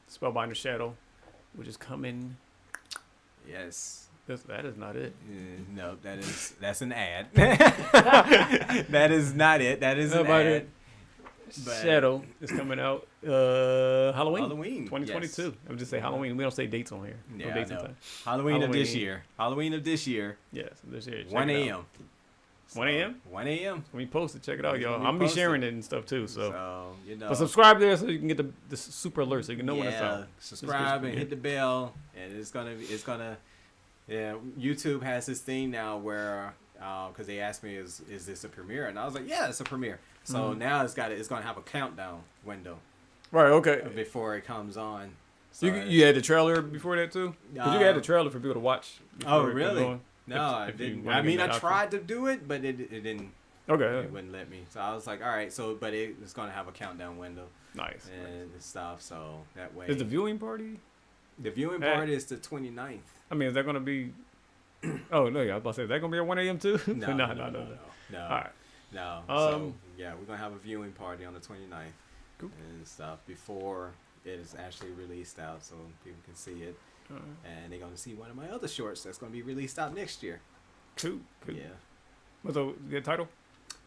Spellbinder Shadow. which is coming. Yes. That is not it. No, that's an ad. That is not it. That is an ad. Shadow is coming out. Halloween. 2022. Yes. I would just say Halloween. We don't say dates on here. Yeah, no dates I know. on time. Halloween of this year. Halloween of this year. Yes, this year. 1 a.m. 1 a.m. 1 a.m. We post it. Check it out, y'all. I'm gonna be sharing it and stuff too. So you know. But subscribe there so you can get the super alert so you can know when it's out. Subscribe and hit the bell, and it's gonna. Yeah, YouTube has this thing now where because they asked me is this a premiere, and I was like, yeah, it's a premiere. So now it's gonna have a countdown window. Right. Okay. Before it comes on. So you had the trailer before that too? Because you had the trailer for people to watch. Oh really? No, I didn't. I mean, I tried to do it, but it didn't. Okay. It wouldn't let me. So I was like, all right. So, but it's gonna have a countdown window. Nice. And stuff. So that way. Is the viewing party? The viewing party is the 29th. I mean, is that gonna be? Oh no, yeah. I was about to say, is that gonna be at 1 a.m. too? No. No. All right. No. So yeah, we're gonna have a viewing party on the 29th. Cool. And stuff before it is actually released out, so people can see it. And they're gonna see one of my other shorts that's gonna be released out next year. Cool. Yeah. What's the title?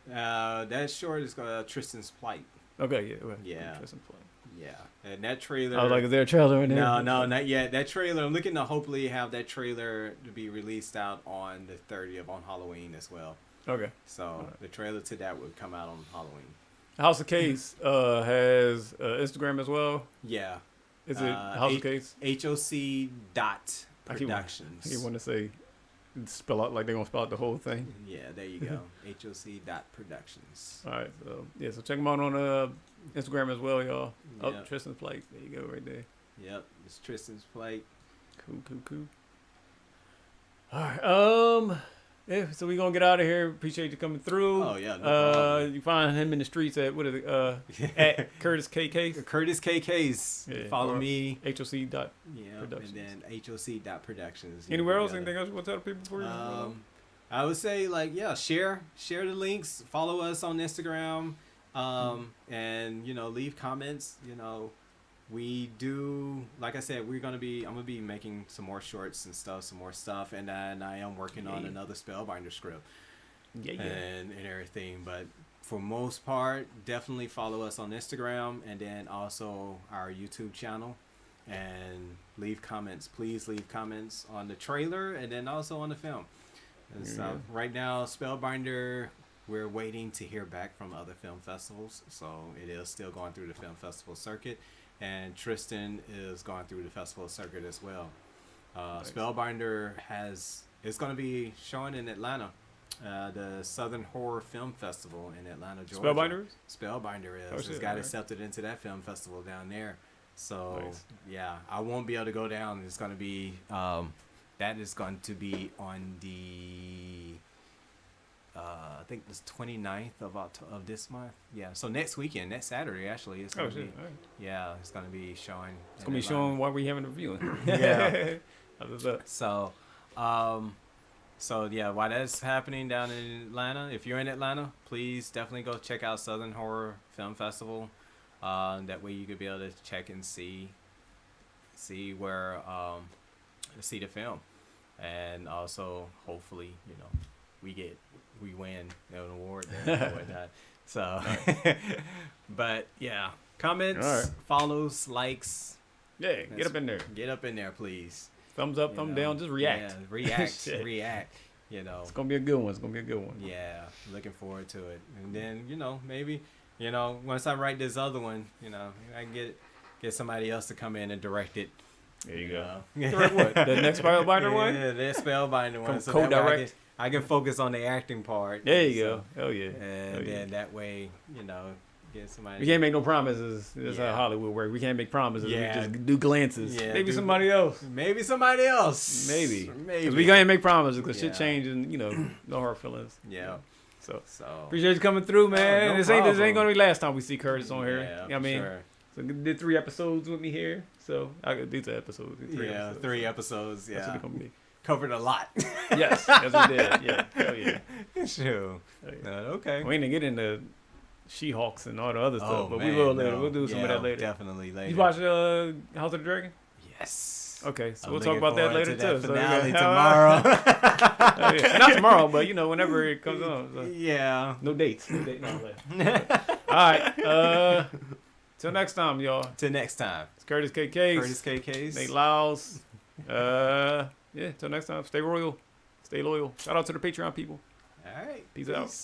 That short is called Tristan's Plight. Okay. Yeah. Tristan's Plight. Yeah. And that trailer. I was like, is there a trailer in there? No, not yet. That trailer, I'm looking to hopefully have that trailer to be released out on the 30th on Halloween as well. Okay. So the trailer to that would come out on Halloween. House of Case has Instagram as well. Yeah. Is it House of Case? HOC.productions. You want to say spell out like they're gonna spell out the whole thing? Yeah, there you go. HOC.productions. All right, so check them out on Instagram as well, y'all. Yep. Oh, Tristan's Plate. There you go, right there. Yep, it's Tristan's Plate. Cool. All right, yeah, so we're gonna get out of here. Appreciate you coming through. Oh yeah, no problem. You find him in the streets at what is it? At Curtis KK's. Curtis KK's. Yeah, Follow me. HOC. Yeah, Productions. and then HOC.productions. Anywhere else? Anything else you want to tell people before you? I would say share the links. Follow us on Instagram. And leave comments. We do, like I said, I'm gonna be making some more shorts and some more stuff, and then I am working on another Spellbinder script, and everything. But for most part, definitely follow us on Instagram, and then also our YouTube channel, and leave comments. Please leave comments on the trailer, and then also on the film. And so right now, Spellbinder, we're waiting to hear back from other film festivals, so it is still going through the film festival circuit. And Tristan is going through the festival circuit as well. Nice. Spellbinder it's going to be showing in Atlanta, the Southern Horror Film Festival in Atlanta, Georgia. Spellbinder is. It's got accepted into that film festival down there. So yeah, I won't be able to go down. It's going to be that is going to be on the I think it's 29th of this month. Yeah, so next weekend, next Saturday actually, it's gonna be. Yeah, it's gonna be showing. It's gonna be showing while we having a viewing. Yeah. So yeah, while that's happening down in Atlanta, if you're in Atlanta, please definitely go check out Southern Horror Film Festival. That way you could be able to check and see where see the film, and also hopefully we win an award and whatnot. So, but yeah, comments, follows, likes. Yeah, get up in there. Get up in there, please. Thumbs up, thumb down, just react. Yeah, react, react. It's gonna be a good one. Yeah, looking forward to it. And then maybe once I write this other one, I can get somebody else to come in and direct it. There you go. Direct what? The next Spellbinder one? Yeah, the Spellbinder one. So co-direct. I can focus on the acting part. There you go. Hell yeah. And then that way, get somebody. We can't make no promises. That's how Hollywood works. We can't make promises. Yeah. We just do glances. Yeah, Maybe somebody else. Maybe somebody else. Maybe. Because we can't make promises because shit changes and, no hard feelings. Yeah. So appreciate you coming through, man. No this ain't going to be last time we see Curtis on here. Yeah, you know what I mean? Sure. So you did 3 episodes with me here. So these are episodes. 3 episodes. Yeah. That's what it's going to be. Covered a lot. Yes, we did. Yeah. Hell yeah. Sure. Okay. We ain't gonna get into She-Hulks and all the other stuff, but man, we will later. We'll do some of that later. Definitely later. You watch House of the Dragon? Yes. Okay, so we'll talk about that later too. Finale tomorrow. Not tomorrow, but whenever it comes on. So. Yeah. No dates. No date. No. All right. Till next time, y'all. Till next time. It's Curtis KKs. Curtis KKs. Nate Lyles. Yeah. Till next time. Stay royal. Stay loyal. Shout out to the Patreon people. All right. Peace out.